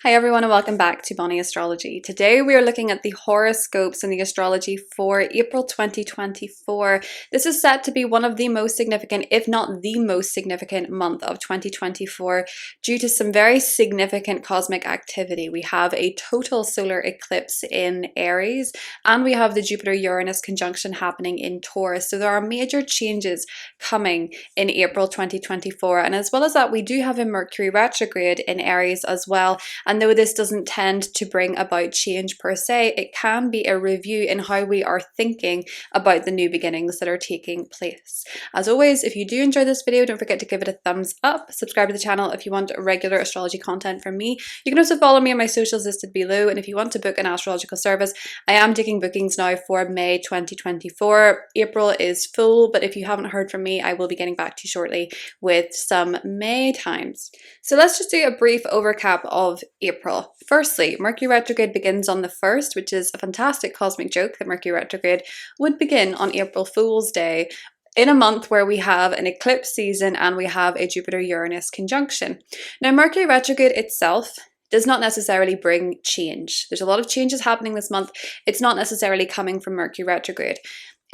Hi everyone and welcome back to Bonnie Astrology. Today we are looking at the horoscopes and the astrology for April 2024. This is set to be one of the most significant, if not the most significant month of 2024 due to some very significant cosmic activity. We have a total solar eclipse in Aries and we have the Jupiter-Uranus conjunction happening in Taurus. So there are major changes coming in April 2024, and as well as that we do have a Mercury retrograde in Aries as well. And though this doesn't tend to bring about change per se, it can be a review in how we are thinking about the new beginnings that are taking place. As always, if you do enjoy this video, don't forget to give it a thumbs up, subscribe to the channel if you want regular astrology content from me. You can also follow me on my socials listed below, and if you want to book an astrological service, I am taking bookings now for May 2024. April is full, but if you haven't heard from me, I will be getting back to you shortly with some May times. So let's just do a brief overcap of April. Firstly, Mercury retrograde begins on the 1st, which is a fantastic cosmic joke that Mercury retrograde would begin on April Fool's Day in a month where we have an eclipse season and we have a Jupiter-Uranus conjunction. Now, Mercury retrograde itself does not necessarily bring change. There's a lot of changes happening this month. It's not necessarily coming from Mercury retrograde.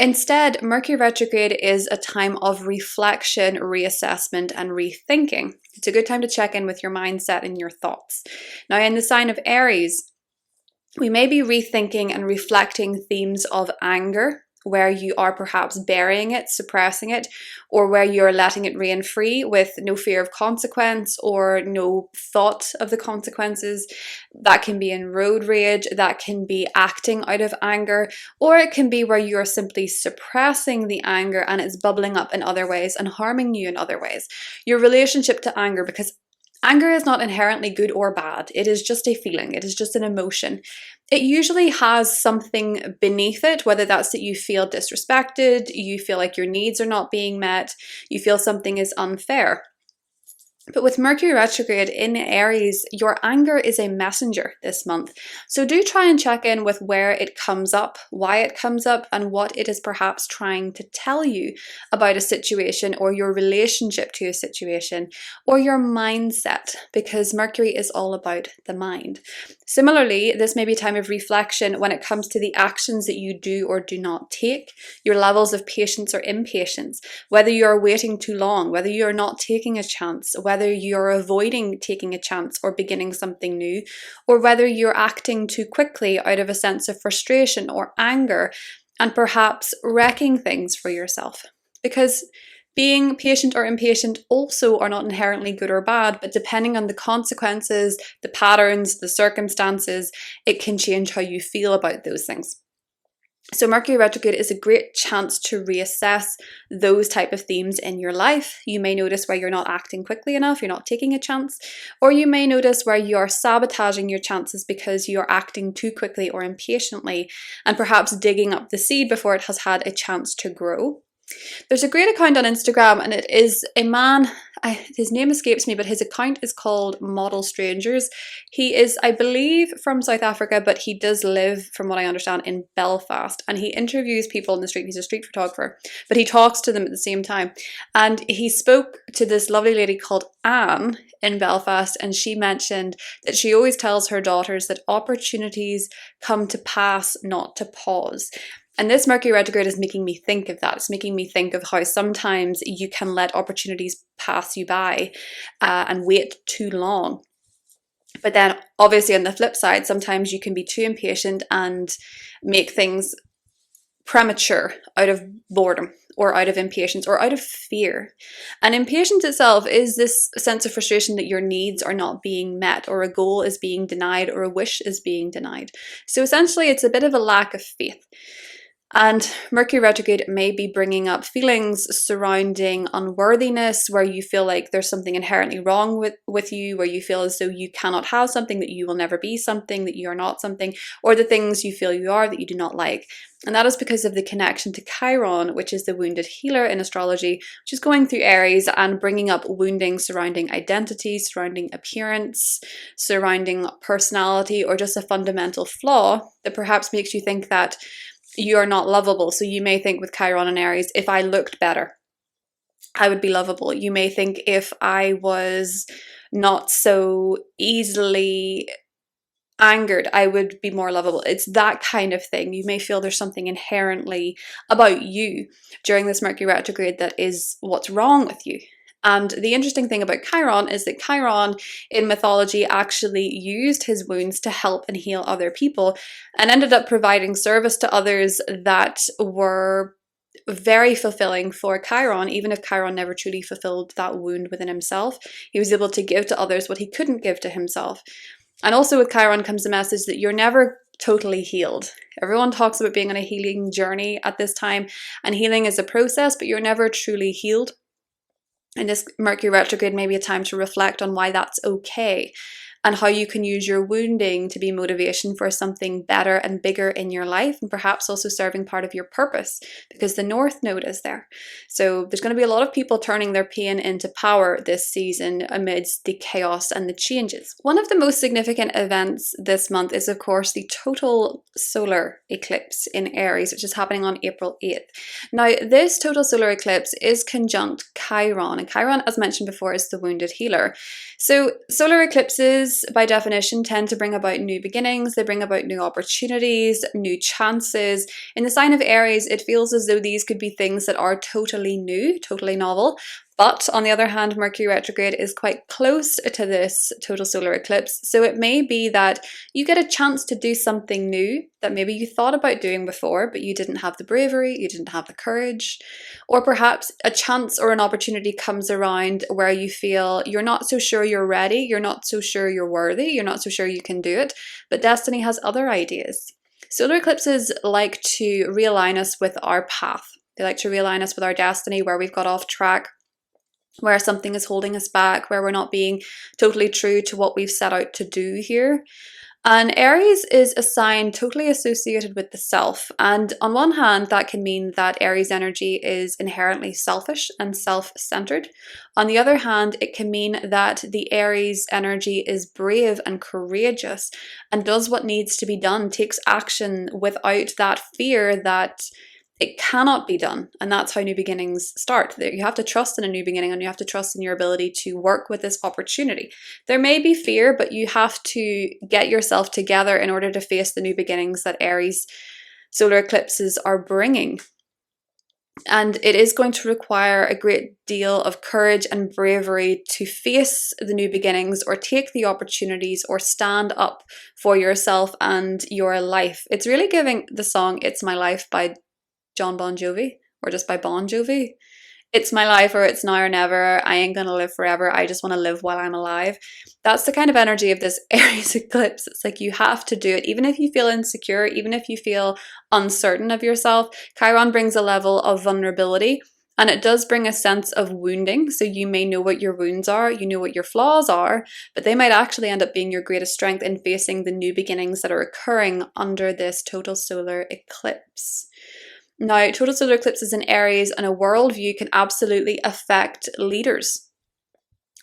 Instead, Mercury retrograde is a time of reflection, reassessment, and rethinking. It's a good time to check in with your mindset and your thoughts. Now, in the sign of Aries, we may be rethinking and reflecting themes of anger, where you are perhaps burying it, suppressing it, or where you're letting it reign free with no fear of consequence or no thought of the consequences. That can be in road rage, that can be acting out of anger, or it can be where you're simply suppressing the anger and it's bubbling up in other ways and harming you in other ways. Your relationship to anger, because anger is not inherently good or bad. It is just a feeling. It is just an emotion. It usually has something beneath it, whether that's that you feel disrespected, you feel like your needs are not being met, you feel something is unfair. But with Mercury retrograde in Aries, your anger is a messenger this month. So do try and check in with where it comes up, why it comes up, and what it is perhaps trying to tell you about a situation or your relationship to a situation or your mindset, because Mercury is all about the mind. Similarly, this may be a time of reflection when it comes to the actions that you do or do not take, your levels of patience or impatience, whether you are waiting too long, whether you are not taking a chance, whether you're avoiding taking a chance or beginning something new, or whether you're acting too quickly out of a sense of frustration or anger and perhaps wrecking things for yourself. Because being patient or impatient also are not inherently good or bad, but depending on the consequences, the patterns, the circumstances, it can change how you feel about those things. So Mercury retrograde is a great chance to reassess those type of themes in your life. You may notice where you're not acting quickly enough, you're not taking a chance, or you may notice where you are sabotaging your chances because you're acting too quickly or impatiently and perhaps digging up the seed before it has had a chance to grow. There's a great account on Instagram, and it is a man, his name escapes me, but his account is called Model Strangers. He is, I believe, from South Africa, but he does live, from what I understand, in Belfast, and he interviews people in the street. He's a street photographer, but he talks to them at the same time. And he spoke to this lovely lady called Anne in Belfast, and she mentioned that she always tells her daughters that opportunities come to pass, not to pause. And this Mercury retrograde is making me think of that. It's making me think of how sometimes you can let opportunities pass you by and wait too long. But then obviously on the flip side, sometimes you can be too impatient and make things premature out of boredom or out of impatience or out of fear. And impatience itself is this sense of frustration that your needs are not being met, or a goal is being denied, or a wish is being denied. So essentially it's a bit of a lack of faith. And Mercury retrograde may be bringing up feelings surrounding unworthiness, where you feel like there's something inherently wrong with you, where you feel as though you cannot have something, that you will never be something, that you are not something, or the things you feel you are that you do not like. And that is because of the connection to Chiron, which is the wounded healer in astrology, which is going through Aries and bringing up wounding surrounding identity, surrounding appearance, surrounding personality, or just a fundamental flaw that perhaps makes you think that you are not lovable. So you may think with Chiron and Aries, if I looked better, I would be lovable. You may think if I was not so easily angered, I would be more lovable. It's that kind of thing. You may feel there's something inherently about you during this Mercury retrograde that is what's wrong with you. And the interesting thing about Chiron is that Chiron in mythology actually used his wounds to help and heal other people and ended up providing service to others that were very fulfilling for Chiron. Even if Chiron never truly fulfilled that wound within himself, he was able to give to others what he couldn't give to himself. And also with Chiron comes the message that you're never totally healed. Everyone talks about being on a healing journey at this time, and healing is a process, but you're never truly healed. And this Mercury retrograde may be a time to reflect on why that's okay, and how you can use your wounding to be motivation for something better and bigger in your life, and perhaps also serving part of your purpose, because the North Node is there. So there's going to be a lot of people turning their pain into power this season amidst the chaos and the changes. One of the most significant events this month is, of course, the total solar eclipse in Aries, which is happening on April 8th. Now, this total solar eclipse is conjunct Chiron, and Chiron, as mentioned before, is the wounded healer. So solar eclipses, by definition, tend to bring about new beginnings. They bring about new opportunities, new chances. In the sign of Aries, it feels as though these could be things that are totally new, totally novel. But on the other hand, Mercury retrograde is quite close to this total solar eclipse. So it may be that you get a chance to do something new that maybe you thought about doing before, but you didn't have the bravery, you didn't have the courage. Or perhaps a chance or an opportunity comes around where you feel you're not so sure you're ready, you're not so sure you're worthy, you're not so sure you can do it, but destiny has other ideas. Solar eclipses like to realign us with our path. They like to realign us with our destiny, where we've got off track, where something is holding us back, where we're not being totally true to what we've set out to do here. And Aries is a sign totally associated with the self. And on one hand, that can mean that Aries energy is inherently selfish and self-centered. On the other hand, it can mean that the Aries energy is brave and courageous and does what needs to be done, takes action without that fear that it cannot be done. And that's how new beginnings start. You have to trust in a new beginning, and you have to trust in your ability to work with this opportunity. There may be fear, but you have to get yourself together in order to face the new beginnings that Aries solar eclipses are bringing. And it is going to require a great deal of courage and bravery to face the new beginnings, or take the opportunities, or stand up for yourself and your life. It's really giving the song It's My Life by John Bon Jovi, or just by Bon Jovi. It's my life, or it's now or never. I ain't gonna live forever. I just want to live while I'm alive. That's the kind of energy of this Aries eclipse. It's like you have to do it. Even if you feel insecure, even if you feel uncertain of yourself, Chiron brings a level of vulnerability, and it does bring a sense of wounding. So you may know what your wounds are, you know what your flaws are, but they might actually end up being your greatest strength in facing the new beginnings that are occurring under this total solar eclipse. Now, total solar eclipses in Aries and a worldview can absolutely affect leaders.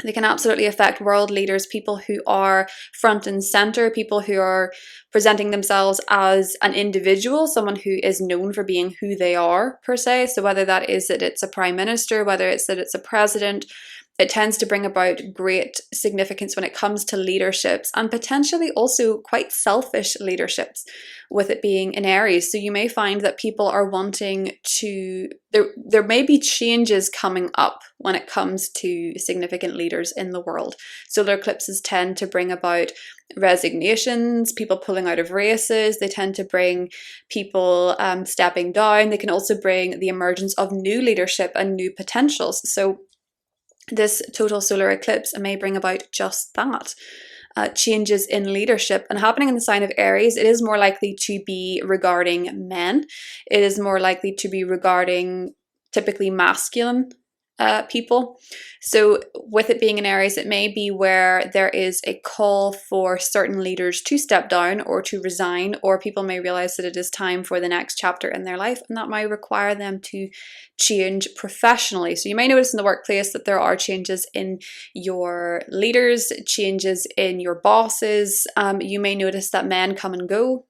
They can absolutely affect world leaders, people who are front and center, people who are presenting themselves as an individual, someone who is known for being who they are, per se. So whether that is that it's a prime minister, whether it's that it's a president, it tends to bring about great significance when it comes to leaderships, and potentially also quite selfish leaderships, with it being in Aries. So you may find that people are wanting to, there may be changes coming up when it comes to significant leaders in the world. Solar eclipses tend to bring about resignations, people pulling out of races. They tend to bring people stepping down. They can also bring the emergence of new leadership and new potentials. So this total solar eclipse may bring about just that. Changes in leadership. And happening in the sign of Aries, it is more likely to be regarding men. It is more likely to be regarding typically masculine people. So with it being in Aries, it may be where there is a call for certain leaders to step down or to resign, or people may realize that it is time for the next chapter in their life, and that might require them to change professionally. So you may notice in the workplace that there are changes in your leaders, changes in your bosses. You may notice that men come and go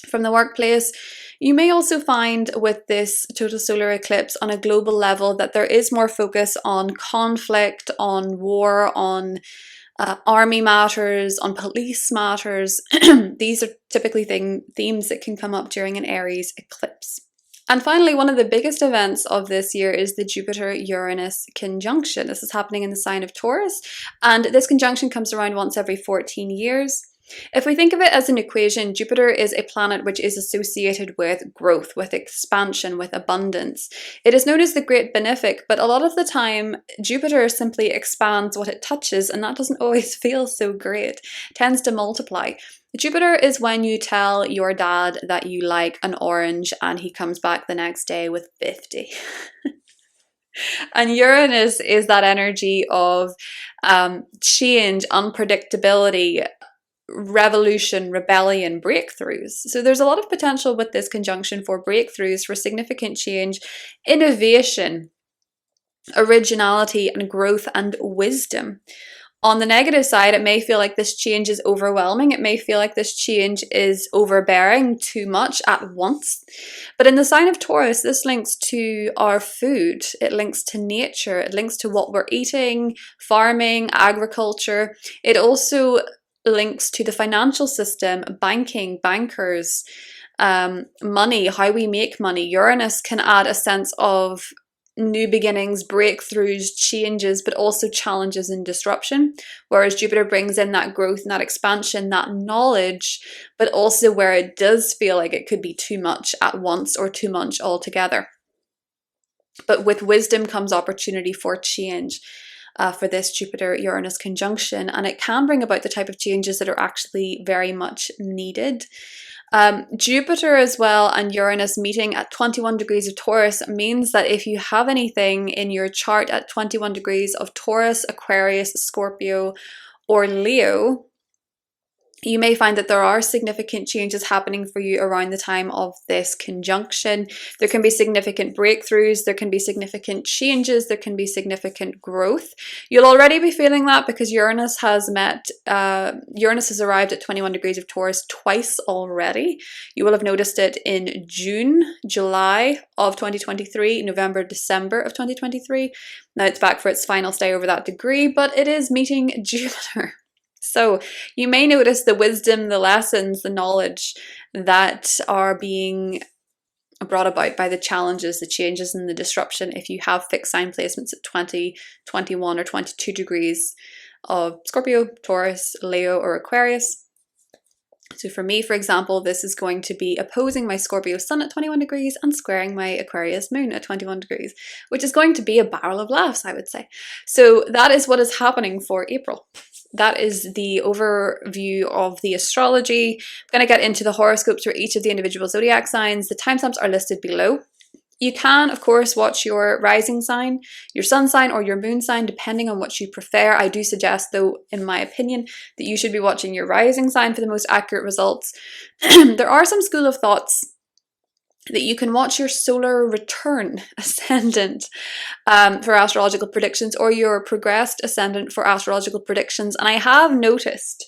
from the workplace. You may also find with this total solar eclipse on a global level that there is more focus on conflict, on war, on army matters, on police matters. These are typically themes that can come up during an Aries eclipse. And finally, one of the biggest events of this year is the Jupiter-Uranus conjunction. This is happening in the sign of Taurus, and this conjunction comes around once every 14 years. If we think of it as an equation, Jupiter is a planet which is associated with growth, with expansion, with abundance. It is known as the Great Benefic, but a lot of the time, Jupiter simply expands what it touches, and that doesn't always feel so great. It tends to multiply. Jupiter is when you tell your dad that you like an orange and he comes back the next day with 50. And Uranus is that energy of change, unpredictability, revolution, rebellion, breakthroughs. So there's a lot of potential with this conjunction for breakthroughs, for significant change, innovation, originality, and growth and wisdom. On the negative side, it may feel like this change is overwhelming. It may feel like this change is overbearing, too much at once. But in the sign of Taurus, this links to our food. It links to nature. It links to what we're eating, farming, agriculture. It also links to the financial system, banking, bankers, money, how we make money. Uranus can add a sense of new beginnings, breakthroughs, changes, but also challenges and disruption. Whereas Jupiter brings in that growth and that expansion, that knowledge, but also where it does feel like it could be too much at once or too much altogether. But with wisdom comes opportunity for change. For this Jupiter-Uranus conjunction, and it can bring about the type of changes that are actually very much needed. Jupiter as well and Uranus meeting at 21 degrees of Taurus means that if you have anything in your chart at 21 degrees of Taurus, Aquarius, Scorpio, or Leo, you may find that there are significant changes happening for you around the time of this conjunction. There can be significant breakthroughs, there can be significant changes, there can be significant growth. You'll already be feeling that because Uranus has arrived at 21 degrees of Taurus twice already. You will have noticed it in June, July of 2023, November, December of 2023. Now it's back for its final stay over that degree, but it is meeting Jupiter. So you may notice the wisdom, the lessons, the knowledge that are being brought about by the challenges, the changes, and the disruption if you have fixed sign placements at 20, 21, or 22 degrees of Scorpio, Taurus, Leo, or Aquarius. So for me, for example, this is going to be opposing my Scorpio sun at 21 degrees and squaring my Aquarius moon at 21 degrees, which is going to be a barrel of laughs, I would say. So that is what is happening for April. That is the overview of the astrology. I'm going to get into the horoscopes for each of the individual zodiac signs. The timestamps are listed below. You can, of course, watch your rising sign, your sun sign, or your moon sign, depending on what you prefer. I do suggest, though, in my opinion, that you should be watching your rising sign for the most accurate results. There are some school of thoughts that you can watch your solar return ascendant for astrological predictions, or your progressed ascendant for astrological predictions. And I have noticed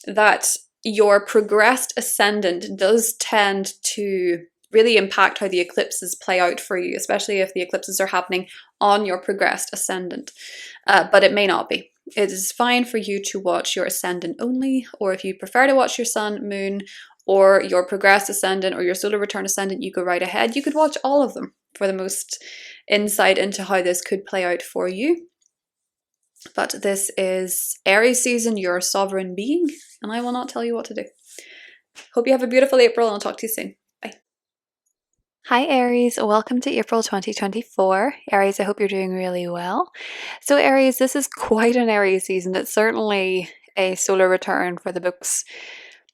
that your progressed ascendant does tend to really impact how the eclipses play out for you, especially if the eclipses are happening on your progressed ascendant. But it may not be. It is fine for you to watch your ascendant only, or if you prefer to watch your sun, moon, or your progressed ascendant or your solar return ascendant, you go right ahead. You could watch all of them for the most insight into how this could play out for you. But this is Aries season, your sovereign being, and I will not tell you what to do. Hope you have a beautiful April, and I'll talk to you soon. Bye. Hi Aries, welcome to April 2024. Aries, I hope you're doing really well. So Aries, this is quite an Aries season. It's certainly a solar return for the books.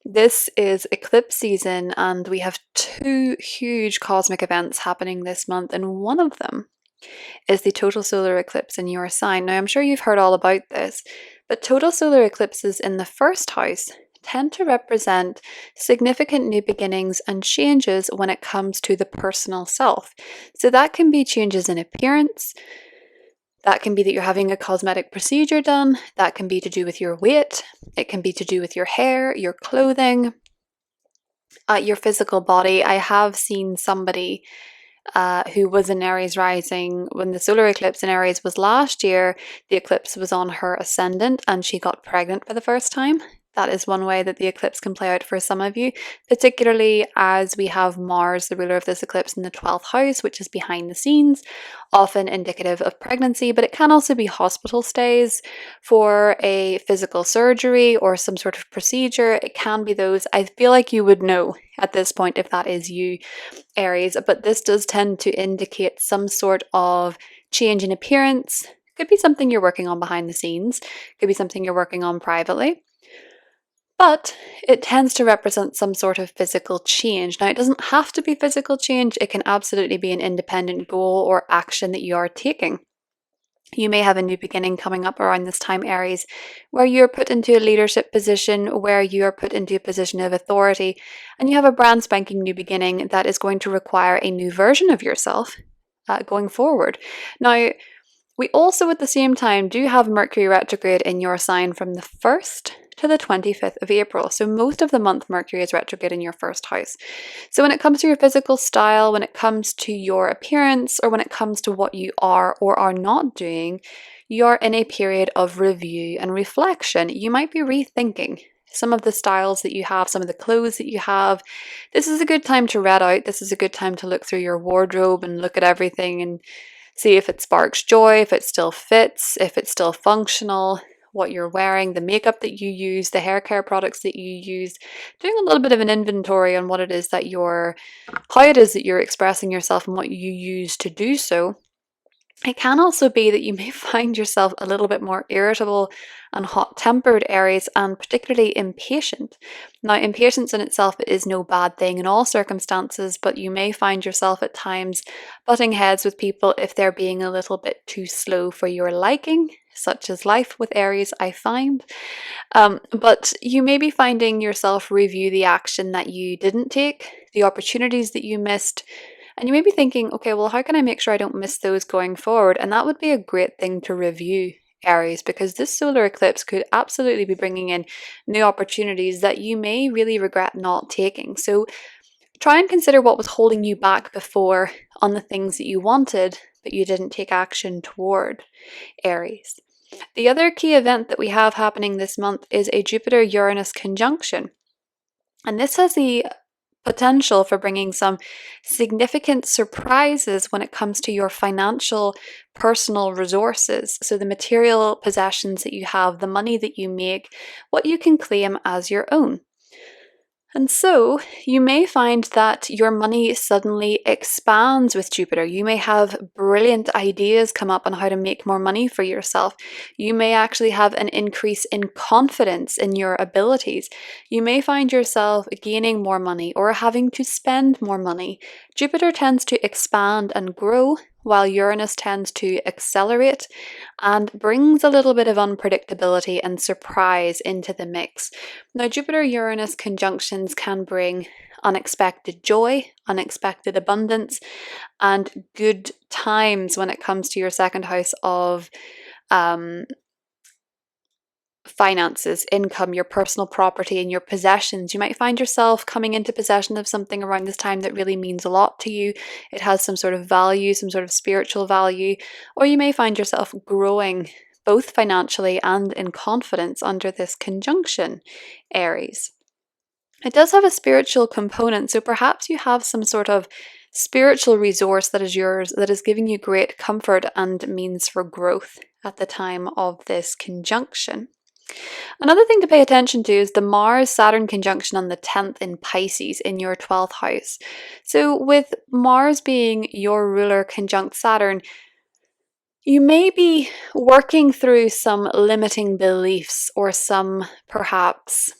This is eclipse season, and we have two huge cosmic events happening this month, and one of them is the total solar eclipse in your sign. Now, I'm sure you've heard all about this, but total solar eclipses in the first house tend to represent significant new beginnings and changes when it comes to the personal self. So that can be changes in appearance. That can be that you're having a cosmetic procedure done. That can be to do with your weight. It can be to do with your hair, your clothing. your physical body. I have seen somebody who was in Aries rising when the solar eclipse in Aries was last year. The eclipse was on her ascendant and she got pregnant for the first time. That is one way that the eclipse can play out for some of you, particularly as we have Mars, the ruler of this eclipse, in the 12th house, which is behind the scenes, often indicative of pregnancy, but it can also be hospital stays for a physical surgery or some sort of procedure. It can be those. I feel like you would know at this point if that is you, Aries, but this does tend to indicate some sort of change in appearance. Could be something you're working on behind the scenes, could be something you're working on privately. But it tends to represent some sort of physical change. Now, it doesn't have to be physical change, it can absolutely be an independent goal or action that you are taking. You may have a new beginning coming up around this time, Aries, where you're put into a leadership position, where you are put into a position of authority, and you have a brand spanking new beginning that is going to require a new version of yourself going forward. Now, we also at the same time do have Mercury retrograde in your sign from the 1st to the 25th of April. So most of the month Mercury is retrograde in your first house. So when it comes to your physical style, when it comes to your appearance, or when it comes to what you are or are not doing, you're in a period of review and reflection. You might be rethinking some of the styles that you have, some of the clothes that you have. This is a good time to read out. This is a good time to look through your wardrobe and look at everything and see if it sparks joy, if it still fits, if it's still functional, what you're wearing, the makeup that you use, the hair care products that you use, doing a little bit of an inventory on what it is that how it is that you're expressing yourself and what you use to do so. It can also be that you may find yourself a little bit more irritable and hot-tempered, Aries, and particularly impatient. Now, impatience in itself is no bad thing in all circumstances, but you may find yourself at times butting heads with people if they're being a little bit too slow for your liking, such as life with Aries, I find. But you may be finding yourself review the action that you didn't take, the opportunities that you missed, and you may be thinking, okay, well, how can I make sure I don't miss those going forward? And that would be a great thing to review, Aries, because this solar eclipse could absolutely be bringing in new opportunities that you may really regret not taking. So try and consider what was holding you back before on the things that you wanted, but you didn't take action toward, Aries. The other key event that we have happening this month is a Jupiter-Uranus conjunction. And this has the potential for bringing some significant surprises when it comes to your financial, personal resources. So the material possessions that you have, the money that you make, what you can claim as your own. And so you may find that your money suddenly expands with Jupiter. You may have brilliant ideas come up on how to make more money for yourself. You may actually have an increase in confidence in your abilities. You may find yourself gaining more money or having to spend more money. Jupiter tends to expand and grow, while Uranus tends to accelerate and brings a little bit of unpredictability and surprise into the mix. Now, Jupiter-Uranus conjunctions can bring unexpected joy, unexpected abundance, and good times when it comes to your second house of finances, income, your personal property, and your possessions. You might find yourself coming into possession of something around this time that really means a lot to you. It has some sort of value, some sort of spiritual value, or you may find yourself growing both financially and in confidence under this conjunction, Aries. It does have a spiritual component, so perhaps you have some sort of spiritual resource that is yours, that is giving you great comfort and means for growth at the time of this conjunction. Another thing to pay attention to is the Mars-Saturn conjunction on the 10th in Pisces in your 12th house. So with Mars being your ruler conjunct Saturn, you may be working through some limiting beliefs or some perhaps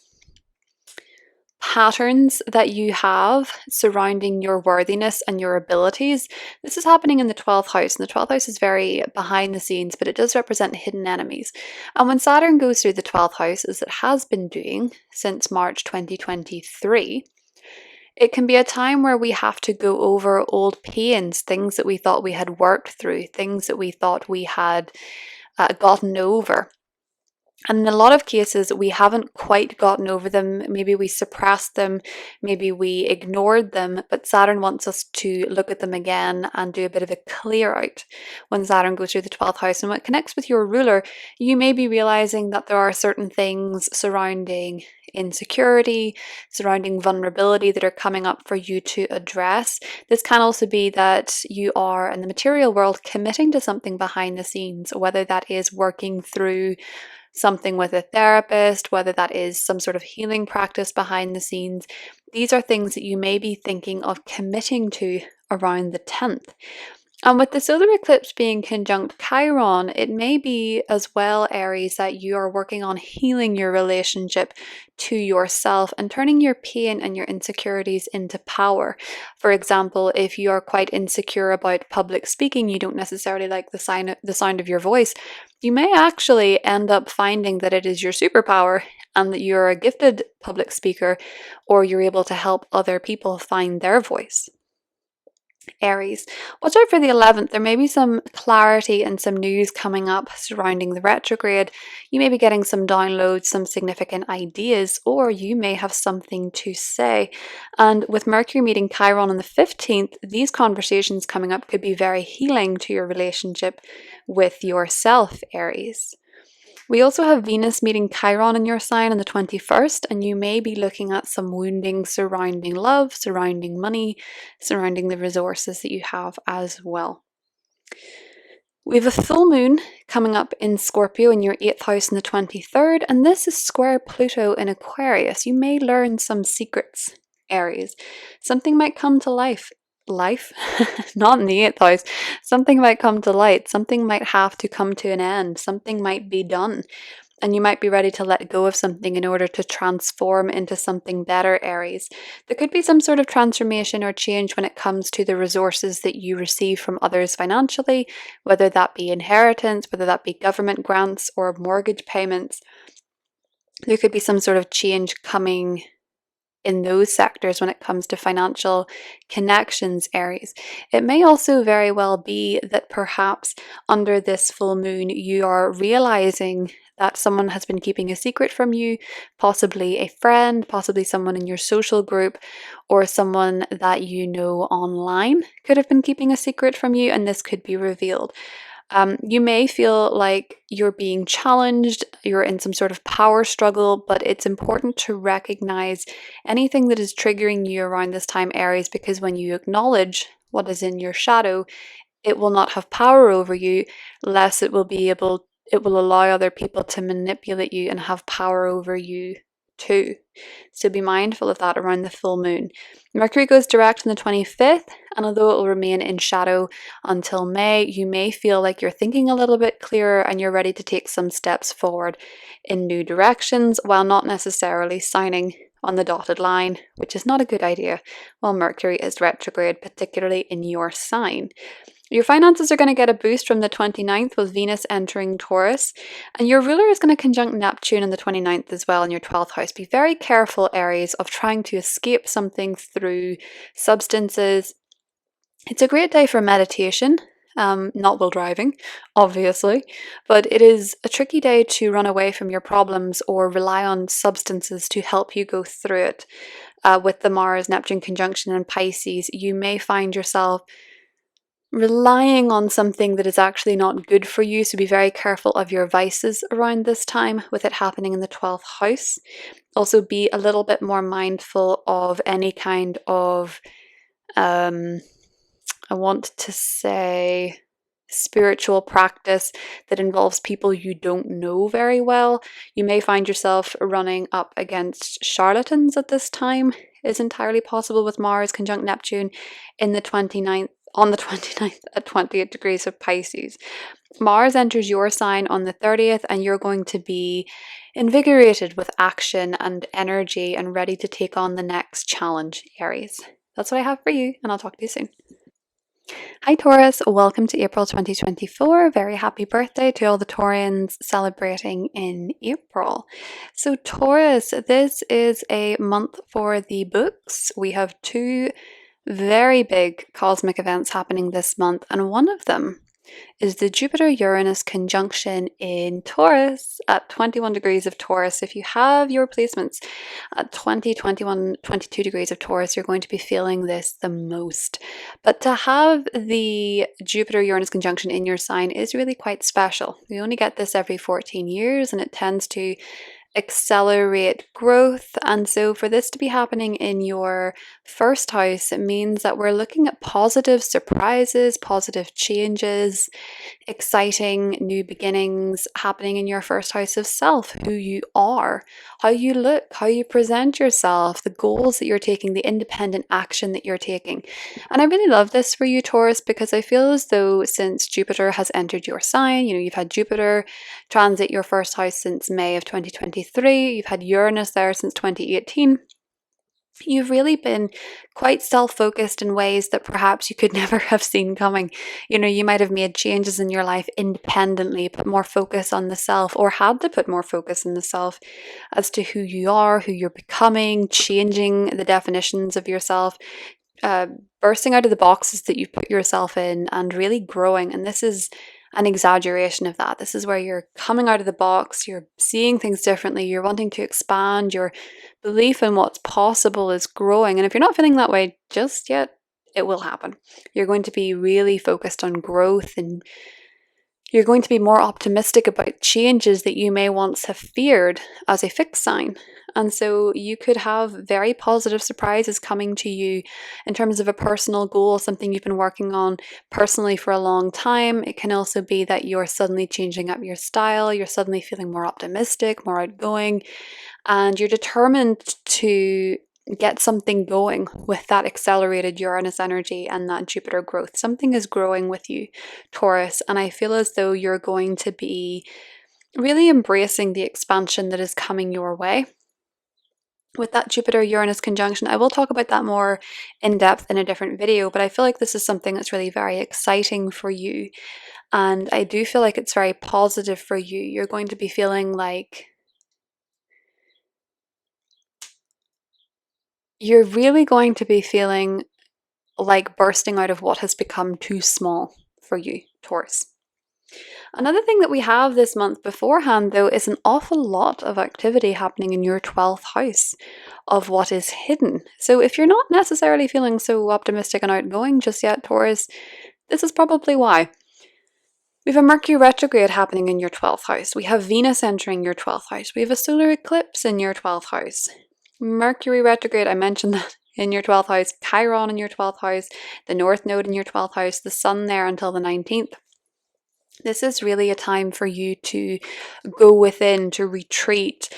patterns that you have surrounding your worthiness and your abilities. This is happening in the 12th house, and the 12th house is very behind the scenes, but it does represent hidden enemies. And when Saturn goes through the 12th house, as it has been doing since March 2023, it can be a time where we have to go over old pains, things that we thought we had worked through, things that we thought we had gotten over. And in a lot of cases, we haven't quite gotten over them. Maybe we suppressed them, maybe we ignored them, but Saturn wants us to look at them again and do a bit of a clear out when Saturn goes through the 12th house. And when it connects with your ruler, you may be realizing that there are certain things surrounding insecurity, surrounding vulnerability that are coming up for you to address. This can also be that you are in the material world committing to something behind the scenes, whether that is working through something with a therapist, whether that is some sort of healing practice behind the scenes. These are things that you may be thinking of committing to around the 10th. And with the solar eclipse being conjunct Chiron, it may be as well, Aries, that you are working on healing your relationship to yourself and turning your pain and your insecurities into power. For example, if you are quite insecure about public speaking, you don't necessarily like the sound of your voice, you may actually end up finding that it is your superpower and that you're a gifted public speaker, or you're able to help other people find their voice. Aries, watch out for the 11th. There may be some clarity and some news coming up surrounding the retrograde. You may be getting some downloads, some significant ideas, or you may have something to say. And with Mercury meeting Chiron on the 15th, these conversations coming up could be very healing to your relationship with yourself, Aries. We also have Venus meeting Chiron in your sign on the 21st, and you may be looking at some wounding surrounding love, surrounding money, surrounding the resources that you have as well. We have a full moon coming up in Scorpio in your 8th house on the 23rd, and this is square Pluto in Aquarius. You may learn some secrets, Aries. Something might come to life, not in the 8th house. Something might come to light. Something might have to come to an end. Something might be done. And you might be ready to let go of something in order to transform into something better, Aries. There could be some sort of transformation or change when it comes to the resources that you receive from others financially, whether that be inheritance, whether that be government grants or mortgage payments. There could be some sort of change coming in those sectors when it comes to financial connections, Aries. It may also very well be that perhaps under this full moon you are realizing that someone has been keeping a secret from you, possibly a friend, possibly someone in your social group, or someone that you know online could have been keeping a secret from you, and this could be revealed. You may feel like you're being challenged, you're in some sort of power struggle, but it's important to recognize anything that is triggering you around this time, Aries, because when you acknowledge what is in your shadow, it will not have power over you, less it will allow other people to manipulate you and have power over you too. So be mindful of that around the full moon. Mercury goes direct on the 25th, and although it will remain in shadow until May, you may feel like you're thinking a little bit clearer and you're ready to take some steps forward in new directions while not necessarily signing on the dotted line, which is not a good idea while Mercury is retrograde, particularly in your sign. Your finances are going to get a boost from the 29th with Venus entering Taurus, and your ruler is going to conjunct Neptune on the 29th as well in your 12th house. Be very careful, Aries, of trying to escape something through substances. It's a great day for meditation, not while driving, obviously, but it is a tricky day to run away from your problems or rely on substances to help you go through it. With the Mars-Neptune conjunction in Pisces, you may find yourself relying on something that is actually not good for you, so be very careful of your vices around this time with it happening in the 12th house. Also be a little bit more mindful of any kind of I want to say spiritual practice that involves people you don't know very well. You may find yourself running up against charlatans at this time. Is entirely possible with Mars conjunct Neptune in the 29th on the 29th at 28 degrees of Pisces. Mars enters your sign on the 30th, and you're going to be invigorated with action and energy and ready to take on the next challenge, Aries. That's what I have for you, and I'll talk to you soon. Hi Taurus, welcome to April 2024. Very happy birthday to all the Taurians celebrating in April. So Taurus, this is a month for the books. We have two very big cosmic events happening this month, and one of them is the Jupiter-Uranus conjunction in Taurus at 21 degrees of Taurus. If you have your placements at 20, 21, 22 degrees of Taurus, you're going to be feeling this the most. But to have the Jupiter-Uranus conjunction in your sign is really quite special. You only get this every 14 years, and it tends to accelerate growth. And so for this to be happening in your first house, it means that we're looking at positive surprises, positive changes, exciting new beginnings happening in your first house of self, who you are, how you look, how you present yourself, the goals that you're taking, the independent action that you're taking. And I really love this for you, Taurus, because I feel as though since Jupiter has entered your sign, you've had Jupiter transit your first house since May of 2023, you've had Uranus there since 2018. You've really been quite self-focused in ways that perhaps you could never have seen coming. You might have made changes in your life independently, put more focus on the self, or had to put more focus on the self as to who you are, who you're becoming, changing the definitions of yourself, bursting out of the boxes that you've put yourself in, and really growing. And this is an exaggeration of that. This is where you're coming out of the box, you're seeing things differently, you're wanting to expand, your belief in what's possible is growing. And if you're not feeling that way just yet, it will happen. You're going to be really focused on growth, and you're going to be more optimistic about changes that you may once have feared as a fixed sign. And so you could have very positive surprises coming to you in terms of a personal goal, something you've been working on personally for a long time. It can also be that you're suddenly changing up your style, you're suddenly feeling more optimistic, more outgoing, and you're determined to get something going with that accelerated Uranus energy and that Jupiter growth. Something is growing with you, Taurus, and I feel as though you're going to be really embracing the expansion that is coming your way. With that Jupiter-Uranus conjunction, I will talk about that more in depth in a different video, but I feel like this is something that's really very exciting for you. And I do feel like it's very positive for you. You're going to be feeling like you're really going to be feeling like bursting out of what has become too small for you, Taurus. Another thing that we have this month beforehand, though, is an awful lot of activity happening in your 12th house of what is hidden. So if you're not necessarily feeling so optimistic and outgoing just yet, Taurus, this is probably why. We have a Mercury retrograde happening in your 12th house. We have Venus entering your 12th house. We have a solar eclipse in your 12th house. Mercury retrograde, I mentioned that, in your 12th house. Chiron in your 12th house. The North Node in your 12th house. The Sun there until the 19th. This is really a time for you to go within, to retreat.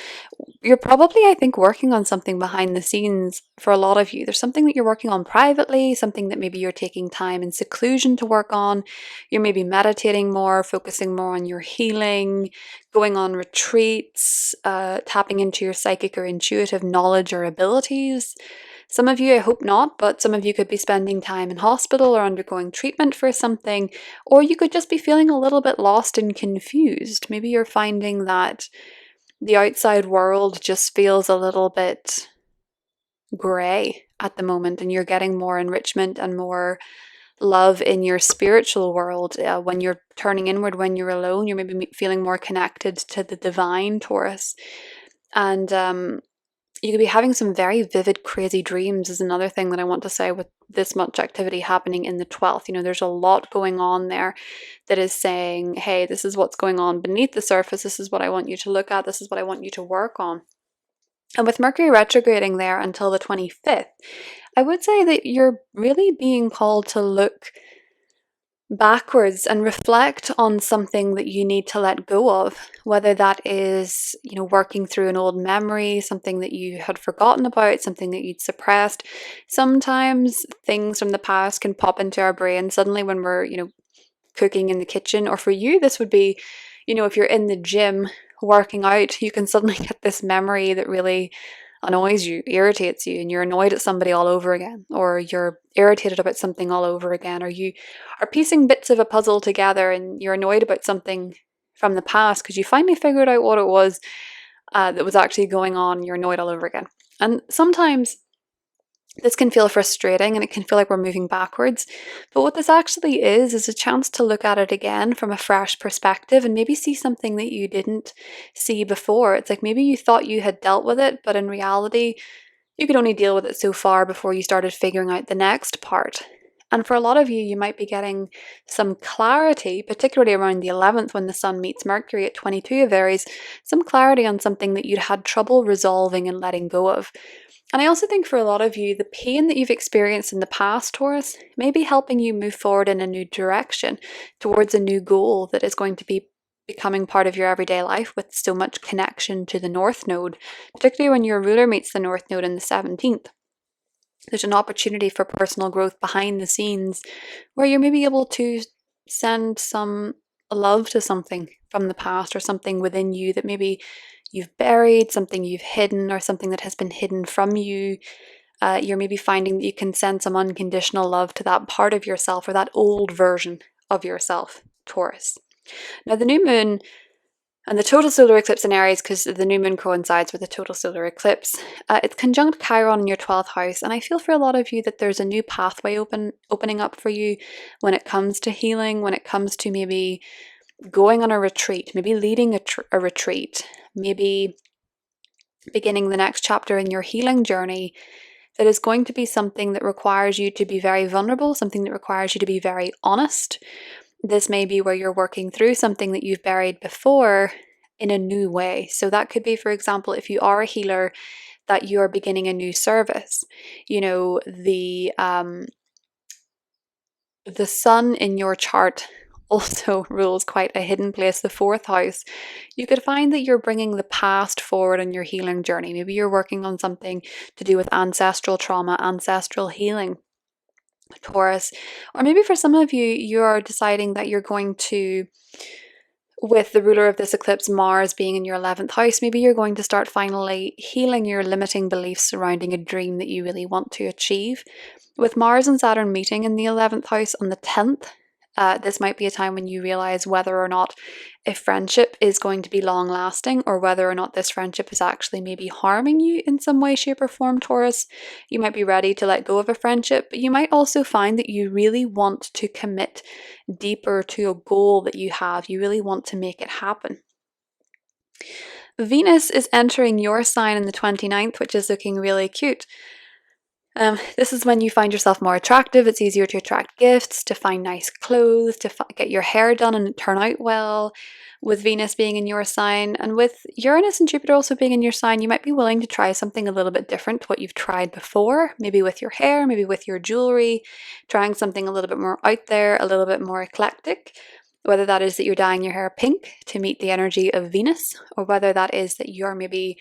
You're probably, I think, working on something behind the scenes for a lot of you. There's something that you're working on privately, something that maybe you're taking time in seclusion to work on. You're maybe meditating more, focusing more on your healing, going on retreats, tapping into your psychic or intuitive knowledge or abilities. Some of you, I hope not, but some of you could be spending time in hospital or undergoing treatment for something, or you could just be feeling a little bit lost and confused. Maybe you're finding that the outside world just feels a little bit grey at the moment, and you're getting more enrichment and more love in your spiritual world. When you're turning inward, when you're alone, you're maybe feeling more connected to the divine, Taurus. And you could be having some very vivid, crazy dreams is another thing that I want to say with this much activity happening in the 12th. There's a lot going on there that is saying, hey, this is what's going on beneath the surface. This is what I want you to look at. This is what I want you to work on. And with Mercury retrograding there until the 25th, I would say that you're really being called to look backwards and reflect on something that you need to let go of, whether that is, working through an old memory, something that you had forgotten about, something that you'd suppressed. Sometimes things from the past can pop into our brain suddenly when we're, cooking in the kitchen. Or for you, this would be, if you're in the gym working out, you can suddenly get this memory that really annoys you, irritates you, and you're annoyed at somebody all over again, or you're irritated about something all over again, or you are piecing bits of a puzzle together and you're annoyed about something from the past because you finally figured out what it was that was actually going on, and you're annoyed all over again. And sometimes This can feel frustrating and it can feel like we're moving backwards. But what this actually is a chance to look at it again from a fresh perspective and maybe see something that you didn't see before. It's like maybe you thought you had dealt with it, but in reality, you could only deal with it so far before you started figuring out the next part. And for a lot of you, you might be getting some clarity, particularly around the 11th when the Sun meets Mercury at 22 of Aries, some clarity on something that you'd had trouble resolving and letting go of. And I also think for a lot of you, the pain that you've experienced in the past, Taurus, may be helping you move forward in a new direction towards a new goal that is going to be becoming part of your everyday life with so much connection to the North Node, particularly when your ruler meets the North Node in the 17th. There's an opportunity for personal growth behind the scenes where you're maybe able to send some love to something from the past or something within you that maybe you've buried, something you've hidden, or something that has been hidden from you. You're maybe finding that you can send some unconditional love to that part of yourself or that old version of yourself, Taurus. Now, the new moon and the total solar eclipse in Aries, because the new moon coincides with the total solar eclipse, it's conjunct Chiron in your 12th house. And I feel for a lot of you that there's a new pathway opening up for you when it comes to healing, when it comes to maybe going on a retreat, maybe leading a retreat, maybe beginning the next chapter in your healing journey. That is going to be something that requires you to be very vulnerable, something that requires you to be very honest. This may be where you're working through something that you've buried before in a new way. So that could be, for example, if you are a healer, that you are beginning a new service. You know, the sun in your chart also rules quite a hidden place, the 4th house. You could find that you're bringing the past forward on your healing journey. Maybe you're working on something to do with ancestral trauma, ancestral healing, Taurus. Or maybe for some of you, you're deciding that you're going to, with the ruler of this eclipse, Mars being in your 11th house, maybe you're going to start finally healing your limiting beliefs surrounding a dream that you really want to achieve. With Mars and Saturn meeting in the 11th house on the 10th, this might be a time when you realize whether or not a friendship is going to be long lasting or whether or not this friendship is actually maybe harming you in some way, shape, or form, Taurus. You might be ready to let go of a friendship, but you might also find that you really want to commit deeper to a goal that you have. You really want to make it happen. Venus is entering your sign on the 29th, which is looking really cute. This is when you find yourself more attractive. It's easier to attract gifts, to find nice clothes, to get your hair done and turn out well. With Venus being in your sign, and with Uranus and Jupiter also being in your sign, you might be willing to try something a little bit different to what you've tried before, maybe with your hair, maybe with your jewelry, trying something a little bit more out there, a little bit more eclectic. Whether that is that you're dyeing your hair pink to meet the energy of Venus, or whether that is that you're maybe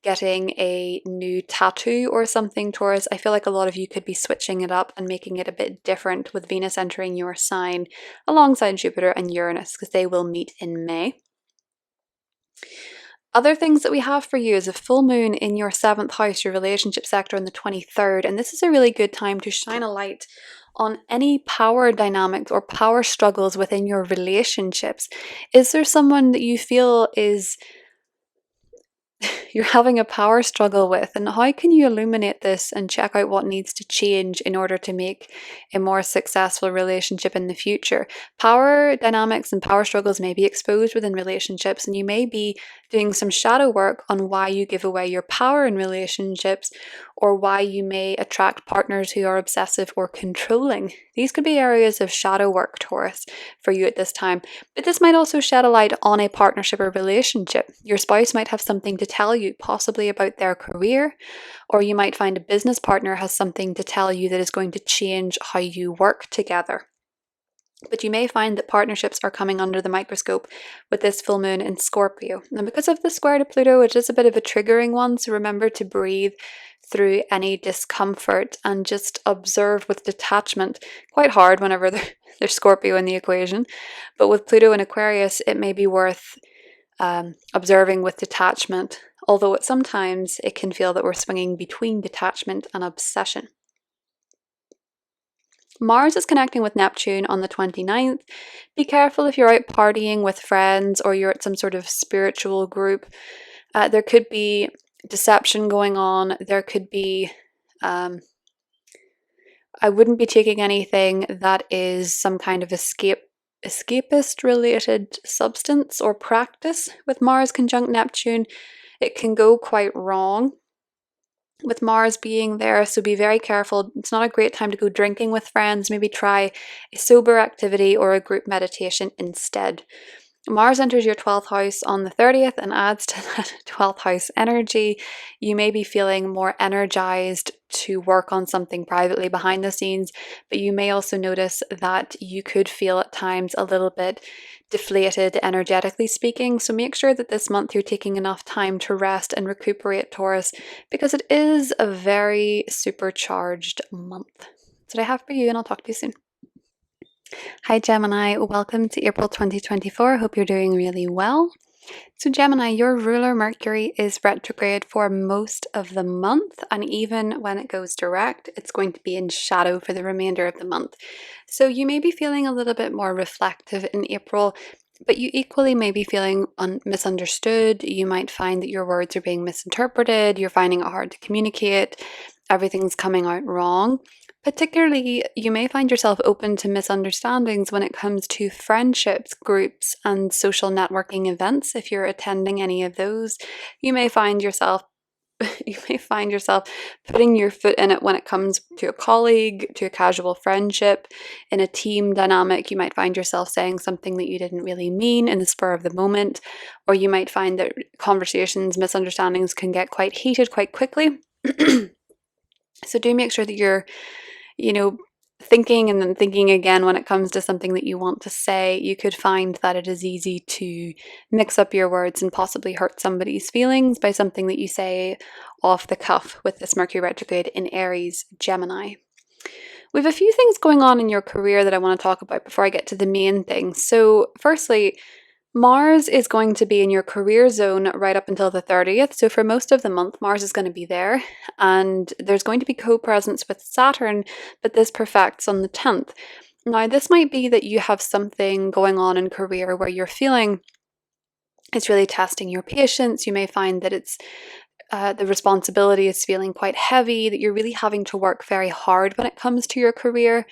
getting a new tattoo or something, Taurus. I feel like a lot of you could be switching it up and making it a bit different with Venus entering your sign alongside Jupiter and Uranus, because they will meet in May. Other things that we have for you is a full moon in your 7th house, your relationship sector, on the 23rd. And this is a really good time to shine a light on any power dynamics or power struggles within your relationships. Is there someone that you feel is you're having a power struggle with, and how can you illuminate this and check out what needs to change in order to make a more successful relationship in the future? Power dynamics and power struggles may be exposed within relationships, and you may be doing some shadow work on why you give away your power in relationships, or why you may attract partners who are obsessive or controlling. These could be areas of shadow work, Taurus, for you at this time. But this might also shed a light on a partnership or relationship. Your spouse might have something to tell you, possibly about their career, or you might find a business partner has something to tell you that is going to change how you work together. But you may find that partnerships are coming under the microscope with this full moon in Scorpio. And because of the square to Pluto, it is a bit of a triggering one, so remember to breathe through any discomfort and just observe with detachment. Quite hard whenever there's Scorpio in the equation, but with Pluto and Aquarius, it may be worth observing with detachment, although sometimes it can feel that we're swinging between detachment and obsession. Mars is connecting with Neptune on the 29th. Be careful if you're out partying with friends or you're at some sort of spiritual group. There could be deception going on. There could be I wouldn't be taking anything that is some kind of escapist related substance or practice with Mars conjunct Neptune. It can go quite wrong with Mars being there, so be very careful. It's not a great time to go drinking with friends. Maybe try a sober activity or a group meditation instead. Mars enters your 12th house on the 30th and adds to that 12th house energy. You may be feeling more energized to work on something privately behind the scenes, but you may also notice that you could feel at times a little bit deflated, energetically speaking. So make sure that this month you're taking enough time to rest and recuperate, Taurus, because it is a very supercharged month. That's what I have for you, and I'll talk to you soon. Hi Gemini, welcome to April 2024. Hope you're doing really well. So Gemini, your ruler Mercury is retrograde for most of the month, and even when it goes direct, it's going to be in shadow for the remainder of the month. So you may be feeling a little bit more reflective in April, but you equally may be feeling misunderstood. You might find that your words are being misinterpreted, you're finding it hard to communicate, everything's coming out wrong. Particularly, you may find yourself open to misunderstandings when it comes to friendships, groups, and social networking events. If you're attending any of those, you may find yourself putting your foot in it when it comes to a colleague, to a casual friendship. In a team dynamic, you might find yourself saying something that you didn't really mean in the spur of the moment, or you might find that conversations, misunderstandings can get quite heated quite quickly. So do make sure that you're thinking and then thinking again when it comes to something that you want to say. You could find that it is easy to mix up your words and possibly hurt somebody's feelings by something that you say off the cuff with this Mercury retrograde in Aries, Gemini. We have a few things going on in your career that I want to talk about before I get to the main thing. So firstly, Mars is going to be in your career zone right up until the 30th. So for most of the month, Mars is going to be there, and there's going to be co-presence with Saturn, but this perfects on the 10th. Now, this might be that you have something going on in career where you're feeling it's really testing your patience. You may find that it's the responsibility is feeling quite heavy, that you're really having to work very hard when it comes to your career.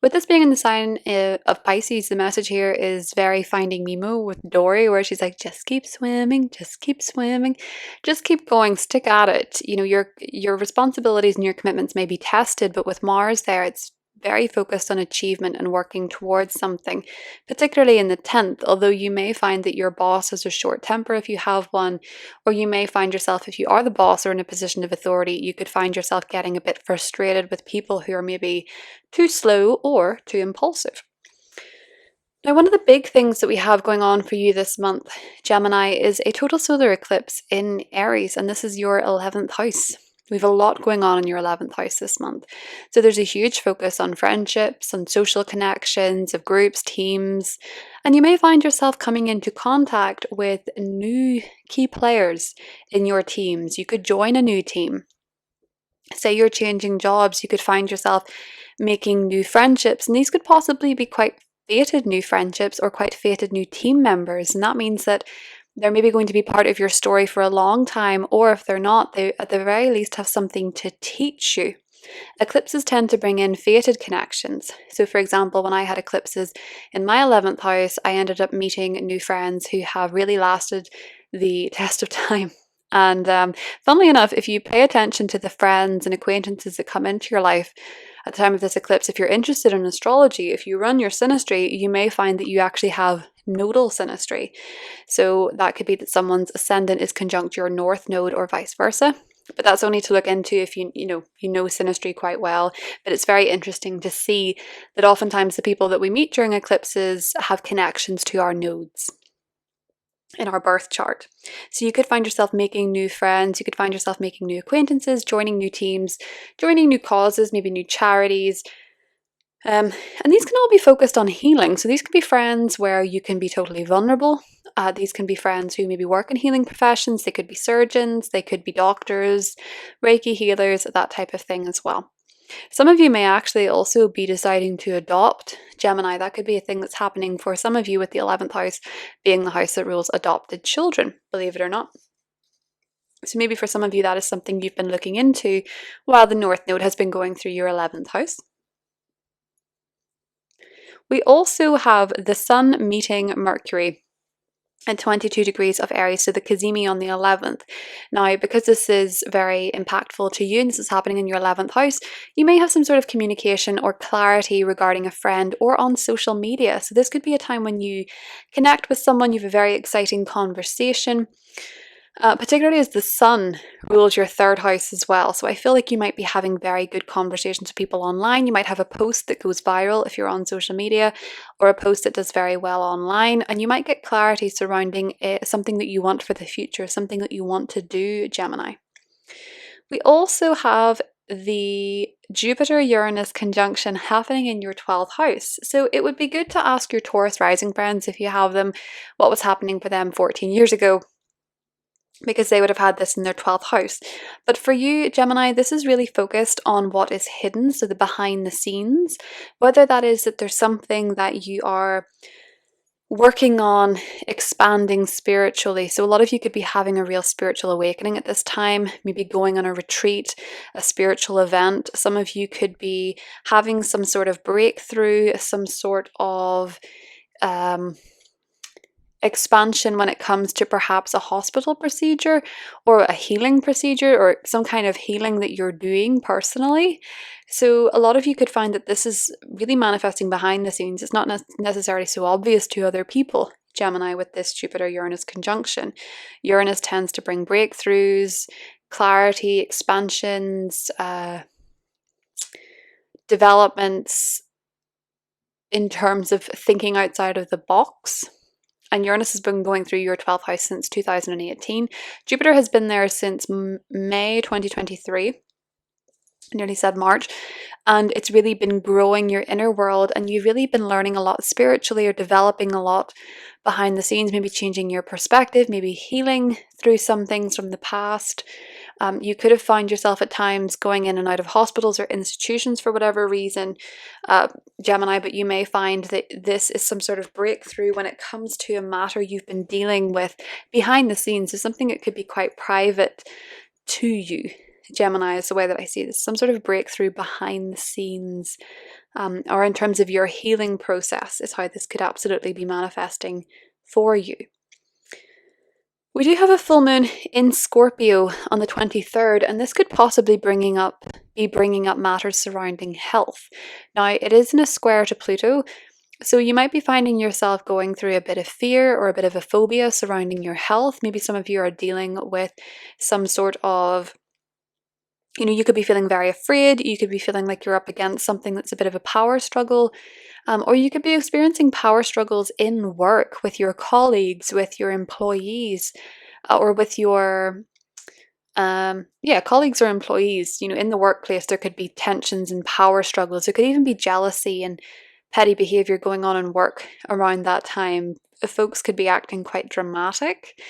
With this being in the sign of Pisces, the message here is very Finding Nemo with Dory, where she's like, just keep swimming, just keep swimming, just keep going, stick at it. Your responsibilities and your commitments may be tested, but with Mars there, it's very focused on achievement and working towards something, particularly in the 10th, although you may find that your boss has a short temper if you have one, or you may find yourself, if you are the boss or in a position of authority, you could find yourself getting a bit frustrated with people who are maybe too slow or too impulsive. Now, one of the big things that we have going on for you this month, Gemini, is a total solar eclipse in Aries, and this is your 11th house. We have a lot going on in your 11th house this month. So there's a huge focus on friendships, on social connections, of groups, teams, and you may find yourself coming into contact with new key players in your teams. You could join a new team. Say you're changing jobs, you could find yourself making new friendships, and these could possibly be quite fated new friendships or quite fated new team members. And that means that they're maybe going to be part of your story for a long time, or if they're not, they at the very least have something to teach you. Eclipses tend to bring in fated connections. So for example, when I had eclipses in my 11th house, I ended up meeting new friends who have really lasted the test of time. And funnily enough, if you pay attention to the friends and acquaintances that come into your life at the time of this eclipse, if you're interested in astrology, if you run your synastry, you may find that you actually have nodal synastry. So that could be that someone's ascendant is conjunct your north node or vice versa. But that's only to look into if you know synastry quite well. But it's very interesting to see that oftentimes the people that we meet during eclipses have connections to our nodes in our birth chart. So you could find yourself making new friends, you could find yourself making new acquaintances, joining new teams, joining new causes, maybe new charities. And these can all be focused on healing. So these can be friends where you can be totally vulnerable. These can be friends who maybe work in healing professions. They could be surgeons, they could be doctors, Reiki healers, that type of thing as well. Some of you may actually also be deciding to adopt. Gemini, that could be a thing that's happening for some of you, with the 11th house being the house that rules adopted children, believe it or not. So maybe for some of you that is something you've been looking into while the North Node has been going through your 11th house. We also have the Sun meeting Mercury and 22 degrees of Aries, so the Cazimi on the 11th. Now, because this is very impactful to you and this is happening in your 11th house, you may have some sort of communication or clarity regarding a friend or on social media. So this could be a time when you connect with someone, you have a very exciting conversation. Particularly as the Sun rules your 3rd house as well. So I feel like you might be having very good conversations with people online. You might have a post that goes viral if you're on social media, or a post that does very well online, and you might get clarity surrounding something that you want for the future, something that you want to do, Gemini. We also have the Jupiter-Uranus conjunction happening in your 12th house. So it would be good to ask your Taurus rising friends, if you have them, what was happening for them 14 years ago, because they would have had this in their 12th house. But for you, Gemini, this is really focused on what is hidden, so the behind the scenes, whether that is that there's something that you are working on expanding spiritually. So a lot of you could be having a real spiritual awakening at this time, maybe going on a retreat, a spiritual event. Some of you could be having some sort of breakthrough, some sort of expansion when it comes to perhaps a hospital procedure or a healing procedure or some kind of healing that you're doing personally. So a lot of you could find that this is really manifesting behind the scenes. It's not necessarily so obvious to other people, Gemini, with this Jupiter-Uranus conjunction. Uranus tends to bring breakthroughs, clarity, expansions, developments in terms of thinking outside of the box. And Uranus has been going through your 12th house since 2018. Jupiter has been there since May 2023. Nearly said March. And it's really been growing your inner world, and you've really been learning a lot spiritually or developing a lot behind the scenes, maybe changing your perspective, maybe healing through some things from the past. You could have found yourself at times going in and out of hospitals or institutions for whatever reason, Gemini, but you may find that this is some sort of breakthrough when it comes to a matter you've been dealing with behind the scenes. So something that could be quite private to you, Gemini, is the way that I see this. Some sort of breakthrough behind the scenes, or in terms of your healing process, is how this could absolutely be manifesting for you. We do have a full moon in Scorpio on the 23rd, and this could possibly be bringing up matters surrounding health. Now, it is in a square to Pluto, so you might be finding yourself going through a bit of fear or a bit of a phobia surrounding your health. Maybe some of you are dealing with some sort of, you could be feeling very afraid. You could be feeling like you're up against something that's a bit of a power struggle. Or you could be experiencing power struggles in work with your colleagues, with your employees, or with your colleagues or employees. In the workplace, there could be tensions and power struggles. There could even be jealousy and petty behavior going on in work around that time. Folks could be acting quite dramatic.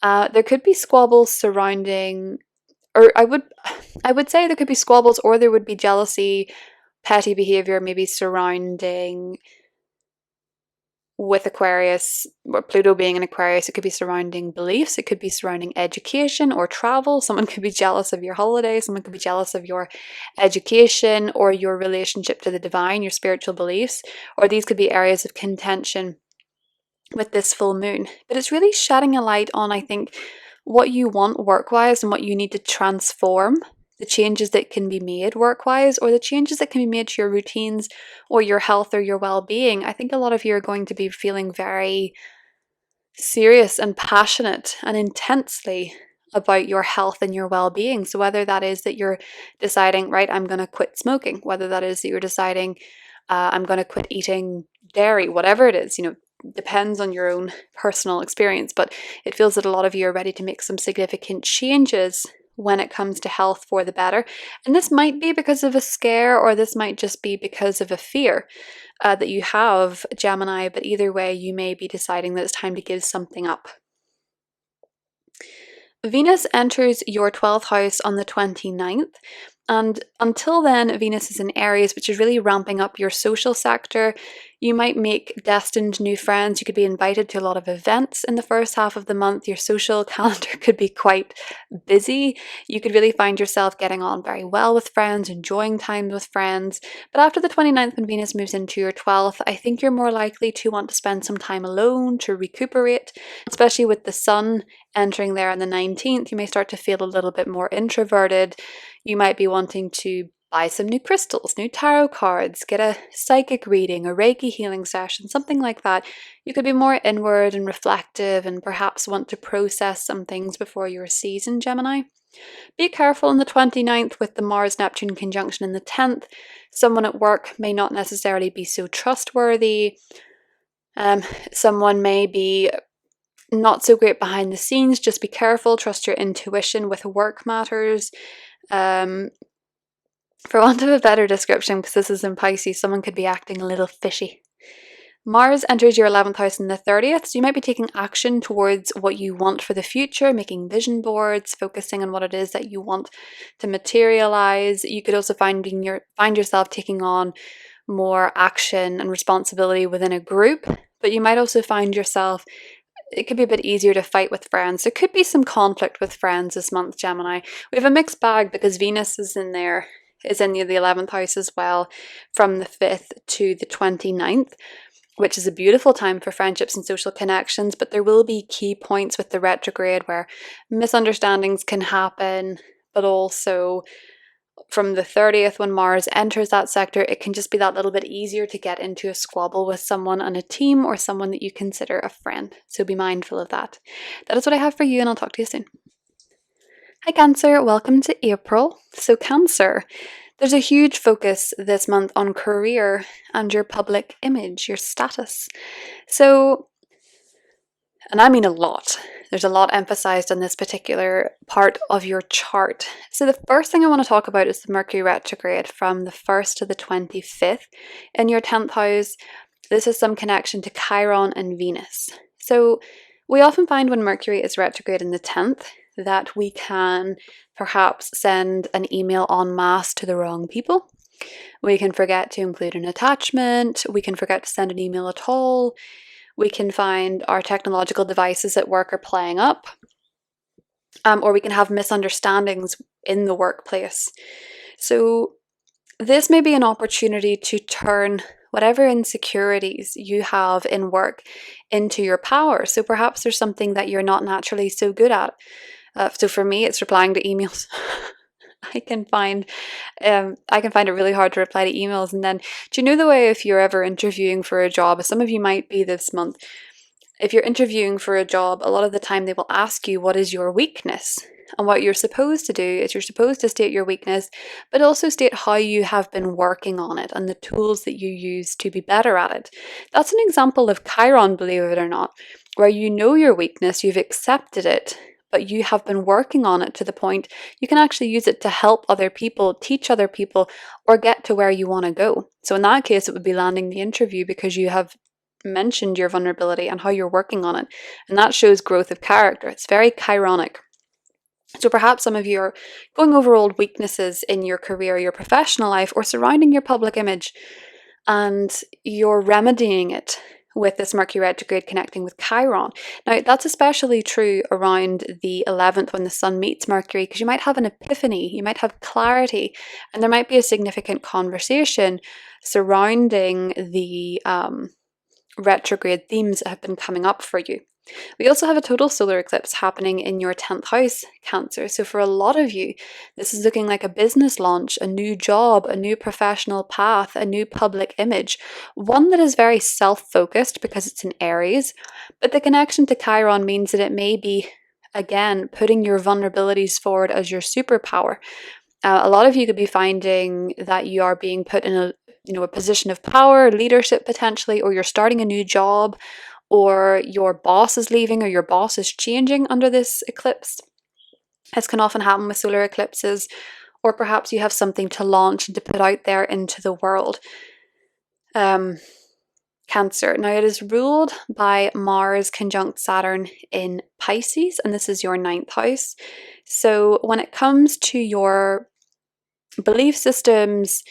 There could be squabbles surrounding, or I would say there could be squabbles, or there would be jealousy, petty behavior maybe surrounding, with Aquarius, or Pluto being in Aquarius, it could be surrounding beliefs, it could be surrounding education or travel. Someone could be jealous of your holiday, someone could be jealous of your education or your relationship to the divine, your spiritual beliefs, or these could be areas of contention with this full moon. But it's really shedding a light on, I think, what you want work-wise and what you need to transform, the changes that can be made work-wise, or the changes that can be made to your routines or your health or your well-being. I think a lot of you are going to be feeling very serious and passionate and intensely about your health and your well-being. So whether that is that you're deciding, right, I'm going to quit smoking, whether that is that you're deciding, I'm going to quit eating dairy, whatever it is, depends on your own personal experience. But it feels that a lot of you are ready to make some significant changes when it comes to health for the better. And this might be because of a scare, or this might just be because of a fear that you have, Gemini, but either way, you may be deciding that it's time to give something up. Venus enters your 12th house on the 29th, And until then, Venus is in Aries, which is really ramping up your social sector. You might make destined new friends. You could be invited to a lot of events in the first half of the month. Your social calendar could be quite busy. You could really find yourself getting on very well with friends, enjoying time with friends. But after the 29th, when Venus moves into your 12th, I think you're more likely to want to spend some time alone to recuperate, especially with the sun entering there on the 19th. You may start to feel a little bit more introverted. You might be wanting to buy some new crystals, new tarot cards, get a psychic reading, a Reiki healing session, something like that. You could be more inward and reflective and perhaps want to process some things before your season, Gemini. Be careful on the 29th with the Mars-Neptune conjunction in the 10th. Someone at work may not necessarily be so trustworthy. Someone may be not so great behind the scenes. Just be careful, trust your intuition with work matters. For want of a better description, because this is in Pisces, someone could be acting a little fishy. Mars enters your 11th house on the 30th, so you might be taking action towards what you want for the future, making vision boards, focusing on what it is that you want to materialize. You could also find yourself taking on more action and responsibility within a group, but you might also find yourself, it could be a bit easier to fight with friends. There could be some conflict with friends this month, Gemini. We have a mixed bag because Venus is in there, is in the 11th house as well, from the 5th to the 29th, which is a beautiful time for friendships and social connections, but there will be key points with the retrograde where misunderstandings can happen, but also from the 30th, when Mars enters that sector, it can just be that little bit easier to get into a squabble with someone on a team or someone that you consider a friend. So be mindful of that. That is what I have for you, and I'll talk to you soon. Hi Cancer, welcome to April. So Cancer, there's a huge focus this month on career and your public image, your status. So, and I mean a lot. There's a lot emphasized on this particular part of your chart. So the first thing I want to talk about is the Mercury retrograde from the 1st to the 25th in your 10th house. This is some connection to Chiron and Venus. So we often find when Mercury is retrograde in the 10th that we can perhaps send an email en masse to the wrong people. We can forget to include an attachment. We can forget to send an email at all. We can find our technological devices at work are playing up. Or we can have misunderstandings in the workplace. So this may be an opportunity to turn whatever insecurities you have in work into your power. So perhaps there's something that you're not naturally so good at. So for me, it's replying to emails. I can find it really hard to reply to emails. And then, do you know the way if you're ever interviewing for a job, as some of you might be this month, if you're interviewing for a job, a lot of the time they will ask you, what is your weakness? And what you're supposed to do is you're supposed to state your weakness, but also state how you have been working on it and the tools that you use to be better at it. That's an example of Chiron, believe it or not, where you know your weakness, you've accepted it, but you have been working on it to the point you can actually use it to help other people, teach other people, or get to where you want to go. So in that case, it would be landing the interview because you have mentioned your vulnerability and how you're working on it. And that shows growth of character. It's very Chironic. So perhaps some of you are going over old weaknesses in your career, your professional life, or surrounding your public image, and you're remedying it with this Mercury retrograde connecting with Chiron. Now, that's especially true around the 11th when the Sun meets Mercury, because you might have an epiphany, you might have clarity, and there might be a significant conversation surrounding the retrograde themes that have been coming up for you. We also have a total solar eclipse happening in your 10th house, Cancer. So for a lot of you, this is looking like a business launch, a new job, a new professional path, a new public image, one that is very self-focused because it's in Aries. But the connection to Chiron means that it may be, again, putting your vulnerabilities forward as your superpower. A lot of you could be finding that you are being put in a position of power, leadership potentially, or you're starting a new job, or your boss is leaving, or your boss is changing under this eclipse. This can often happen with solar eclipses, or perhaps you have something to launch and to put out there into the world. Cancer. Now it is ruled by Mars conjunct Saturn in Pisces, and this is your 9th house. So when it comes to your belief systems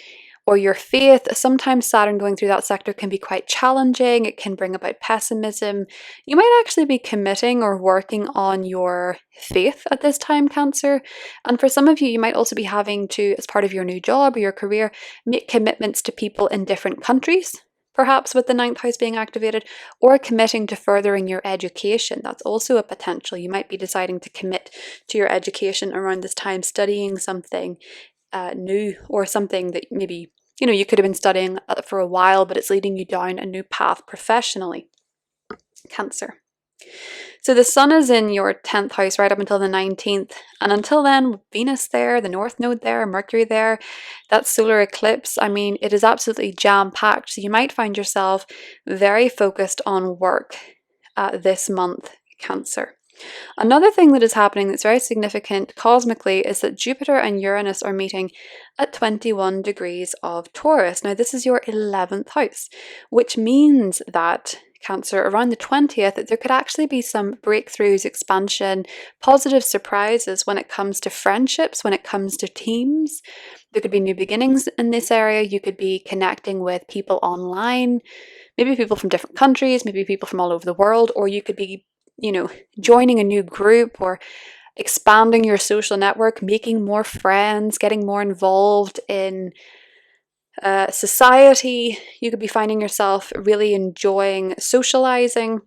or your faith. Sometimes Saturn going through that sector can be quite challenging. It can bring about pessimism. You might actually be committing or working on your faith at this time, Cancer. And for some of you, you might also be having to, as part of your new job or your career, make commitments to people in different countries, perhaps with the ninth house being activated, or committing to furthering your education. That's also a potential. You might be deciding to commit to your education around this time, studying something new, or something that maybe you could have been studying for a while, but it's leading you down a new path professionally, Cancer. So the sun is in your 10th house right up until the 19th, and until then, Venus there, the North Node there, Mercury there, that solar eclipse, I mean, it is absolutely jam-packed. So you might find yourself very focused on work this month, Cancer. Another thing that is happening that's very significant cosmically is that Jupiter and Uranus are meeting at 21 degrees of Taurus. Now, this is your 11th house, which means that, Cancer, around the 20th, that there could actually be some breakthroughs, expansion, positive surprises when it comes to friendships, when it comes to teams. There could be new beginnings in this area. You could be connecting with people online, maybe people from different countries, maybe people from all over the world, or you could be joining a new group or expanding your social network, making more friends, getting more involved in society. You could be finding yourself really enjoying socializing.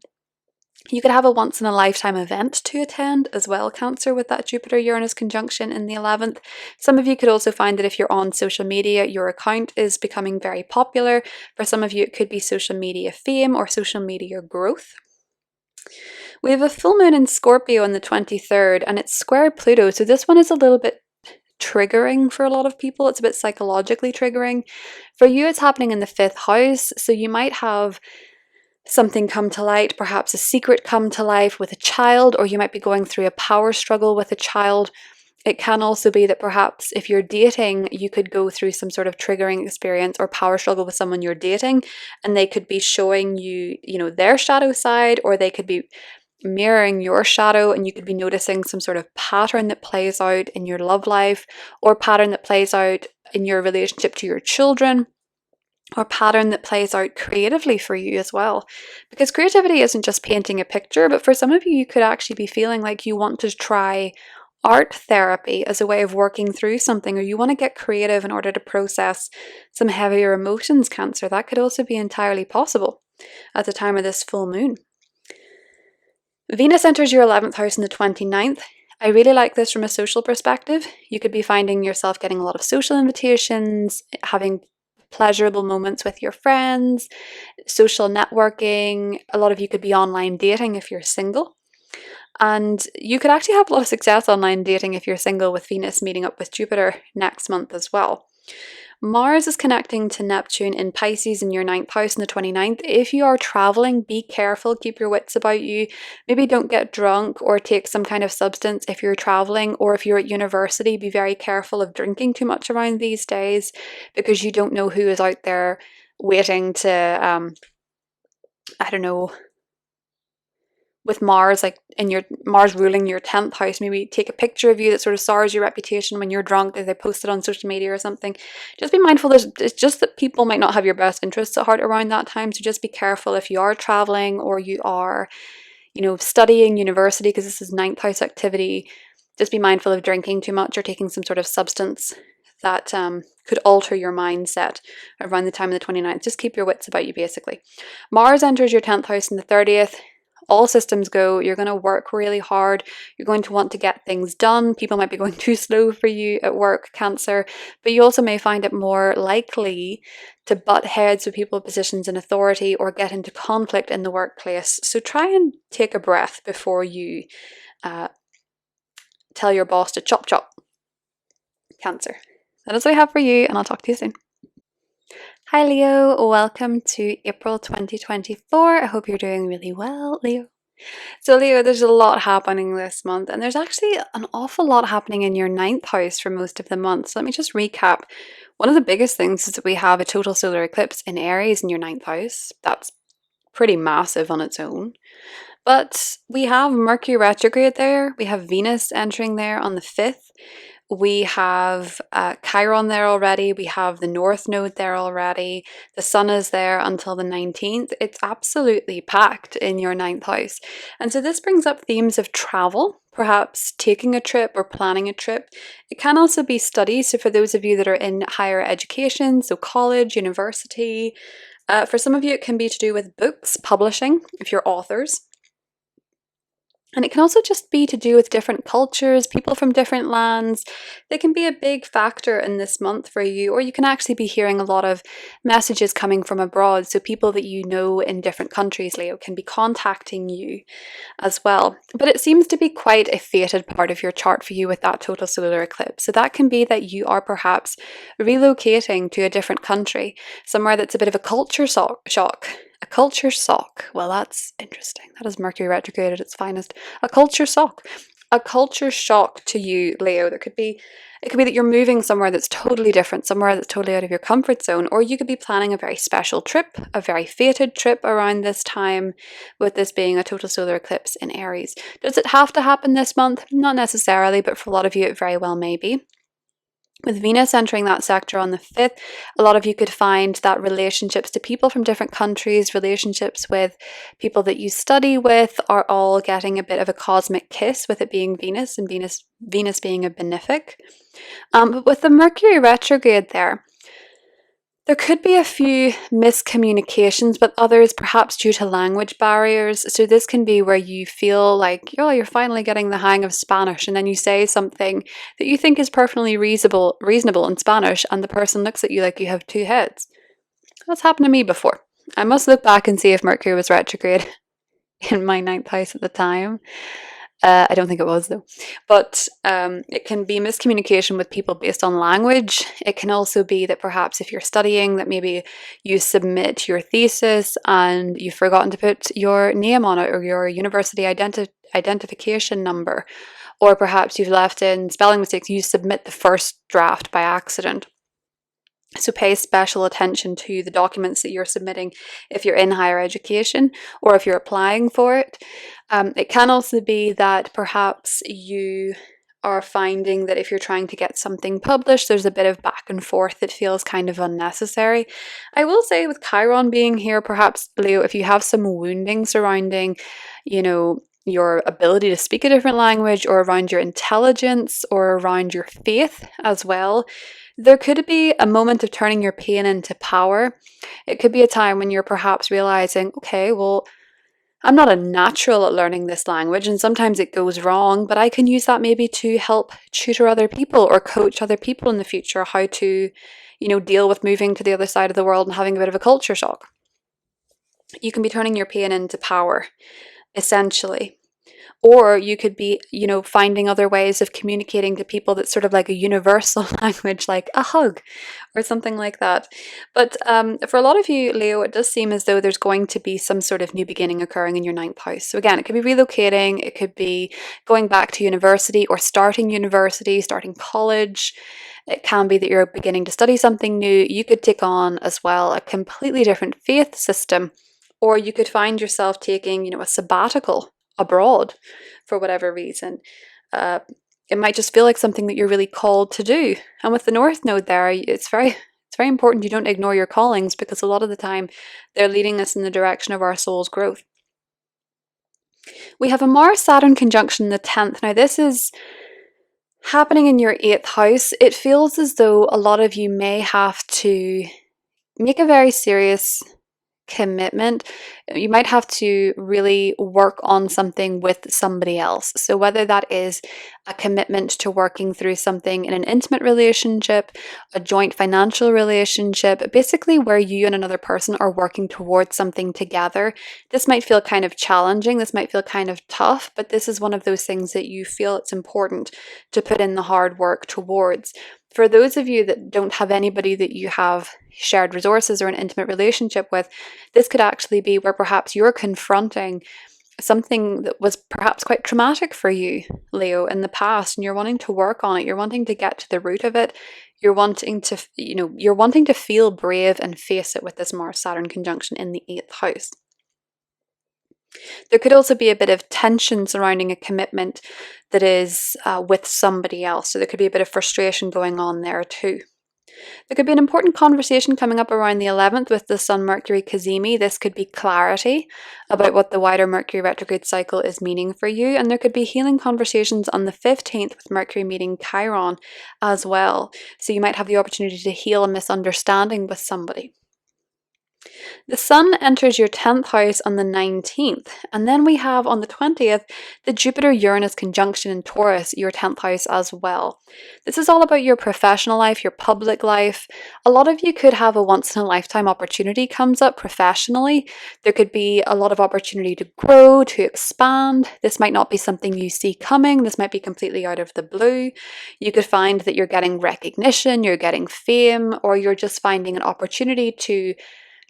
You could have a once in a lifetime event to attend as well, Cancer, with that Jupiter Uranus conjunction in the 11th. Some of you could also find that if you're on social media, your account is becoming very popular. For some of you, it could be social media fame or social media growth. We have a full moon in Scorpio on the 23rd, and it's square Pluto, so this one is a little bit triggering for a lot of people. It's a bit psychologically triggering. For you, it's happening in the 5th house, so you might have something come to light, perhaps a secret come to life with a child, or you might be going through a power struggle with a child. It can also be that perhaps if you're dating, you could go through some sort of triggering experience or power struggle with someone you're dating, and they could be showing you, their shadow side, or they could be mirroring your shadow, and you could be noticing some sort of pattern that plays out in your love life, or pattern that plays out in your relationship to your children, or pattern that plays out creatively for you as well. Because creativity isn't just painting a picture, but for some of you, you could actually be feeling like you want to try art therapy as a way of working through something, or you want to get creative in order to process some heavier emotions, Cancer. That could also be entirely possible at the time of this full moon. Venus enters your 11th house on the 29th. I really like this from a social perspective. You could be finding yourself getting a lot of social invitations, having pleasurable moments with your friends, social networking. A lot of you could be online dating if you're single. And you could actually have a lot of success online dating if you're single, with Venus meeting up with Jupiter next month as well. Mars is connecting to Neptune in Pisces in your 9th house on the 29th. If you are traveling, be careful, keep your wits about you. Maybe don't get drunk or take some kind of substance if you're traveling, or if you're at university, be very careful of drinking too much around these days, because you don't know who is out there waiting to, I don't know, with Mars, like in your Mars ruling your 10th house, maybe take a picture of you that sort of sours your reputation when you're drunk, if they post it on social media or something. Just be mindful. It's just that people might not have your best interests at heart around that time. So just be careful if you are traveling, or you are, studying university, because this is 9th house activity. Just be mindful of drinking too much or taking some sort of substance that could alter your mindset around the time of the 29th. Just keep your wits about you, basically. Mars enters your 10th house on the 30th. All systems go. You're going to work really hard. You're going to want to get things done. People might be going too slow for you at work, Cancer, but you also may find it more likely to butt heads with people in positions in authority, or get into conflict in the workplace. So try and take a breath before you tell your boss to chop chop, Cancer. That is what I have for you, and I'll talk to you soon. Hi Leo, welcome to April 2024. I hope you're doing really well, Leo. So Leo, there's a lot happening this month, and there's actually an awful lot happening in your 9th house for most of the month. So let me just recap. One of the biggest things is that we have a total solar eclipse in Aries in your 9th house. That's pretty massive on its own. But we have Mercury retrograde there. We have Venus entering there on the 5th. We have Chiron there already. We have the North Node there already. The Sun is there until the 19th. It's absolutely packed in your ninth house. And so this brings up themes of travel, perhaps taking a trip or planning a trip. It can also be study. So for those of you that are in higher education, so college, university, for some of you, it can be to do with books, publishing, if you're authors. And it can also just be to do with different cultures, people from different lands. They can be a big factor in this month for you, or you can actually be hearing a lot of messages coming from abroad. So people that you know in different countries, Leo, can be contacting you as well. But it seems to be quite a fated part of your chart for you with that total solar eclipse. So that can be that you are perhaps relocating to a different country, somewhere that's a bit of a culture shock. A culture shock. Well, that's interesting. That is Mercury retrograde at its finest. A culture shock. A culture shock to you, Leo. It could be that you're moving somewhere that's totally different, somewhere that's totally out of your comfort zone, or you could be planning a very special trip, a very fated trip around this time, with this being a total solar eclipse in Aries. Does it have to happen this month? Not necessarily, but for a lot of you, it very well may be. With Venus entering that sector on the 5th, a lot of you could find that relationships to people from different countries, relationships with people that you study with, are all getting a bit of a cosmic kiss, with it being Venus and Venus being a benefic. But with the Mercury retrograde there could be a few miscommunications, but others perhaps due to language barriers. So this can be where you feel like, oh, you're finally getting the hang of Spanish, and then you say something that you think is perfectly reasonable in Spanish, and the person looks at you like you have two heads. That's happened to me before. I must look back and see if Mercury was retrograde in my ninth house at the time. I don't think it was, though. But it can be miscommunication with people based on language. It can also be that perhaps if you're studying, that maybe you submit your thesis and you've forgotten to put your name on it, or your university identification number. Or perhaps you've left in spelling mistakes. You submit the first draft by accident. So pay special attention to the documents that you're submitting if you're in higher education or if you're applying for it. It can also be that perhaps you are finding that if you're trying to get something published, there's a bit of back and forth that feels kind of unnecessary. I will say with Chiron being here, perhaps, Leo, if you have some wounding surrounding, your ability to speak a different language, or around your intelligence, or around your faith as well, there could be a moment of turning your pain into power. It could be a time when you're perhaps realizing, okay, well, I'm not a natural at learning this language, and sometimes it goes wrong, but I can use that maybe to help tutor other people or coach other people in the future how to, deal with moving to the other side of the world and having a bit of a culture shock. You can be turning your pain into power, essentially. Or you could be, finding other ways of communicating to people that's sort of like a universal language, like a hug or something like that. But for a lot of you, Leo, it does seem as though there's going to be some sort of new beginning occurring in your ninth house. So again, it could be relocating, it could be going back to university or starting university, starting college. It can be that you're beginning to study something new. You could take on as well a completely different faith system, or you could find yourself taking, a sabbatical abroad for whatever reason. It might just feel like something that you're really called to do. And with the North Node there, it's very important you don't ignore your callings, because a lot of the time they're leading us in the direction of our soul's growth. We have a Mars-Saturn conjunction the 10th. Now this is happening in your 8th house. It feels as though a lot of you may have to make a very serious commitment. You might have to really work on something with somebody else. So whether that is a commitment to working through something in an intimate relationship, a joint financial relationship, basically where you and another person are working towards something together. This might feel kind of challenging, this might feel kind of tough, but this is one of those things that you feel it's important to put in the hard work towards. For those of you that don't have anybody that you have shared resources or an intimate relationship with, this could actually be where perhaps you're confronting something that was perhaps quite traumatic for you, Leo, in the past, and you're wanting to work on it. You're wanting to get to the root of it. You're wanting to feel brave and face it with this Mars-Saturn conjunction in the 8th house. There could also be a bit of tension surrounding a commitment that is with somebody else. So there could be a bit of frustration going on there too. There could be an important conversation coming up around the 11th with the Sun-Mercury Cazimi. This could be clarity about what the wider Mercury retrograde cycle is meaning for you. And there could be healing conversations on the 15th with Mercury meeting Chiron as well. So you might have the opportunity to heal a misunderstanding with somebody. The Sun enters your 10th house on the 19th, and then we have on the 20th the Jupiter-Uranus conjunction in Taurus, your 10th house as well. This is all about your professional life, your public life. A lot of you could have a once-in-a-lifetime opportunity comes up professionally. There could be a lot of opportunity to grow, to expand. This might not be something you see coming. This might be completely out of the blue. You could find that you're getting recognition, you're getting fame, or you're just finding an opportunity to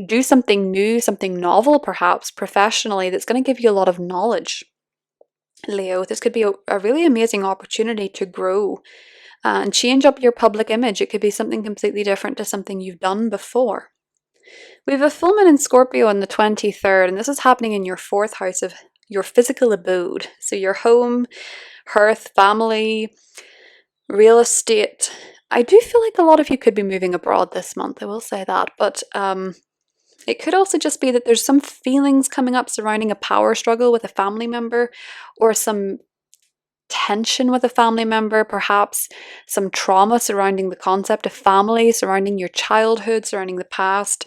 do something new, something novel, perhaps professionally, that's going to give you a lot of knowledge. Leo, this could be a really amazing opportunity to grow and change up your public image. It could be something completely different to something you've done before. We have a full moon in Scorpio on the 23rd, and this is happening in your 4th house of your physical abode. So your home, hearth, family, real estate. I do feel like a lot of you could be moving abroad this month, I will say that, but it could also just be that there's some feelings coming up surrounding a power struggle with a family member, or some tension with a family member, perhaps some trauma surrounding the concept of family, surrounding your childhood, surrounding the past.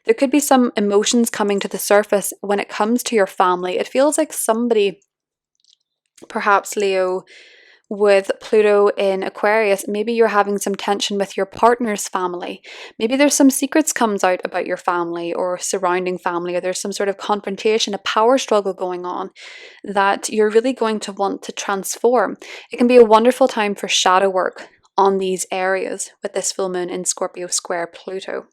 There could be some emotions coming to the surface when it comes to your family. It feels like somebody, perhaps Leo, with Pluto in Aquarius, maybe you're having some tension with your partner's family. Maybe there's some secrets comes out about your family or surrounding family, or there's some sort of confrontation, a power struggle going on that you're really going to want to transform. It can be a wonderful time for shadow work on these areas with this full moon in Scorpio square Pluto.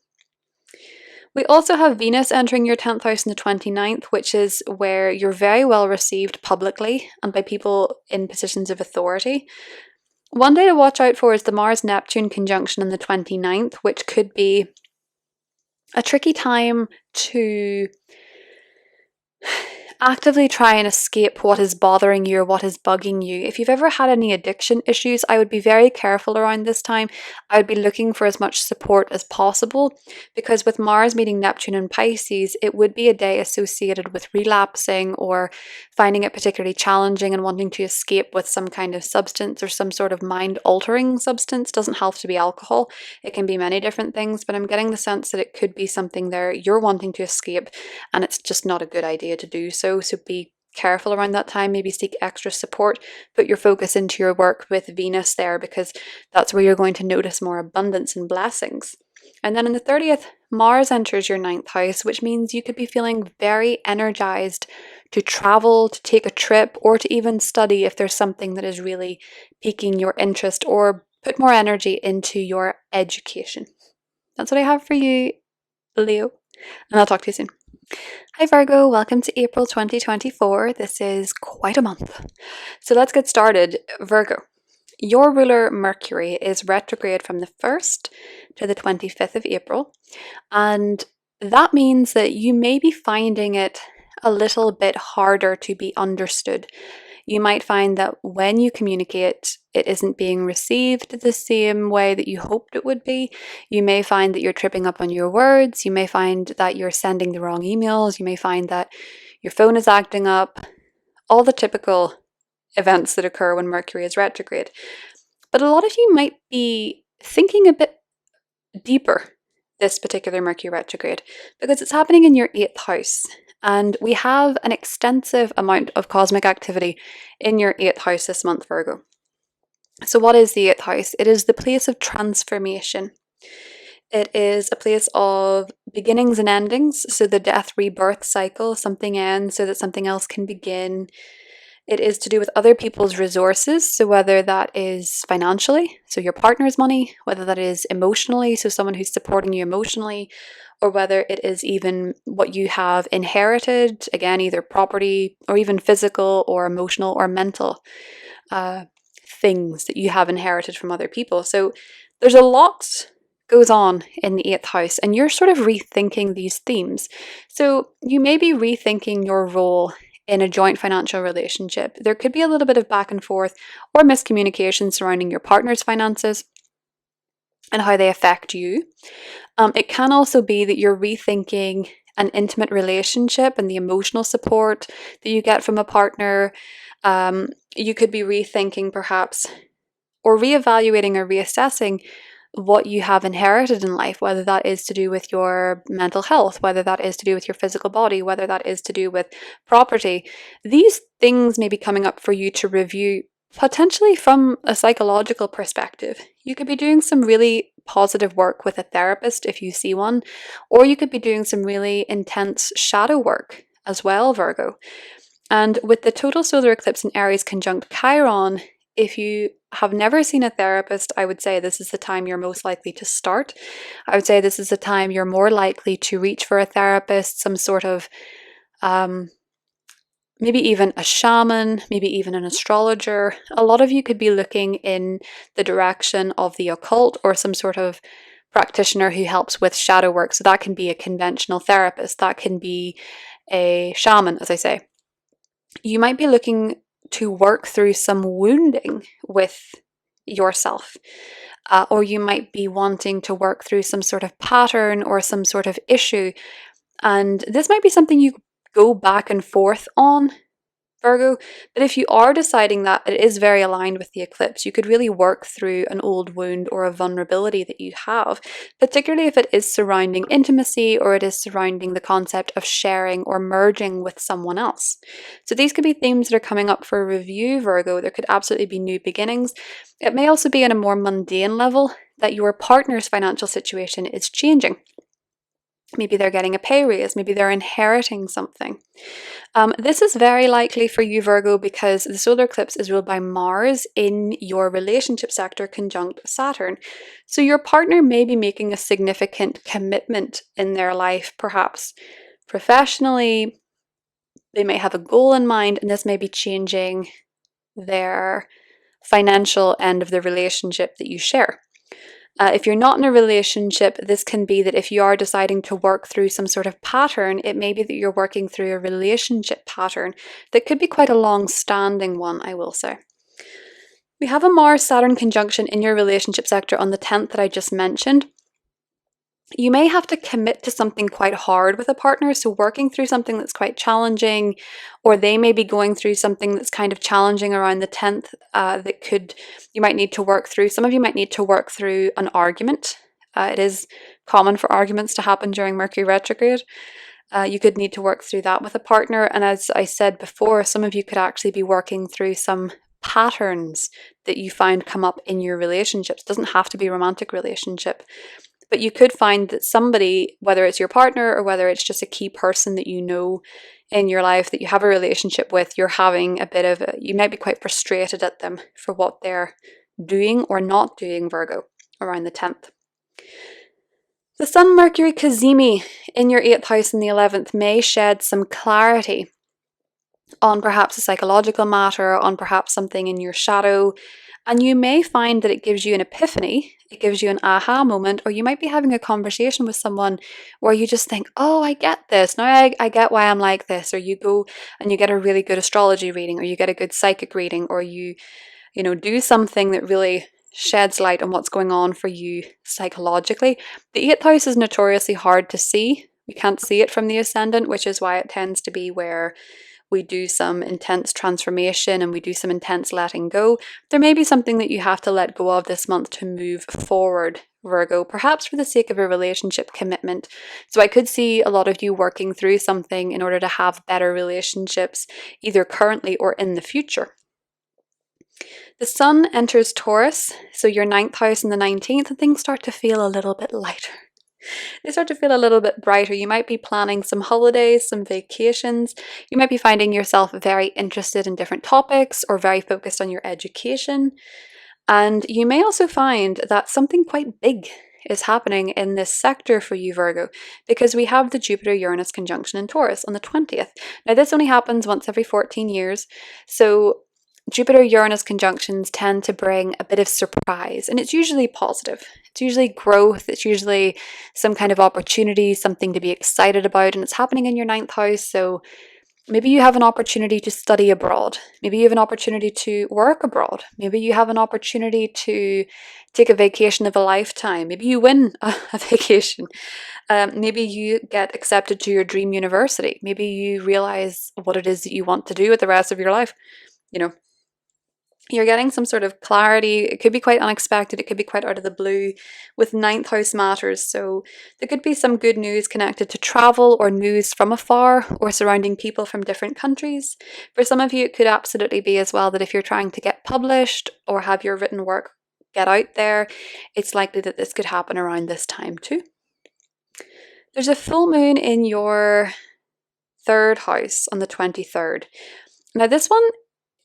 We also have Venus entering your 10th house on the 29th, which is where you're very well received publicly and by people in positions of authority. One day to watch out for is the Mars-Neptune conjunction on the 29th, which could be a tricky time to actively try and escape what is bothering you or what is bugging you. If you've ever had any addiction issues, I would be very careful around this time. I would be looking for as much support as possible, because with Mars meeting Neptune in Pisces, it would be a day associated with relapsing or finding it particularly challenging and wanting to escape with some kind of substance or some sort of mind-altering substance. Doesn't have to be alcohol. It can be many different things, but I'm getting the sense that it could be something there you're wanting to escape, and it's just not a good idea to do so. So be careful around that time, maybe seek extra support, put your focus into your work with Venus there, because that's where you're going to notice more abundance and blessings. And then on the 30th, Mars enters your 9th house, which means you could be feeling very energized to travel, to take a trip, or to even study if there's something that is really piquing your interest, or put more energy into your education. That's what I have for you, Leo, and I'll talk to you soon. Hi Virgo, welcome to April 2024. This is quite a month. So let's get started. Virgo, your ruler Mercury is retrograde from the 1st to the 25th of April, and that means that you may be finding it a little bit harder to be understood. You might find that when you communicate, it isn't being received the same way that you hoped it would be. You may find that you're tripping up on your words. You may find that you're sending the wrong emails. You may find that your phone is acting up. All the typical events that occur when Mercury is retrograde. But a lot of you might be thinking a bit deeper this particular Mercury retrograde, because it's happening in your 8th house. And we have an extensive amount of cosmic activity in your 8th house this month, Virgo. So what is the 8th house? It is the place of transformation. It is a place of beginnings and endings. So the death rebirth cycle, something ends so that something else can begin. It is to do with other people's resources. So whether that is financially, so your partner's money, whether that is emotionally, so someone who's supporting you emotionally, or whether it is even what you have inherited, again, either property or even physical or emotional or mental things that you have inherited from other people. So there's a lot goes on in the 8th house, and you're sort of rethinking these themes. So you may be rethinking your role in a joint financial relationship. There could be a little bit of back and forth or miscommunication surrounding your partner's finances and how they affect you. It can also be that you're rethinking an intimate relationship and the emotional support that you get from a partner. You could be rethinking perhaps or reevaluating or reassessing what you have inherited in life, whether that is to do with your mental health, whether that is to do with your physical body, whether that is to do with property. These things may be coming up for you to review, potentially from a psychological perspective. You could be doing some really positive work with a therapist if you see one, or you could be doing some really intense shadow work as well, Virgo. And with the total solar eclipse in Aries conjunct Chiron, if you have never seen a therapist, I would say this is the time you're most likely to start. I would say this is the time you're more likely to reach for a therapist, some sort of maybe even a shaman, maybe even an astrologer. A lot of you could be looking in the direction of the occult or some sort of practitioner who helps with shadow work. So that can be a conventional therapist, that can be a shaman, as I say. You might be looking to work through some wounding with yourself, or you might be wanting to work through some sort of pattern or some sort of issue. And this might be something you go back and forth on, Virgo, but if you are deciding that it is very aligned with the eclipse, you could really work through an old wound or a vulnerability that you have, particularly if it is surrounding intimacy or it is surrounding the concept of sharing or merging with someone else. So these could be themes that are coming up for review, Virgo. There could absolutely be new beginnings. It may also be on a more mundane level that your partner's financial situation is changing. Maybe they're getting a pay raise, maybe they're inheriting something. This is very likely for you, Virgo, because the solar eclipse is ruled by Mars in your relationship sector conjunct Saturn. So your partner may be making a significant commitment in their life, perhaps professionally. They may have a goal in mind, and this may be changing their financial end of the relationship that you share. If you're not in a relationship, this can be that if you are deciding to work through some sort of pattern, it may be that you're working through a relationship pattern that could be quite a long-standing one, I will say. We have a Mars-Saturn conjunction in your relationship sector on the 10th that I just mentioned. You may have to commit to something quite hard with a partner, so working through something that's quite challenging, or they may be going through something that's kind of challenging around the 10th you might need to work through. Some of you might need to work through an argument. It is common for arguments to happen during Mercury retrograde. You could need to work through that with a partner, and as I said before, some of you could actually be working through some patterns that you find come up in your relationships. It doesn't have to be a romantic relationship. But you could find that somebody, whether it's your partner or whether it's just a key person that you know in your life that you have a relationship with, you're having you might be quite frustrated at them for what they're doing or not doing, Virgo, around the 10th. The Sun-Mercury cazimi in your 8th house in the 11th may shed some clarity on perhaps a psychological matter, on perhaps something in your shadow, and you may find that it gives you an epiphany, it gives you an aha moment, or you might be having a conversation with someone where you just think, oh, I get this, now I get why I'm like this, or you go and you get a really good astrology reading, or you get a good psychic reading, or you do something that really sheds light on what's going on for you psychologically. The 8th house is notoriously hard to see. We can't see it from the ascendant, which is why it tends to be where we do some intense transformation and we do some intense letting go. There may be something that you have to let go of this month to move forward, Virgo, perhaps for the sake of a relationship commitment. So I could see a lot of you working through something in order to have better relationships, either currently or in the future. The Sun enters Taurus, so your 9th house and the 19th, and things start to feel a little bit lighter. They start to feel a little bit brighter. You might be planning some holidays, some vacations. You might be finding yourself very interested in different topics or very focused on your education. And you may also find that something quite big is happening in this sector for you, Virgo, because we have the Jupiter-Uranus conjunction in Taurus on the 20th. Now, this only happens once every 14 years, so Jupiter-Uranus conjunctions tend to bring a bit of surprise, and it's usually positive. It's usually growth, it's usually some kind of opportunity, something to be excited about, and it's happening in your 9th house, so Maybe you have an opportunity to study abroad. Maybe you have an opportunity to work abroad. Maybe you have an opportunity to take a vacation of a lifetime. Maybe you win a vacation. Maybe you get accepted to your dream university. Maybe you realize what it is that you want to do with the rest of your life. You know, you're getting some sort of clarity. It could be quite unexpected. It could be quite out of the blue with ninth house matters. So there could be some good news connected to travel or news from afar or surrounding people from different countries. For some of you, it could absolutely be as well that if you're trying to get published or have your written work get out there, it's likely that this could happen around this time too. There's a full moon in your third house on the 23rd. Now, this one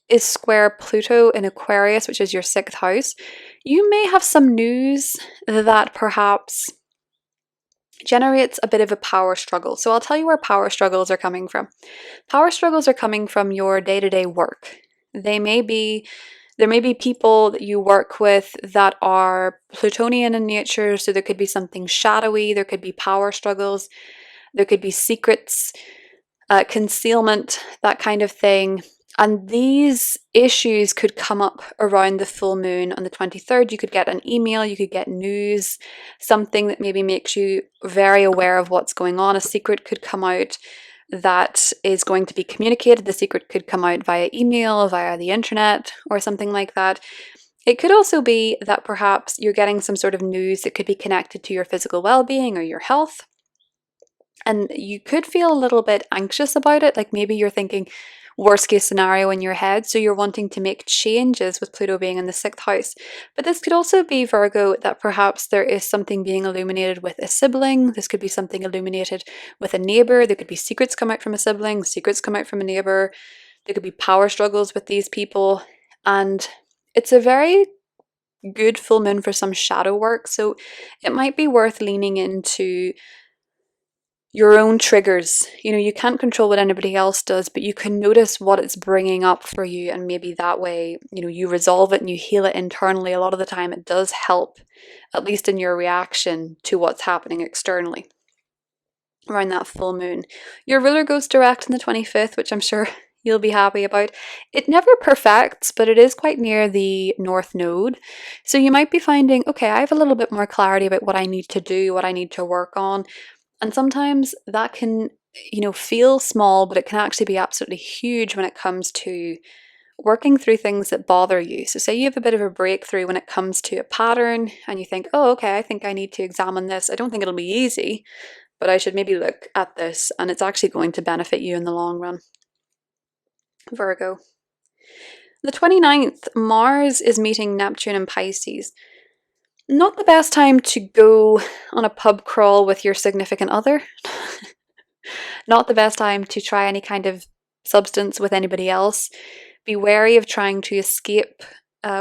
is square Pluto in Aquarius, which is your sixth house. You may have some news that perhaps generates a bit of a power struggle. So I'll tell you where power struggles are coming from. Power struggles are coming from your day-to-day work. There may be people that you work with that are Plutonian in nature, so there could be something shadowy, there could be power struggles, there could be secrets, concealment, that kind of thing. And these issues could come up around the full moon on the 23rd. You could get an email, you could get news, something that maybe makes you very aware of what's going on. A secret could come out that is going to be communicated. The secret could come out via email, via the internet, or something like that. It could also be that perhaps you're getting some sort of news that could be connected to your physical well-being or your health. And you could feel a little bit anxious about it. Like maybe you're thinking worst case scenario in your head. So you're wanting to make changes with Pluto being in the sixth house. But this could also be, Virgo, that perhaps there is something being illuminated with a sibling. This could be something illuminated with a neighbor. There could be secrets come out from a sibling, secrets come out from a neighbor. There could be power struggles with these people. And it's a very good full moon for some shadow work. So it might be worth leaning into your own triggers. You know, you can't control what anybody else does, but you can notice what it's bringing up for you, and maybe that way, you know, you resolve it and you heal it internally. A lot of the time it does help, at least in your reaction to what's happening externally around that full moon. Your ruler goes direct on the 25th, which I'm sure you'll be happy about. It never perfects, but it is quite near the North Node. So you might be finding, okay, I have a little bit more clarity about what I need to do, what I need to work on. And sometimes that can, you know, feel small, but it can actually be absolutely huge when it comes to working through things that bother you. So say you have a bit of a breakthrough when it comes to a pattern and you think, oh, okay, I think I need to examine this. I don't think it'll be easy, but I should maybe look at this, and it's actually going to benefit you in the long run. Virgo. The 29th, Mars is meeting Neptune in Pisces. Not the best time to go on a pub crawl with your significant other. Not the best time to try any kind of substance with anybody else. Be wary of trying to escape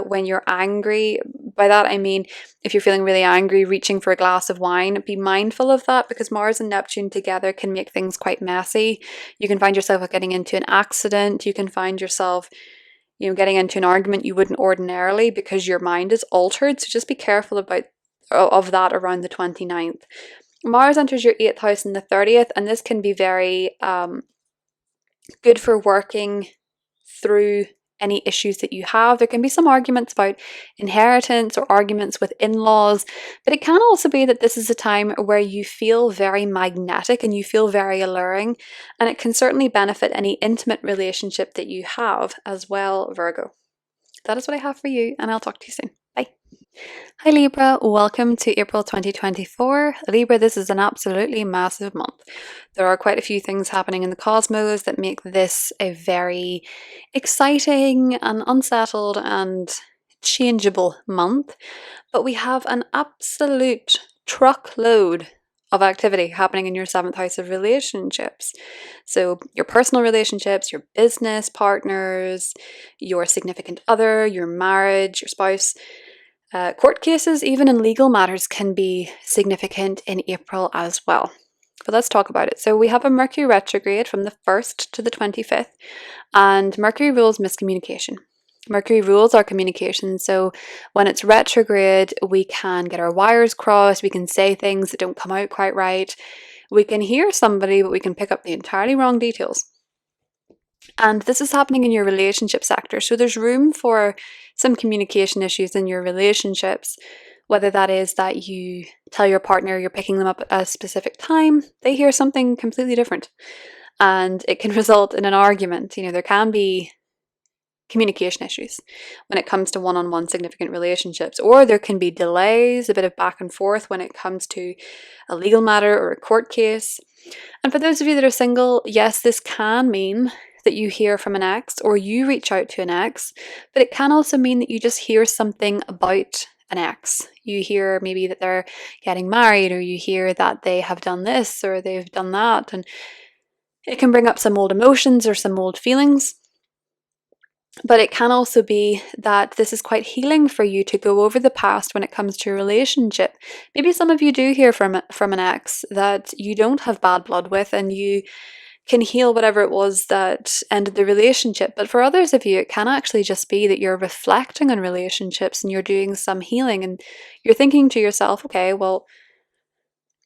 when you're angry. By that I mean, if you're feeling really angry, reaching for a glass of wine, be mindful of that, because Mars and Neptune together can make things quite messy. You can find yourself getting into an accident. You can find yourself, you know, getting into an argument you wouldn't ordinarily because your mind is altered. So just be careful of that around the 29th. Mars enters your 8th house on the 30th, and this can be very good for working through any issues that you have. There can be some arguments about inheritance or arguments with in-laws, but it can also be that this is a time where you feel very magnetic and you feel very alluring, and it can certainly benefit any intimate relationship that you have as well, Virgo. That is what I have for you, and I'll talk to you soon. Bye. Hi Libra, welcome to April 2024. Libra, this is an absolutely massive month. There are quite a few things happening in the cosmos that make this a very exciting and unsettled and changeable month, but we have an absolute truckload of activity happening in your 7th house of relationships. So your personal relationships, your business partners, your significant other, your marriage, your spouse. Court cases, even in legal matters, can be significant in April as well. But let's talk about it. So we have a Mercury retrograde from the 1st to the 25th, and Mercury rules miscommunication. Mercury rules our communication, so when it's retrograde, we can get our wires crossed, we can say things that don't come out quite right, we can hear somebody, but we can pick up the entirely wrong details. And this is happening in your relationship sector. So there's room for some communication issues in your relationships, whether that is that you tell your partner you're picking them up at a specific time, they hear something completely different, and it can result in an argument. There can be communication issues when it comes to one-on-one significant relationships, or there can be delays, a bit of back and forth when it comes to a legal matter or a court case. And for those of you that are single, yes, this can mean that you hear from an ex or you reach out to an ex, but it can also mean that you just hear something about an ex. You hear maybe that they're getting married, or you hear that they have done this or they've done that, and it can bring up some old emotions or some old feelings. But it can also be that this is quite healing for you to go over the past when it comes to a relationship. Maybe some of you do hear from an ex that you don't have bad blood with, and you can heal whatever it was that ended the relationship. But for others of you, it can actually just be that you're reflecting on relationships and you're doing some healing, and you're thinking to yourself, okay, well,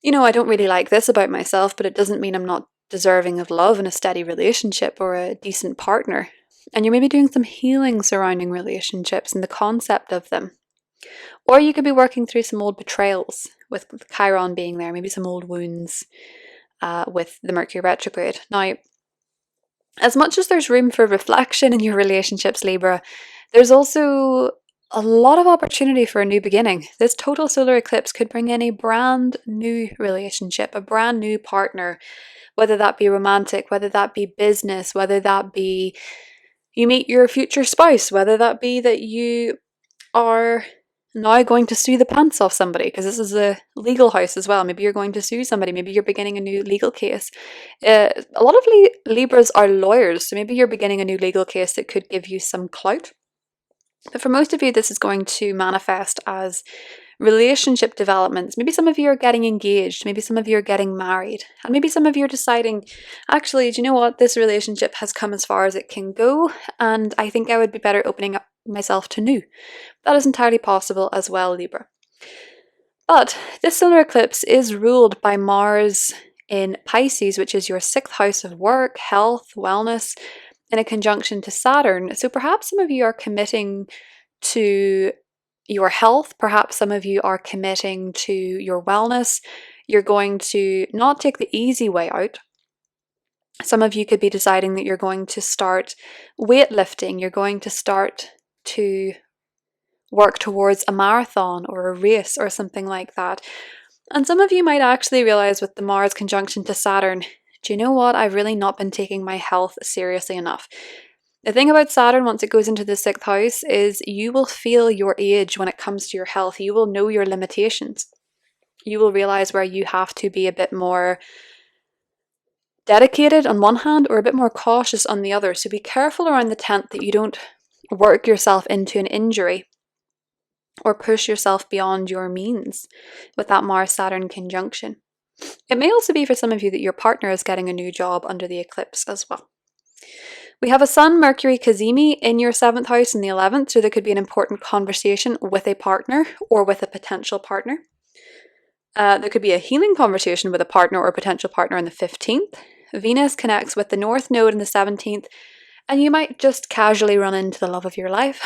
I don't really like this about myself, but it doesn't mean I'm not deserving of love and a steady relationship or a decent partner. And you're maybe doing some healing surrounding relationships and the concept of them. Or you could be working through some old betrayals, with Chiron being there, maybe some old wounds with the Mercury retrograde. Now, as much as there's room for reflection in your relationships, Libra, there's also a lot of opportunity for a new beginning. This total solar eclipse could bring in a brand new relationship, a brand new partner, whether that be romantic, whether that be business, whether that be you meet your future spouse, whether that be that you are now going to sue the pants off somebody, because this is a legal house as well. Maybe you're going to sue somebody. Maybe you're beginning a new legal case. A lot of Libras are lawyers, so maybe you're beginning a new legal case that could give you some clout. But for most of you, this is going to manifest as relationship developments. Maybe some of you are getting engaged, maybe some of you are getting married, and maybe some of you are deciding, actually, do you know what? This relationship has come as far as it can go, and I think I would be better opening up myself to new. That is entirely possible as well, Libra. But this solar eclipse is ruled by Mars in Pisces, which is your 6th house of work, health, wellness, in a conjunction to Saturn. So perhaps some of you are committing to your health. Perhaps some of you are committing to your wellness. You're going to not take the easy way out. Some of you could be deciding that you're going to start weightlifting. You're going to start to work towards a marathon or a race or something like that. And some of you might actually realize with the Mars conjunction to Saturn, do you know what? I've really not been taking my health seriously enough. The thing about Saturn, once it goes into the 6th house, is you will feel your age when it comes to your health. You will know your limitations. You will realize where you have to be a bit more dedicated on one hand or a bit more cautious on the other. So be careful around the 10th that you don't work yourself into an injury or push yourself beyond your means with that Mars-Saturn conjunction. It may also be for some of you that your partner is getting a new job under the eclipse as well. We have a Sun-Mercury Cazimi in your 7th house in the 11th, so there could be an important conversation with a partner or with a potential partner. There could be a healing conversation with a partner or potential partner on the 15th. Venus connects with the North Node in the 17th, and you might just casually run into the love of your life.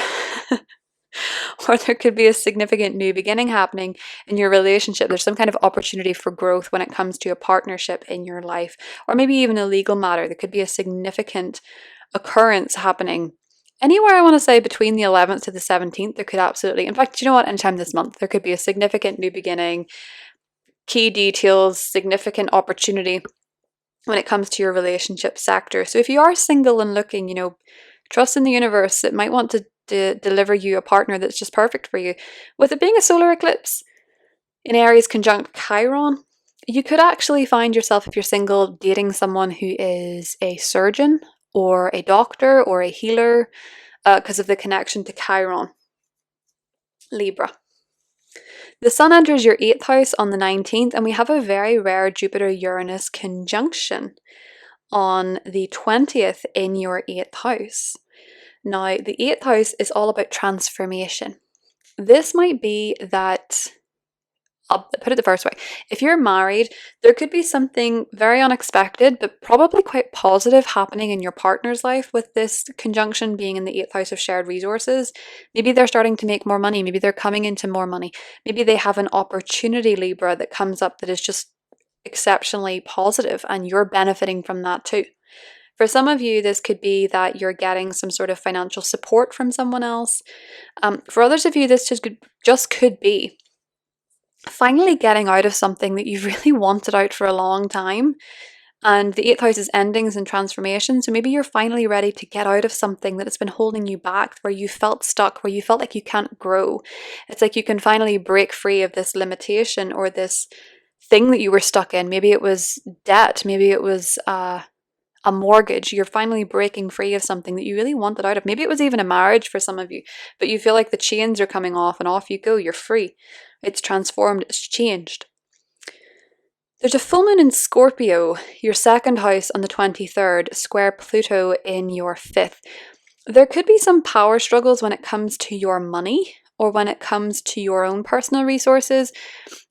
Or there could be a significant new beginning happening in your relationship. There's some kind of opportunity for growth when it comes to a partnership in your life, or maybe even a legal matter. There could be a significant occurrence happening anywhere, I want to say, between the 11th to the 17th. There could absolutely, in fact, you know what, anytime this month, there could be a significant new beginning, key details, significant opportunity when it comes to your relationship sector. So if you are single and looking, trust in the universe. It might want to deliver you a partner that's just perfect for you. With it being a solar eclipse in Aries conjunct Chiron, you could actually find yourself, if you're single, dating someone who is a surgeon or a doctor or a healer because of the connection to Chiron. Libra. The Sun enters your 8th house on the 19th, and we have a very rare Jupiter-Uranus conjunction on the 20th in your 8th house. Now, the 8th house is all about transformation. This might be that I'll put it the first way. If you're married, there could be something very unexpected, but probably quite positive happening in your partner's life with this conjunction being in the 8th house of shared resources. Maybe they're starting to make more money. Maybe they're coming into more money. Maybe they have an opportunity, Libra, that comes up that is just exceptionally positive, and you're benefiting from that too. For some of you, this could be that you're getting some sort of financial support from someone else. For others of you, this just could be finally getting out of something that you've really wanted out for a long time. And the 8th house is endings and transformation. So maybe you're finally ready to get out of something that has been holding you back, where you felt stuck, where you felt like you can't grow. It's like you can finally break free of this limitation or this thing that you were stuck in. Maybe it was debt. Maybe it was a mortgage. You're finally breaking free of something that you really wanted out of. Maybe it was even a marriage for some of you, but you feel like the chains are coming off and off you go. You're free. It's transformed. It's changed. There's a full moon in Scorpio, your 2nd house on the 23rd, square Pluto in your 5th. There could be some power struggles when it comes to your money or when it comes to your own personal resources.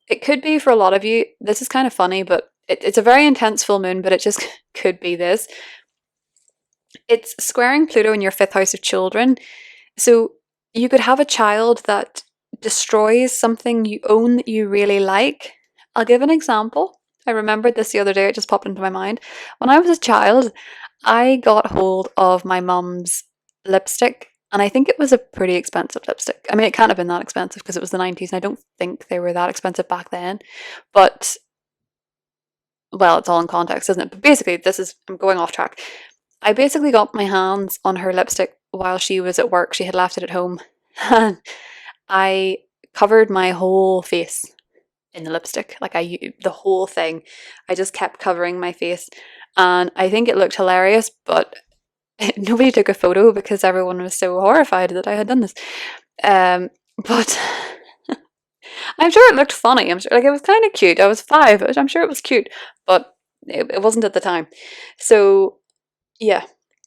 It could be for a lot of you. This is kind of funny, but it's a very intense full moon, but it just could be this. It's squaring Pluto in your 5th house of children. So you could have a child that destroys something you own that you really like. I'll give an example. I remembered this the other day, it just popped into my mind. When I was a child, I got hold of my mum's lipstick, and I think it was a pretty expensive lipstick. I mean, it can't have been that expensive because it was the 90s, and I don't think they were that expensive back then. But, well, it's all in context, isn't it? But basically, I'm going off track. I basically got my hands on her lipstick while she was at work. She had left it at home, and I covered my whole face in the lipstick, like the whole thing. I just kept covering my face, and I think it looked hilarious, but nobody took a photo because everyone was so horrified that I had done this. But I'm sure it looked funny. I'm sure, like, it was kind of cute. I was 5. I'm sure it was cute, but it wasn't at the time. So yeah,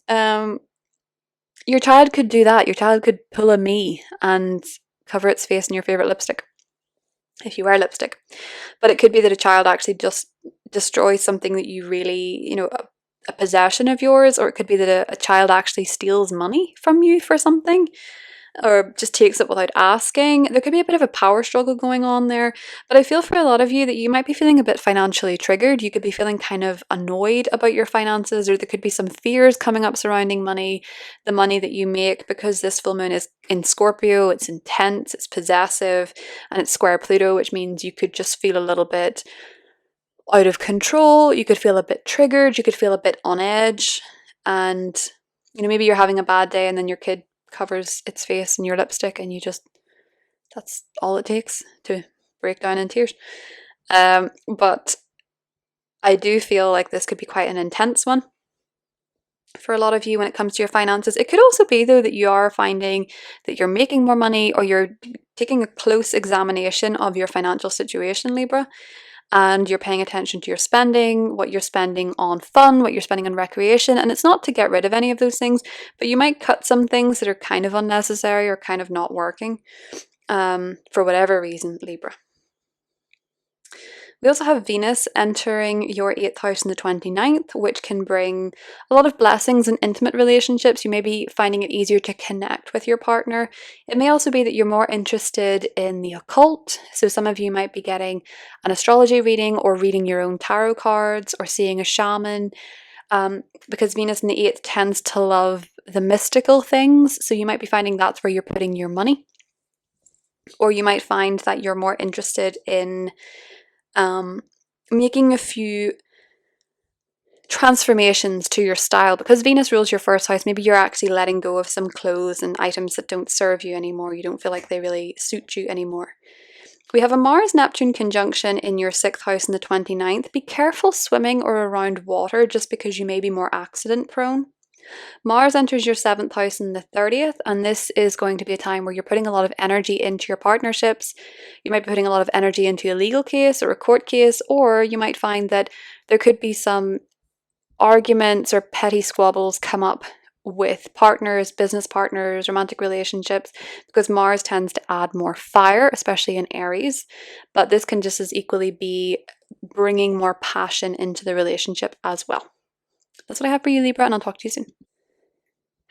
your child could do that. Your child could pull a me and cover its face in your favorite lipstick, if you wear lipstick. But it could be that a child actually just destroys something that you really, a possession of yours, or it could be that a child actually steals money from you for something, or just takes it without asking. There could be a bit of a power struggle going on there, but I feel for a lot of you that you might be feeling a bit financially triggered. You could be feeling kind of annoyed about your finances, or there could be some fears coming up surrounding money, the money that you make, because this full moon is in Scorpio. It's intense, it's possessive, and it's square Pluto, which means you could just feel a little bit out of control. You could feel a bit triggered. You could feel a bit on edge, and maybe you're having a bad day and then your kid covers its face in your lipstick, and that's all it takes to break down in tears. But I do feel like this could be quite an intense one for a lot of you when it comes to your finances. It could also be, though, that you are finding that you're making more money, or you're taking a close examination of your financial situation, Libra, and you're paying attention to your spending, what you're spending on fun, what you're spending on recreation. And it's not to get rid of any of those things, but you might cut some things that are kind of unnecessary or kind of not working, for whatever reason, Libra. We also have Venus entering your 8th house on the 29th, which can bring a lot of blessings in intimate relationships. You may be finding it easier to connect with your partner. It may also be that you're more interested in the occult. So some of you might be getting an astrology reading, or reading your own tarot cards, or seeing a shaman, because Venus in the 8th tends to love the mystical things. So you might be finding that's where you're putting your money. Or you might find that you're more interested in making a few transformations to your style. Because Venus rules your 1st house, maybe you're actually letting go of some clothes and items that don't serve you anymore. You don't feel like they really suit you anymore. We have a Mars-Neptune conjunction in your 6th house on the 29th. Be careful swimming or around water, just because you may be more accident prone. Mars enters your 7th house on the 30th, and this is going to be a time where you're putting a lot of energy into your partnerships. You might be putting a lot of energy into a legal case or a court case, or you might find that there could be some arguments or petty squabbles come up with partners, business partners, romantic relationships, because Mars tends to add more fire, especially in Aries. But this can just as equally be bringing more passion into the relationship as well. That's what I have for you, Libra, and I'll talk to you soon.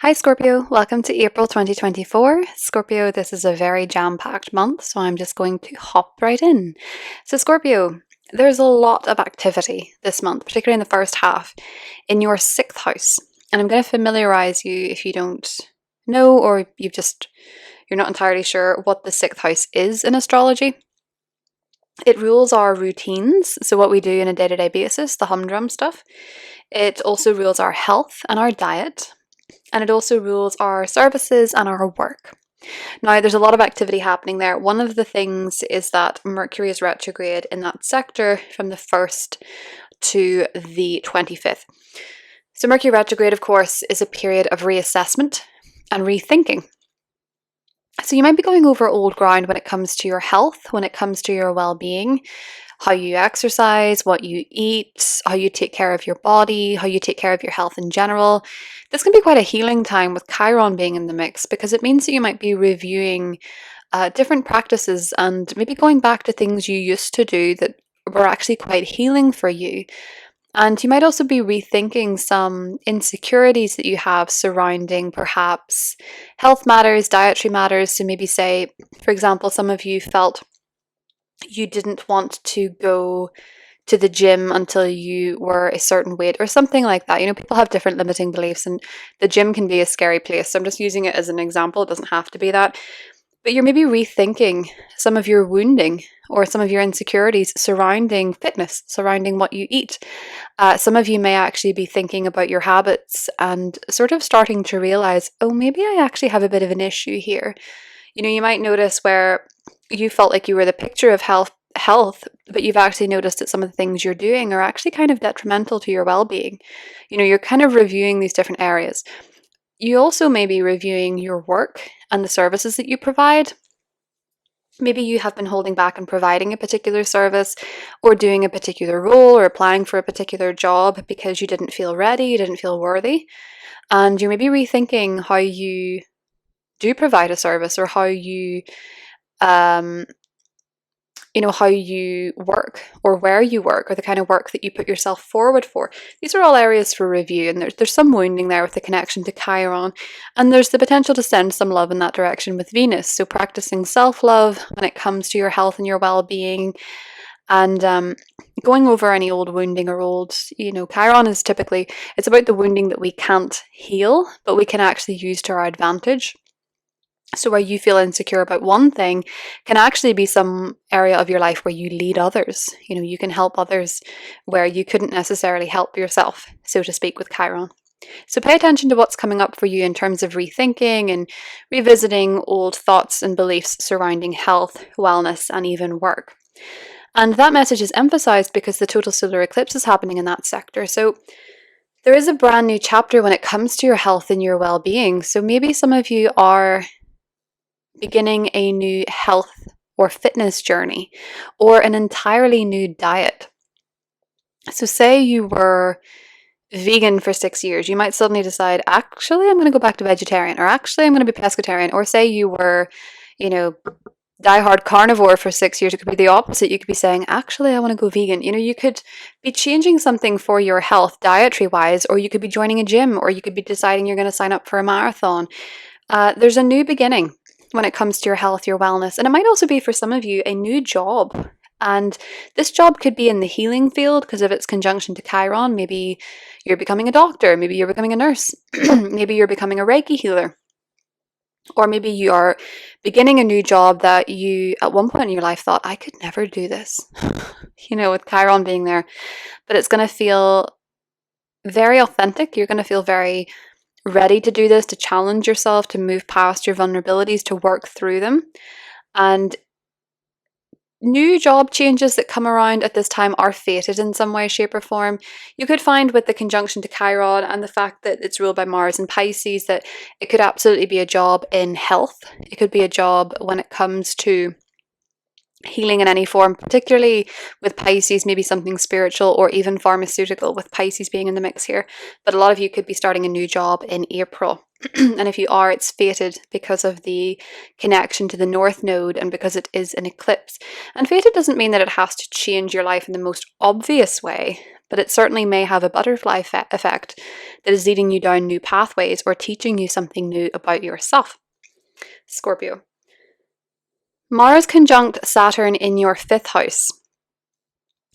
Hi Scorpio, welcome to April 2024. Scorpio, this is a very jam-packed month, so I'm just going to hop right in. So Scorpio, there's a lot of activity this month, particularly in the first half, in your 6th house. And I'm going to familiarize you if you don't know or you're not entirely sure what the 6th house is in astrology. It rules our routines, so what we do on a day-to-day basis, the humdrum stuff. It also rules our health and our diet. And it also rules our services and our work. Now, there's a lot of activity happening there. One of the things is that Mercury is retrograde in that sector from the 1st to the 25th. So Mercury retrograde, of course, is a period of reassessment and rethinking. So you might be going over old ground when it comes to your health, when it comes to your well-being, how you exercise, what you eat, how you take care of your body, how you take care of your health in general. This can be quite a healing time with Chiron being in the mix, because it means that you might be reviewing different practices and maybe going back to things you used to do that were actually quite healing for you. And you might also be rethinking some insecurities that you have surrounding perhaps health matters, dietary matters. So maybe say, for example, some of you felt you didn't want to go to the gym until you were a certain weight or something like that. You know, people have different limiting beliefs and the gym can be a scary place. So I'm just using it as an example. It doesn't have to be that. But you're maybe rethinking some of your wounding or some of your insecurities surrounding fitness, surrounding what you eat. Some of you may actually be thinking about your habits and sort of starting to realize, oh, maybe I actually have a bit of an issue here. You know, you might notice where you felt like you were the picture of health, but you've actually noticed that some of the things you're doing are actually kind of detrimental to your well-being. You know, you're kind of reviewing these different areas. You also may be reviewing your work and the services that you provide. Maybe you have been holding back on providing a particular service or doing a particular role or applying for a particular job because you didn't feel ready, you didn't feel worthy. And you're maybe rethinking how you do provide a service or how you how you work or where you work or the kind of work that you put yourself forward for. These are all areas for review, and there's some wounding there with the connection to Chiron, and there's the potential to send some love in that direction with Venus. So practicing self-love when it comes to your health and your well-being, and going over any old wounding or old, Chiron is typically, it's about the wounding that we can't heal, but we can actually use to our advantage. So where you feel insecure about one thing can actually be some area of your life where you lead others. You know, you can help others where you couldn't necessarily help yourself, so to speak, with Chiron. So pay attention to what's coming up for you in terms of rethinking and revisiting old thoughts and beliefs surrounding health, wellness, and even work. And that message is emphasized because the total solar eclipse is happening in that sector. So there is a brand new chapter when it comes to your health and your well-being. So maybe some of you are beginning a new health or fitness journey or an entirely new diet. So say you were vegan for 6 years, you might suddenly decide, actually, I'm going to go back to vegetarian, or actually, I'm going to be pescatarian. Or say you were, diehard carnivore for 6 years. It could be the opposite. You could be saying, actually, I want to go vegan. You could be changing something for your health dietary wise, or you could be joining a gym, or you could be deciding you're going to sign up for a marathon. There's a new beginning when it comes to your health, your wellness. And it might also be for some of you a new job. And this job could be in the healing field because of its conjunction to Chiron. Maybe you're becoming a doctor. Maybe you're becoming a nurse. Maybe you're becoming a Reiki healer. Or maybe you are beginning a new job that you at one point in your life thought, I could never do this, with Chiron being there. But it's going to feel very authentic. You're going to feel very ready to do this, to challenge yourself, to move past your vulnerabilities, to work through them. And new job changes that come around at this time are fated in some way, shape, or form. You could find with the conjunction to Chiron and the fact that it's ruled by Mars and Pisces that it could absolutely be a job in health. It could be a job when it comes to healing in any form, particularly with Pisces, maybe something spiritual or even pharmaceutical, with Pisces being in the mix here. But a lot of you could be starting a new job in April. And if you are, it's fated because of the connection to the North Node and because it is an eclipse. And fated doesn't mean that it has to change your life in the most obvious way, but it certainly may have a butterfly effect that is leading you down new pathways or teaching you something new about yourself. Scorpio. Mars conjunct Saturn in your 5th house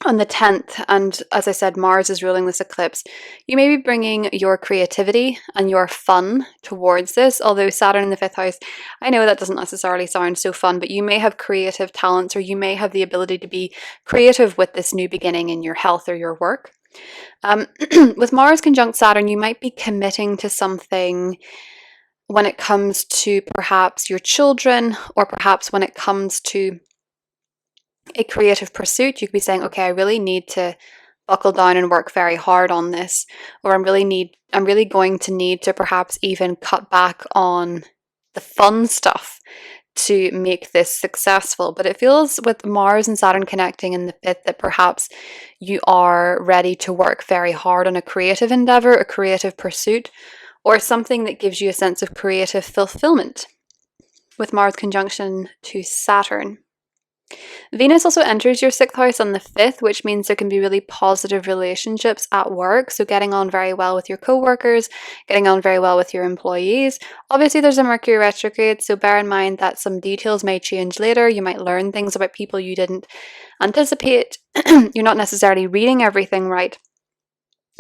on the 10th, and as I said, Mars is ruling this eclipse. You may be bringing your creativity and your fun towards this, although Saturn in the 5th house, I know that doesn't necessarily sound so fun, but you may have creative talents, or you may have the ability to be creative with this new beginning in your health or your work. With Mars conjunct Saturn, you might be committing to something when it comes to perhaps your children, or perhaps when it comes to a creative pursuit. You could be saying, okay, I really need to buckle down and work very hard on this, or I'm really going to need to perhaps even cut back on the fun stuff to make this successful. But it feels with Mars and Saturn connecting in the 5th that perhaps you are ready to work very hard on a creative endeavor, a creative pursuit, or something that gives you a sense of creative fulfillment with Mars conjunction to Saturn. Venus also enters your 6th house on the 5th, which means there can be really positive relationships at work. So getting on very well with your co-workers, getting on very well with your employees. Obviously there's a Mercury retrograde, so bear in mind that some details may change later. You might learn things about people you didn't anticipate. You're not necessarily reading everything right.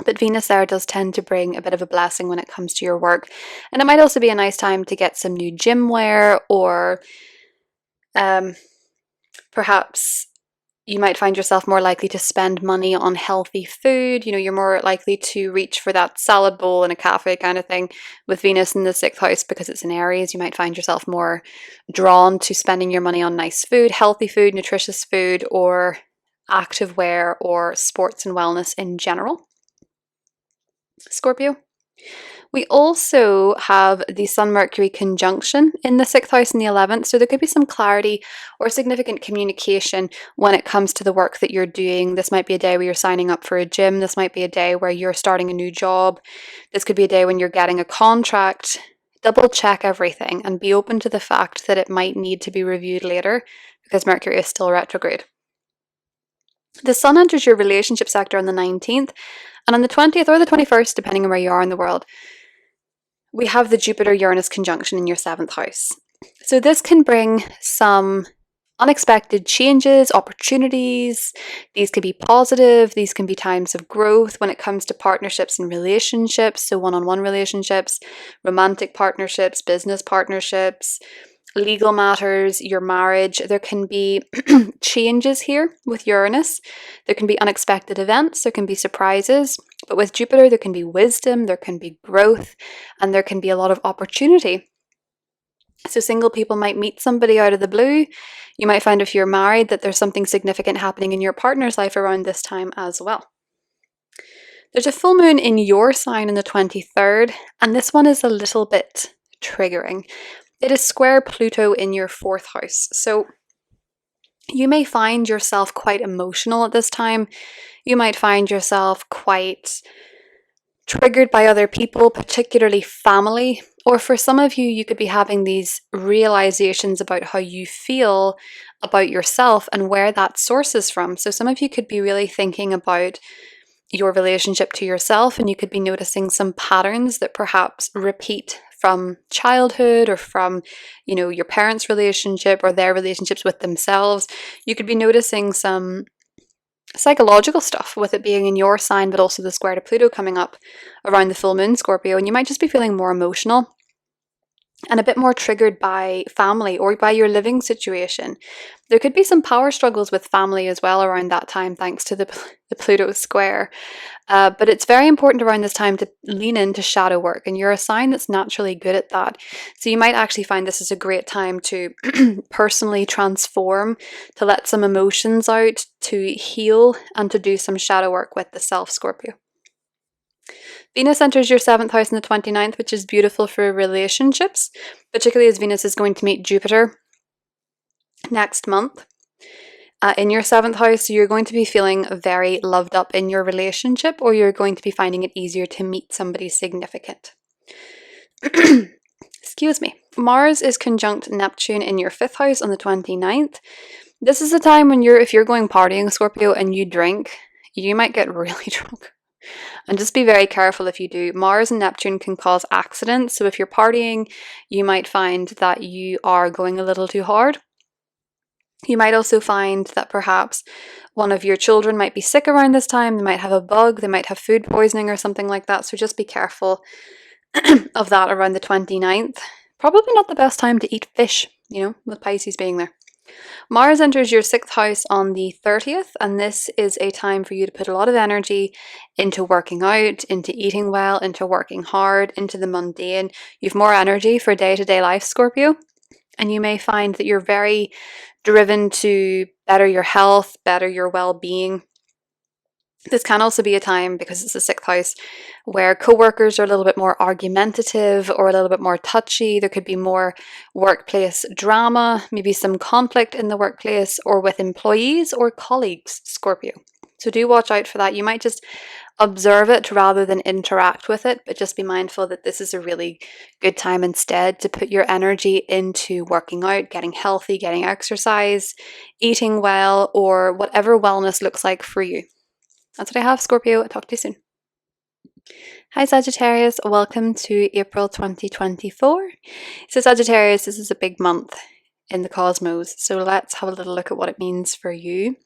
But Venus there does tend to bring a bit of a blessing when it comes to your work. And it might also be a nice time to get some new gym wear, or perhaps you might find yourself more likely to spend money on healthy food. You know, you're more likely to reach for that salad bowl in a cafe kind of thing with Venus in the 6th house because it's in Aries. You might find yourself more drawn to spending your money on nice food, healthy food, nutritious food, or active wear, or sports and wellness in general. Scorpio. We also have the Sun-Mercury conjunction in the 6th house and the 11th, so there could be some clarity or significant communication when it comes to the work that you're doing. This might be a day where you're signing up for a gym. This might be a day where you're starting a new job. This could be a day when you're getting a contract. Double check everything and be open to the fact that it might need to be reviewed later because Mercury is still retrograde. The Sun enters your relationship sector on the 19th, and on the 20th or the 21st, depending on where you are in the world, we have the Jupiter-Uranus conjunction in your 7th house. So this can bring some unexpected changes, opportunities. These can be positive. These can be times of growth when it comes to partnerships and relationships. So one-on-one relationships, romantic partnerships, business partnerships, legal matters, your marriage. There can be changes here with Uranus. There can be unexpected events. There can be surprises. But with Jupiter, there can be wisdom, there can be growth, and there can be a lot of opportunity. So single people might meet somebody out of the blue. You might find if you're married that there's something significant happening in your partner's life around this time as well. There's a full moon in your sign on the 23rd, and this one is a little bit triggering. It is square Pluto in your 4th house. So you may find yourself quite emotional at this time. You might find yourself quite triggered by other people, particularly family. Or for some of you, you could be having these realizations about how you feel about yourself and where that sources from. So some of you could be really thinking about your relationship to yourself, and you could be noticing some patterns that perhaps repeat from childhood or from, you know, your parents' relationship or their relationships with themselves. You could be noticing some psychological stuff with it being in your sign, but also the square to Pluto coming up around the full moon, Scorpio, and you might just be feeling more emotional and a bit more triggered by family or by your living situation. There could be some power struggles with family as well around that time, thanks to the Pluto square. But it's very important around this time to lean into shadow work, and you're a sign that's naturally good at that. So you might actually find this is a great time to personally transform, to let some emotions out, to heal, and to do some shadow work with the self, Scorpio. Venus enters your 7th house on the 29th, which is beautiful for relationships, particularly as Venus is going to meet Jupiter next month. in your 7th house. So you're going to be feeling very loved up in your relationship, or you're going to be finding it easier to meet somebody significant. Excuse me. Mars is conjunct Neptune in your 5th house on the 29th. This is the time when if you're going partying, Scorpio, and you drink, you might get really drunk. And just be very careful if you do. Mars and Neptune can cause accidents. So if you're partying, you might find that you are going a little too hard. You might also find that perhaps one of your children might be sick around this time. They might have a bug, they might have food poisoning or something like that. So just be careful of that around the 29th. Probably not the best time to eat fish, with Pisces being there. Mars enters your 6th house on the 30th, and this is a time for you to put a lot of energy into working out, into eating well, into working hard, into the mundane. You have more energy for day-to-day life, Scorpio, and you may find that you're very driven to better your health, better your well-being. This can also be a time, because it's the 6th house, where co-workers are a little bit more argumentative or a little bit more touchy. There could be more workplace drama, maybe some conflict in the workplace or with employees or colleagues, Scorpio. So do watch out for that. You might just observe it rather than interact with it, but just be mindful that this is a really good time instead to put your energy into working out, getting healthy, getting exercise, eating well, or whatever wellness looks like for you. That's what I have, Scorpio. I'll talk to you soon. Hi, Sagittarius. Welcome to April 2024. So Sagittarius, this is a big month in the cosmos. So let's have a little look at what it means for you.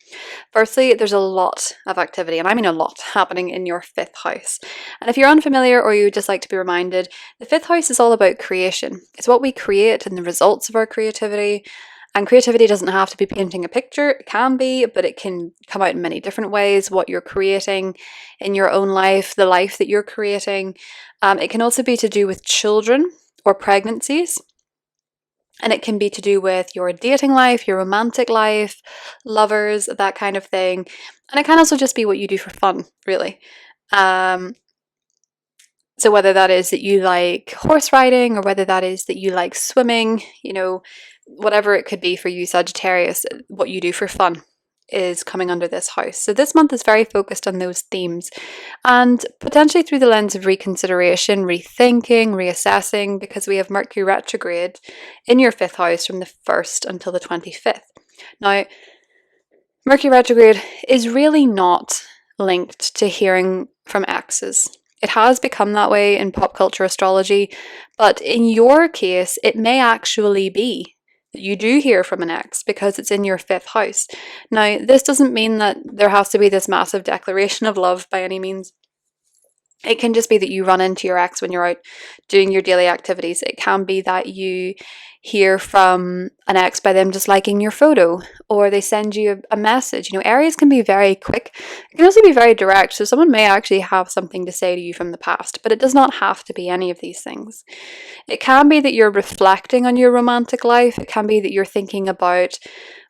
Firstly, there's a lot of activity, and I mean a lot, happening in your 5th house. And if you're unfamiliar or you would just like to be reminded, the 5th house is all about creation. It's what we create and the results of our creativity. And creativity doesn't have to be painting a picture. It can be, but it can come out in many different ways. What you're creating in your own life, the life that you're creating. It can also be to do with children or pregnancies. And it can be to do with your dating life, your romantic life, lovers, that kind of thing. And it can also just be what you do for fun, really. So whether that is that you like horse riding, or whether that is that you like swimming, whatever it could be for you, Sagittarius, what you do for fun is coming under this house. So this month is very focused on those themes, and potentially through the lens of reconsideration, rethinking, reassessing, because we have Mercury retrograde in your 5th house from the 1st until the 25th. Now, Mercury retrograde is really not linked to hearing from exes. It has become that way in pop culture astrology, but in your case, it may actually be that you do hear from an ex because it's in your 5th house. Now, this doesn't mean that there has to be this massive declaration of love by any means. It can just be that you run into your ex when you're out doing your daily activities. It can be that you hear from an ex by them just liking your photo, or they send you a message. Aries can be very quick. It can also be very direct. So someone may actually have something to say to you from the past, but it does not have to be any of these things. It can be that you're reflecting on your romantic life. It can be that you're thinking about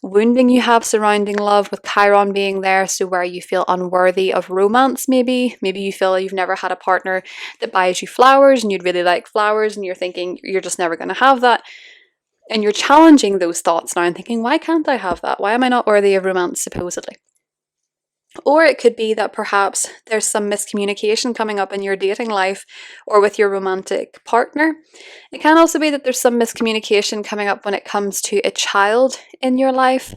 wounding you have surrounding love, with Chiron being there, so where you feel unworthy of romance. Maybe you feel you've never had a partner that buys you flowers and you'd really like flowers, and you're thinking you're just never going to have that, and you're challenging those thoughts now and thinking, why can't I have that? Why am I not worthy of romance, supposedly? Or it could be that perhaps there's some miscommunication coming up in your dating life or with your romantic partner. It can also be that there's some miscommunication coming up when it comes to a child in your life.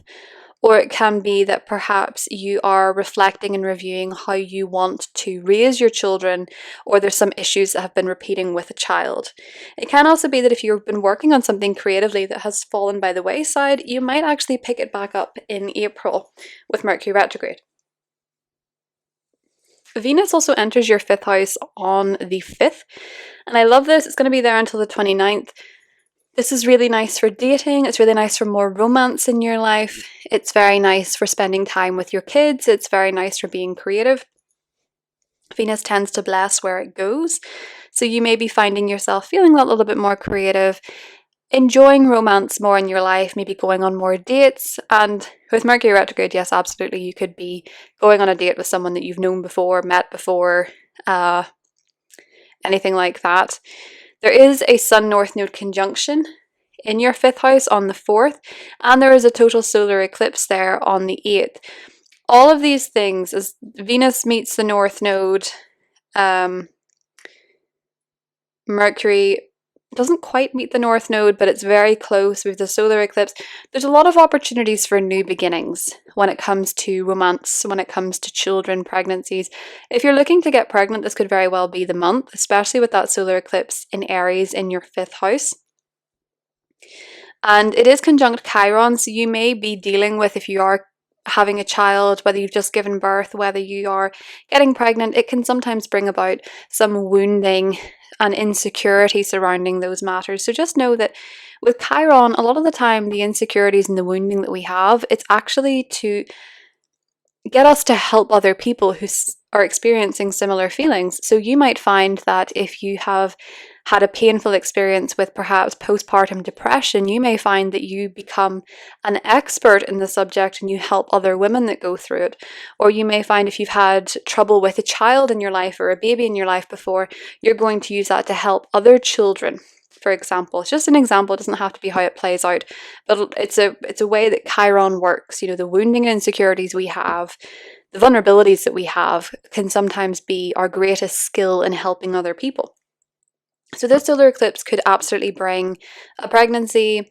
Or it can be that perhaps you are reflecting and reviewing how you want to raise your children, or there's some issues that have been repeating with a child. It can also be that if you've been working on something creatively that has fallen by the wayside, you might actually pick it back up in April with Mercury retrograde. Venus also enters your 5th house on the 5th, and I love this. It's going to be there until the 29th. This is really nice for dating. It's really nice for more romance in your life. It's very nice for spending time with your kids. It's very nice for being creative. Venus tends to bless where it goes, so you may be finding yourself feeling that little bit more creative, enjoying romance more in your life, maybe going on more dates. And with Mercury retrograde, yes, absolutely, you could be going on a date with someone that you've known before, met before, anything like that. There is a Sun North Node conjunction in your 5th house on the 4th, and there is a total solar eclipse there on the 8th. All of these things, as Venus meets the North Node, Mercury doesn't quite meet the North Node, but it's very close with the solar eclipse. There's a lot of opportunities for new beginnings when it comes to romance, when it comes to children, pregnancies. If you're looking to get pregnant, this could very well be the month, especially with that solar eclipse in Aries in your 5th house. And it is conjunct Chiron, so you may be dealing with, if you are having a child, whether you've just given birth, whether you are getting pregnant, it can sometimes bring about some wounding and insecurity surrounding those matters. So just know that with Chiron, a lot of the time, the insecurities and the wounding that we have, it's actually to get us to help other people who are experiencing similar feelings. So you might find that if you have had a painful experience with perhaps postpartum depression, you may find that you become an expert in the subject and you help other women that go through it. Or you may find if you've had trouble with a child in your life or a baby in your life before, you're going to use that to help other children. For example, it's just an example, it doesn't have to be how it plays out, but it's a way that Chiron works. You know, the wounding and insecurities we have, the vulnerabilities that we have can sometimes be our greatest skill in helping other people. So this solar eclipse could absolutely bring a pregnancy.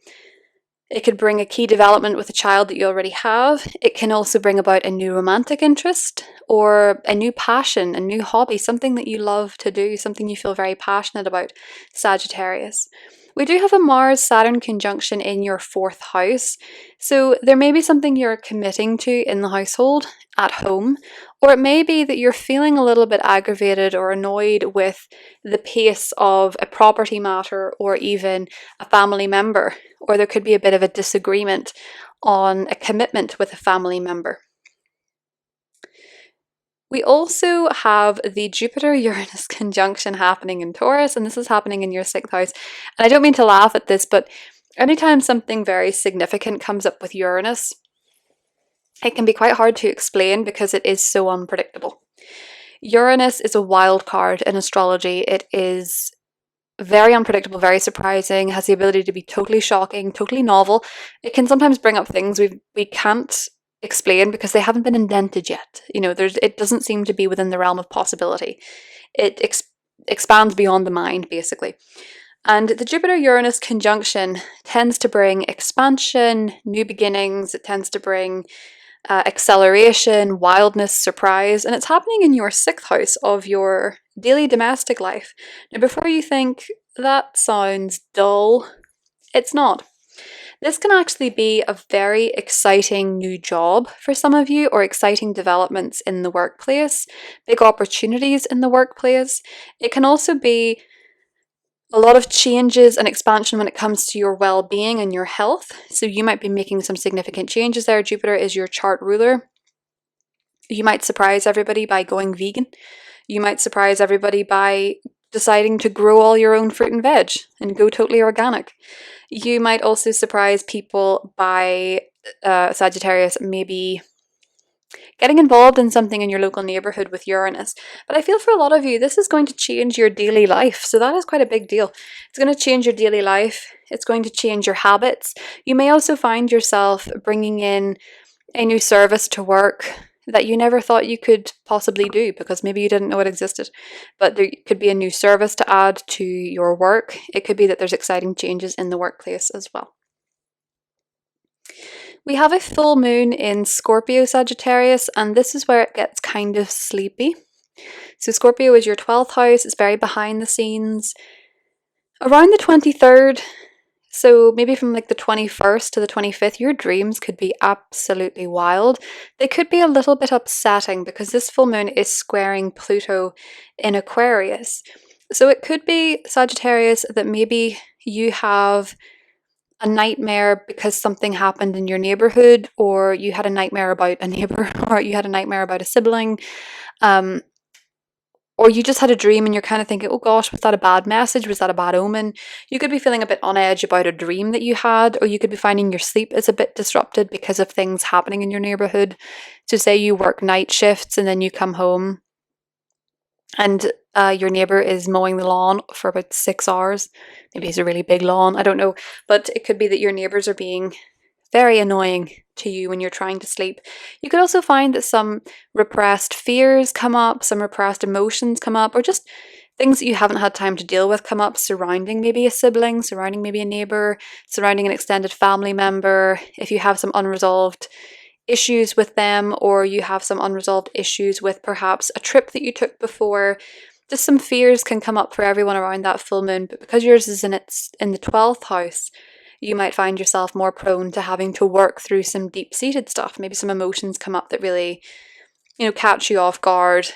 It could bring a key development with a child that you already have. It can also bring about a new romantic interest or a new passion, a new hobby, something that you love to do, something you feel very passionate about, Sagittarius. We do have a Mars-Saturn conjunction in your 4th house, so there may be something you're committing to in the household, at home, or it may be that you're feeling a little bit aggravated or annoyed with the pace of a property matter or even a family member, or there could be a bit of a disagreement on a commitment with a family member. We also have the Jupiter-Uranus conjunction happening in Taurus, and this is happening in your 6th house. And I don't mean to laugh at this, but anytime something very significant comes up with Uranus, it can be quite hard to explain because it is so unpredictable. Uranus is a wild card in astrology. It is very unpredictable, very surprising, has the ability to be totally shocking, totally novel. It can sometimes bring up things we can't explain because they haven't been invented yet. You know, it doesn't seem to be within the realm of possibility. It expands beyond the mind, basically. And the Jupiter-Uranus conjunction tends to bring expansion, new beginnings. It tends to bring acceleration, wildness, surprise, and it's happening in your 6th house of your daily domestic life. Now, before you think that sounds dull, it's not. This can actually be a very exciting new job for some of you, or exciting developments in the workplace, big opportunities in the workplace. It can also be a lot of changes and expansion when it comes to your well-being and your health. So you might be making some significant changes there. Jupiter is your chart ruler. You might surprise everybody by going vegan. You might surprise everybody by deciding to grow all your own fruit and veg and go totally organic. You might also surprise people by, Sagittarius, maybe getting involved in something in your local neighborhood with Uranus. But I feel for a lot of you, this is going to change your daily life. So that is quite a big deal. It's going to change your daily life. It's going to change your habits. You may also find yourself bringing in a new service to work that you never thought you could possibly do because maybe you didn't know it existed. But there could be a new service to add to your work. It could be that there's exciting changes in the workplace as well. We have a full moon in Scorpio, Sagittarius, and this is where it gets kind of sleepy. So Scorpio is your 12th house. It's very behind the scenes. Around the 23rd, so maybe from like the 21st to the 25th, your dreams could be absolutely wild. They could be a little bit upsetting because this full moon is squaring Pluto in Aquarius. So it could be, Sagittarius, that maybe you have a nightmare because something happened in your neighborhood, or you had a nightmare about a neighbor, or you had a nightmare about a sibling, or you just had a dream and you're kind of thinking, oh gosh, was that a bad message? Was that a bad omen? You could be feeling a bit on edge about a dream that you had, or you could be finding your sleep is a bit disrupted because of things happening in your neighborhood. So say you work night shifts and then you come home and your neighbor is mowing the lawn for about 6 hours. Maybe it's a really big lawn, I don't know. But it could be that your neighbors are being very annoying to you when you're trying to sleep. You could also find that some repressed fears come up, some repressed emotions come up, or just things that you haven't had time to deal with come up surrounding maybe a sibling, surrounding maybe a neighbor, surrounding an extended family member. If you have some unresolved issues with them, or you have some unresolved issues with perhaps a trip that you took before, just some fears can come up for everyone around that full moon. But because yours is in the 12th house, you might find yourself more prone to having to work through some deep-seated stuff. Maybe some emotions come up that really, catch you off guard,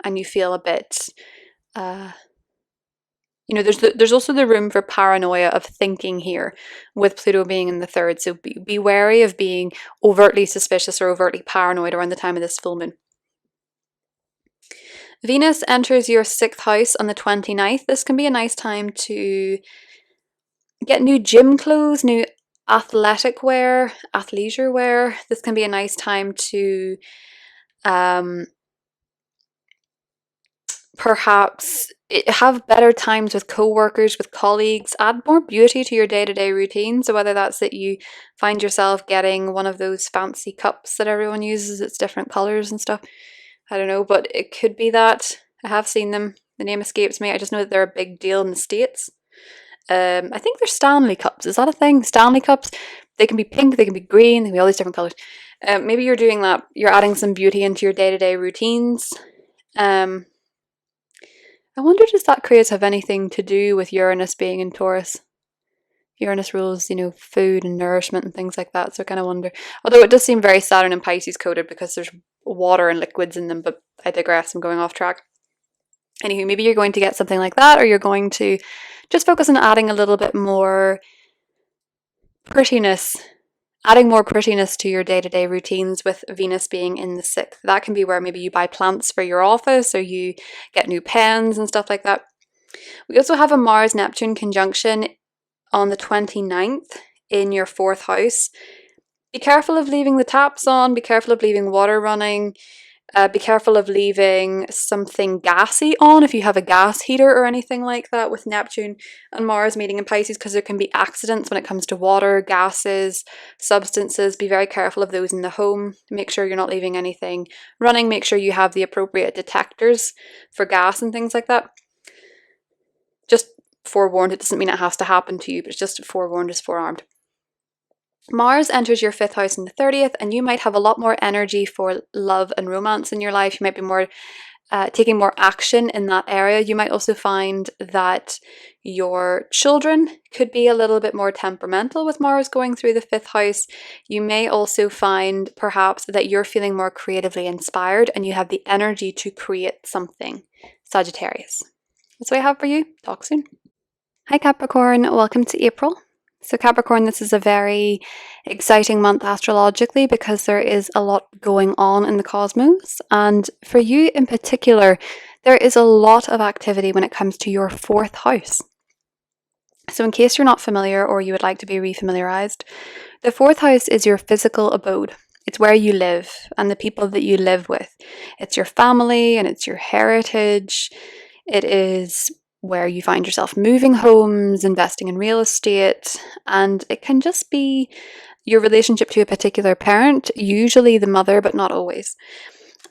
and you feel a bit, there's also the room for paranoia of thinking here with Pluto being in the 3rd. So be wary of being overtly suspicious or overtly paranoid around the time of this full moon. Venus enters your 6th house on the 29th. This can be a nice time to get new gym clothes, new athletic wear, athleisure wear. This can be a nice time to perhaps have better times with co-workers, with colleagues, add more beauty to your day-to-day routine. So whether that's that you find yourself getting one of those fancy cups that everyone uses, it's different colors and stuff, I don't know, but it could be that. I have seen them. The name escapes me. I just know that they're a big deal in the States. I think they're Stanley cups. Is that a thing? Stanley cups? They can be pink, they can be green, they can be all these different colors. Maybe you're doing that. You're adding some beauty into your day-to-day routines. I wonder, does that craze have anything to do with Uranus being in Taurus? Uranus rules, food and nourishment and things like that. So I kind of wonder. Although it does seem very Saturn and Pisces coded because there's water and liquids in them, but I digress. I'm going off track. Anywho, maybe you're going to get something like that, or you're going to just focus on adding a little bit more prettiness, adding more prettiness to your day-to-day routines with Venus being in the 6th. That can be where maybe you buy plants for your office, or you get new pens and stuff like that. We also have a Mars-Neptune conjunction on the 29th in your 4th house. Be careful of leaving the taps on, be careful of leaving water running, be careful of leaving something gassy on if you have a gas heater or anything like that with Neptune and Mars meeting in Pisces, because there can be accidents when it comes to water, gases, substances. Be very careful of those in the home. Make sure you're not leaving anything running. Make sure you have the appropriate detectors for gas and things like that. Just forewarned, it doesn't mean it has to happen to you, but it's just forewarned is forearmed. Mars enters your 5th house on the 30th, and you might have a lot more energy for love and romance in your life. You might be more taking more action in that area. You might also find that your children could be a little bit more temperamental with Mars going through the 5th house. You may also find perhaps that you're feeling more creatively inspired and you have the energy to create something. Sagittarius. That's what I have for you. Talk soon. Hi Capricorn, welcome to April. So Capricorn, this is a very exciting month astrologically because there is a lot going on in the cosmos. And for you in particular, there is a lot of activity when it comes to your 4th house. So in case you're not familiar or you would like to be refamiliarized, the 4th house is your physical abode. It's where you live and the people that you live with. It's your family and it's your heritage. It is where you find yourself moving homes, investing in real estate, and it can just be your relationship to a particular parent, usually the mother, but not always.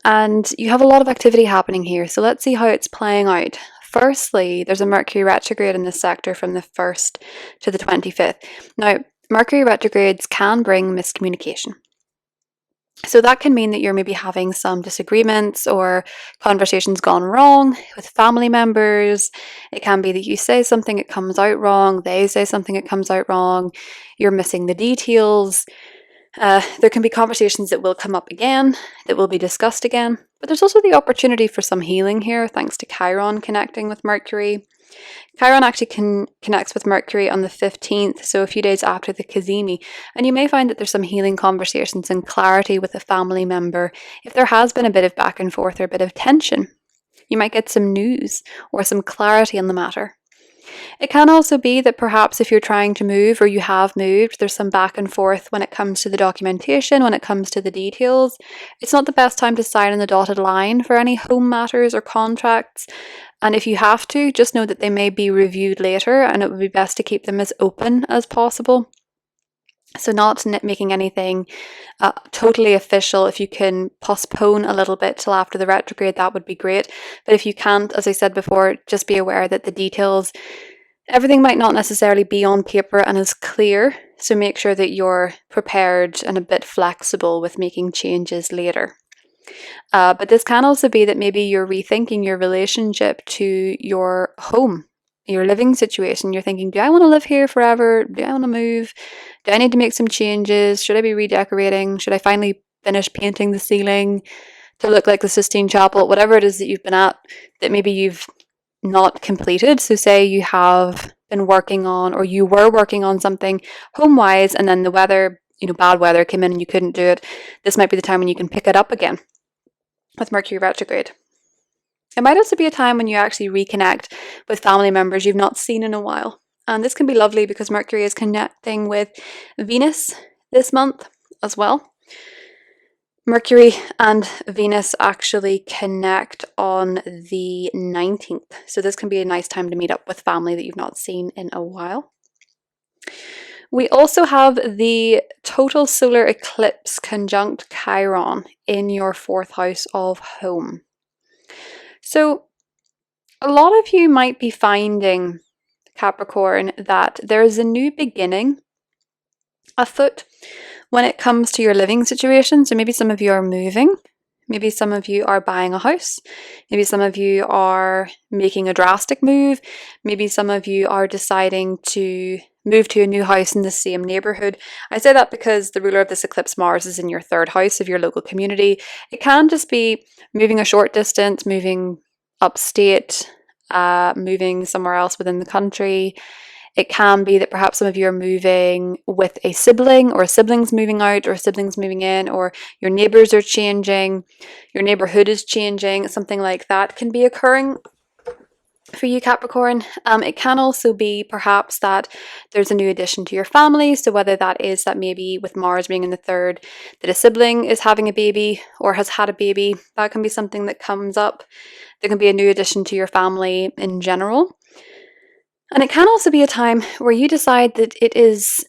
And you have a lot of activity happening here, so let's see how it's playing out. Firstly, there's a Mercury retrograde in this sector from the 1st to the 25th. Now, Mercury retrogrades can bring miscommunication. So that can mean that you're maybe having some disagreements or conversations gone wrong with family members. It can be that you say something, it comes out wrong. They say something, it comes out wrong. You're missing the details. There can be conversations that will come up again, that will be discussed again. But there's also the opportunity for some healing here, thanks to Chiron connecting with Mercury. Chiron actually connects with Mercury on the 15th, so a few days after the Cazimi, and you may find that there's some healing conversations and clarity with a family member if there has been a bit of back and forth or a bit of tension. You might get some news or some clarity on the matter. It can also be that perhaps if you're trying to move or you have moved, there's some back and forth when it comes to the documentation, when it comes to the details. It's not the best time to sign on the dotted line for any home matters or contracts. And if you have to, just know that they may be reviewed later, and it would be best to keep them as open as possible. So not making anything totally official. If you can postpone a little bit till after the retrograde, that would be great. But if you can't, as I said before, just be aware that the details, everything might not necessarily be on paper and as clear. So make sure that you're prepared and a bit flexible with making changes later. But this can also be that maybe you're rethinking your relationship to your home, your living situation. You're thinking, do I want to live here forever? Do I want to move? Do I need to make some changes? Should I be redecorating? Should I finally finish painting the ceiling to look like the Sistine Chapel? Whatever it is that you've been at that maybe you've not completed. So say you have been working on, or you were working on something home-wise, and then the weather, bad weather came in and you couldn't do it. This might be the time when you can pick it up again with Mercury retrograde. It might also be a time when you actually reconnect with family members you've not seen in a while. And this can be lovely because Mercury is connecting with Venus this month as well. Mercury and Venus actually connect on the 19th. So this can be a nice time to meet up with family that you've not seen in a while. We also have the total solar eclipse conjunct Chiron in your 4th house of home. So a lot of you might be finding, Capricorn, that there is a new beginning afoot when it comes to your living situation. So maybe some of you are moving. Maybe some of you are buying a house. Maybe some of you are making a drastic move. Maybe some of you are deciding to move to a new house in the same neighborhood. I say that because the ruler of this eclipse, Mars, is in your 3rd house of your local community. It can just be moving a short distance, moving upstate, moving somewhere else within the country. It can be that perhaps some of you are moving with a sibling, or a sibling's moving out, or a sibling's moving in, or your neighbors are changing, your neighborhood is changing. Something like that can be occurring for you, Capricorn. It can also be perhaps that there's a new addition to your family. So whether that is that maybe with Mars being in the 3rd, that a sibling is having a baby or has had a baby, that can be something that comes up. There can be a new addition to your family in general. And it can also be a time where you decide that it is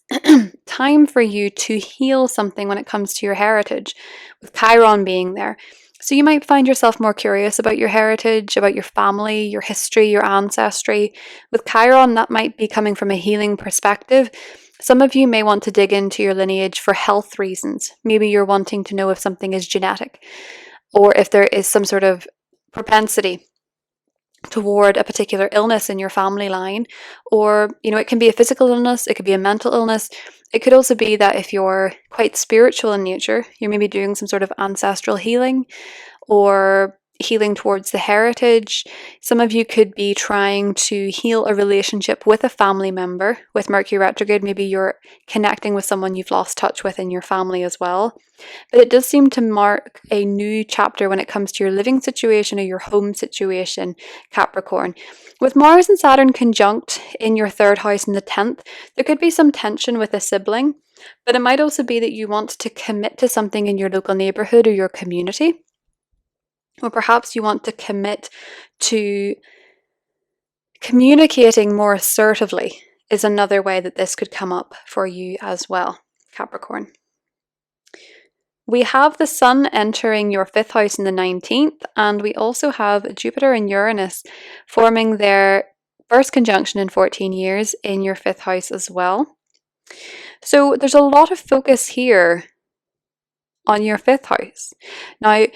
time for you to heal something when it comes to your heritage, with Chiron being there. So you might find yourself more curious about your heritage, about your family, your history, your ancestry. With Chiron, that might be coming from a healing perspective. Some of you may want to dig into your lineage for health reasons. Maybe you're wanting to know if something is genetic, or if there is some sort of propensity toward a particular illness in your family line. Or it can be a physical illness, it could be a mental illness. It could also be that if you're quite spiritual in nature, you're maybe doing some sort of ancestral healing or healing towards the heritage. Some of you could be trying to heal a relationship with a family member. With Mercury retrograde, maybe you're connecting with someone you've lost touch with in your family as well. But it does seem to mark a new chapter when it comes to your living situation or your home situation, Capricorn. With Mars and Saturn conjunct in your 3rd house in the 10th, there could be some tension with a sibling, but it might also be that you want to commit to something in your local neighborhood or your community. Or perhaps you want to commit to communicating more assertively, is another way that this could come up for you as well, Capricorn. We have the Sun entering your 5th house in the 19th, and we also have Jupiter and Uranus forming their first conjunction in 14 years in your 5th house as well. So there's a lot of focus here on your 5th house. Now,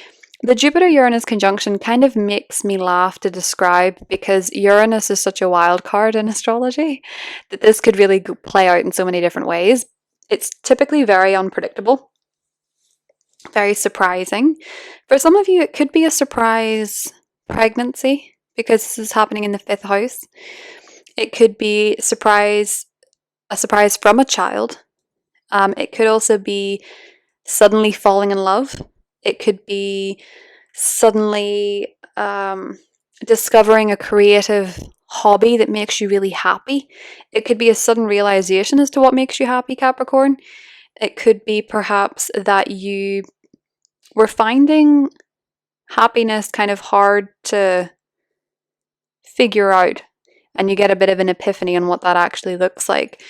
the Jupiter-Uranus conjunction kind of makes me laugh to describe, because Uranus is such a wild card in astrology that this could really play out in so many different ways. It's typically very unpredictable, very surprising. For some of you, it could be a surprise pregnancy because this is happening in the 5th house. It could be a surprise from a child. It could also be suddenly falling in love. It could be suddenly discovering a creative hobby that makes you really happy. It could be a sudden realization as to what makes you happy, Capricorn. It could be perhaps that you were finding happiness kind of hard to figure out, and you get a bit of an epiphany on what that actually looks like.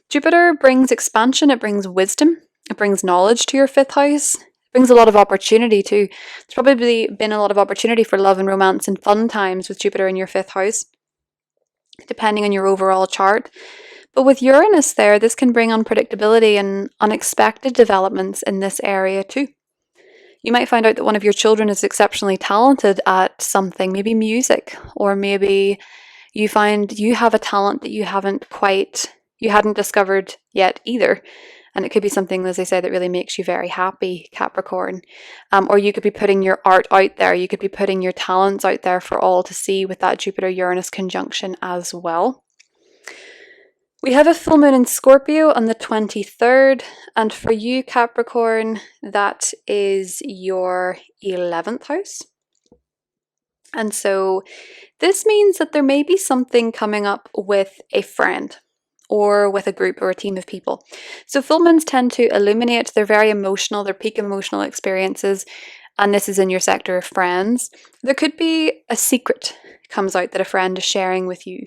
Jupiter brings expansion, it brings wisdom, it brings knowledge to your 5th house. It brings a lot of opportunity too. There's probably been a lot of opportunity for love and romance and fun times with Jupiter in your 5th house, depending on your overall chart. But with Uranus there, this can bring unpredictability and unexpected developments in this area too. You might find out that one of your children is exceptionally talented at something, maybe music, or maybe you find you have a talent that you hadn't discovered yet either. And it could be something, as I say, that really makes you very happy, Capricorn. Or you could be putting your art out there. You could be putting your talents out there for all to see with that Jupiter-Uranus conjunction as well. We have a full moon in Scorpio on the 23rd. And for you, Capricorn, that is your 11th house. And so this means that there may be something coming up with a friend or with a group or a team of people. So full moons tend to illuminate. They're very emotional. They're peak emotional experiences. And this is in your sector of friends. There could be a secret comes out that a friend is sharing with you.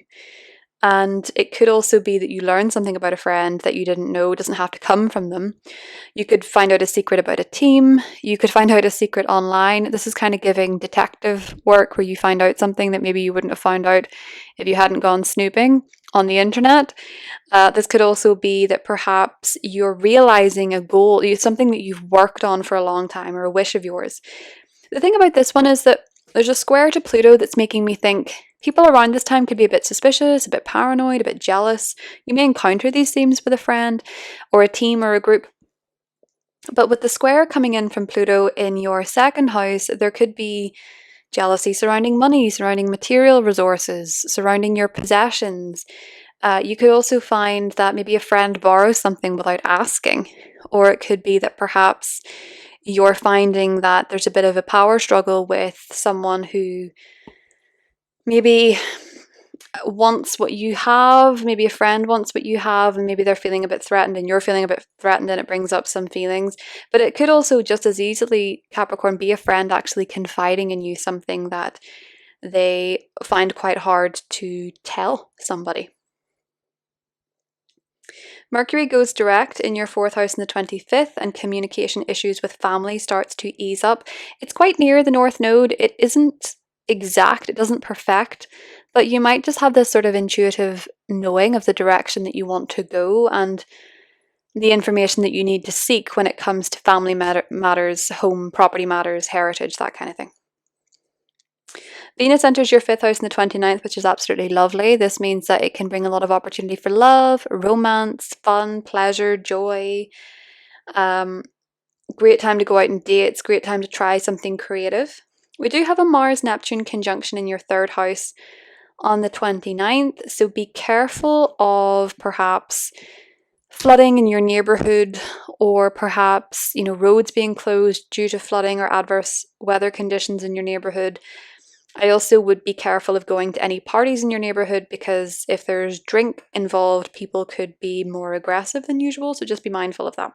And it could also be that you learn something about a friend that you didn't know. It doesn't have to come from them. You could find out a secret about a team. You could find out a secret online. This is kind of giving detective work where you find out something that maybe you wouldn't have found out if you hadn't gone snooping on the internet. This could also be that perhaps you're realizing a goal, something that you've worked on for a long time, or a wish of yours. The thing about this one is that there's a square to Pluto that's making me think people around this time could be a bit suspicious, a bit paranoid, a bit jealous. You may encounter these themes with a friend or a team or a group. But with the square coming in from Pluto in your 2nd house, there could be jealousy surrounding money, surrounding material resources, surrounding your possessions. You could also find that maybe a friend borrows something without asking, or it could be that perhaps you're finding that there's a bit of a power struggle with someone who maybe wants what you have, maybe a friend wants what you have, and maybe they're feeling a bit threatened and you're feeling a bit threatened, and it brings up some feelings. But it could also just as easily, Capricorn, be a friend actually confiding in you something that they find quite hard to tell somebody. Mercury goes direct in your 4th house on the 25th, and communication issues with family starts to ease up. It's quite near the North Node. It isn't exact, it doesn't perfect, but you might just have this sort of intuitive knowing of the direction that you want to go and the information that you need to seek when it comes to family matters, home, property matters, heritage, that kind of thing. Venus enters your 5th house on the 29th, which is absolutely lovely. This means that it can bring a lot of opportunity for love, romance, fun, pleasure, joy. Great time to go out on dates, great time to try something creative. We do have a Mars-Neptune conjunction in your 3rd house on the 29th, so be careful of perhaps flooding in your neighborhood, or perhaps, roads being closed due to flooding or adverse weather conditions in your neighborhood. I also would be careful of going to any parties in your neighborhood, because if there's drink involved, people could be more aggressive than usual, so just be mindful of that.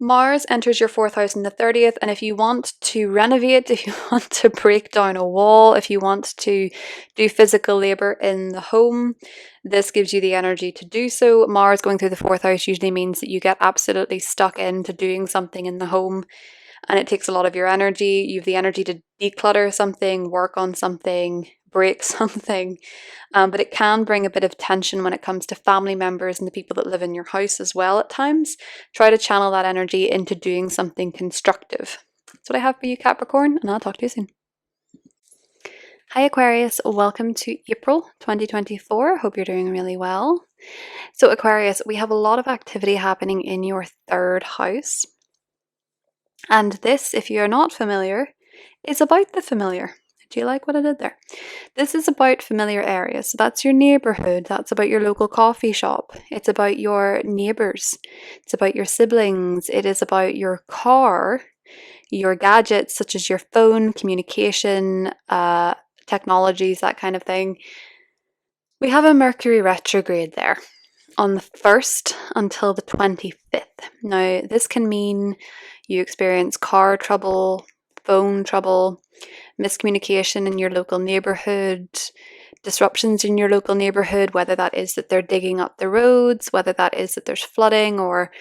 Mars enters your 4th house on the 30th, and if you want to renovate, if you want to break down a wall, if you want to do physical labor in the home, this gives you the energy to do so. Mars going through the 4th house usually means that you get absolutely stuck into doing something in the home, and it takes a lot of your energy. You have the energy to declutter something, work on something, break something, but it can bring a bit of tension when it comes to family members and the people that live in your house as well at times. Try to channel that energy into doing something constructive. That's what I have for you, Capricorn, and I'll talk to you soon. Hi Aquarius, welcome to April 2024. Hope you're doing really well. So Aquarius, we have a lot of activity happening in your 3rd house. And this, if you're not familiar, is about the familiar. Do you like what I did there? This is about familiar areas. So that's your neighborhood. That's about your local coffee shop. It's about your neighbors. It's about your siblings. It is about your car, your gadgets such as your phone, communication, technologies, that kind of thing. We have a Mercury retrograde there on the 1st until the 25th. Now, this can mean you experience car trouble, phone trouble, miscommunication in your local neighborhood, disruptions in your local neighborhood, whether that is that they're digging up the roads, whether that is that there's flooding or,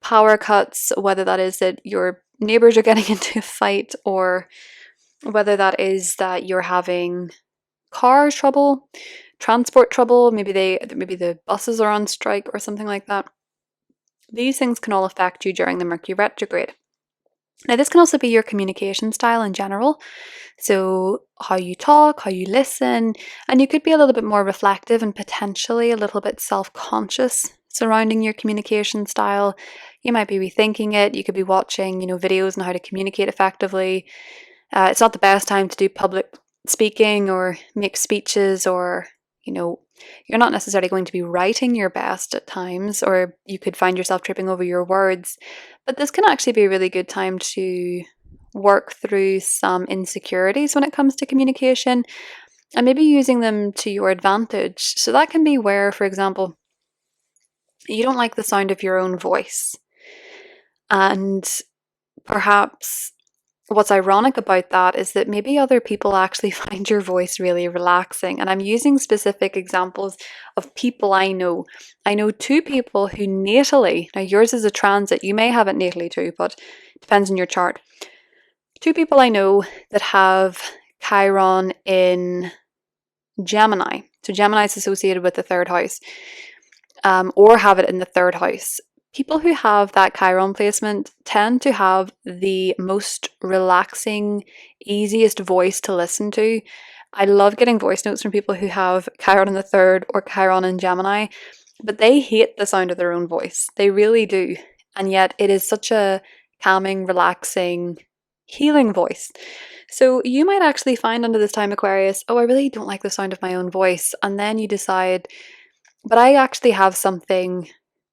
power cuts, whether that is that your neighbors are getting into a fight, or whether that is that you're having car trouble, transport trouble, maybe the buses are on strike or something like that. These things can all affect you during the Mercury retrograde. Now, this can also be your communication style in general. So how you talk, how you listen, and you could be a little bit more reflective and potentially a little bit self-conscious surrounding your communication style. You might be rethinking it. You could be watching, videos on how to communicate effectively. It's not the best time to do public speaking or make speeches, or, you're not necessarily going to be writing your best at times, or you could find yourself tripping over your words. But this can actually be a really good time to work through some insecurities when it comes to communication and maybe using them to your advantage. So that can be where, for example, you don't like the sound of your own voice. And perhaps what's ironic about that is that maybe other people actually find your voice really relaxing. And I'm using specific examples of people I know. I know 2 people who natally, now yours is a transit, you may have it natally too, but it depends on your chart. 2 people I know that have Chiron in Gemini. So Gemini is associated with the 3rd house, or have it in the 3rd house. People who have that Chiron placement tend to have the most relaxing, easiest voice to listen to. I love getting voice notes from people who have Chiron in the 3rd or Chiron in Gemini, but they hate the sound of their own voice. They really do. And yet it is such a calming, relaxing, healing voice. So you might actually find under this time, Aquarius, oh, I really don't like the sound of my own voice. And then you decide, but I actually have something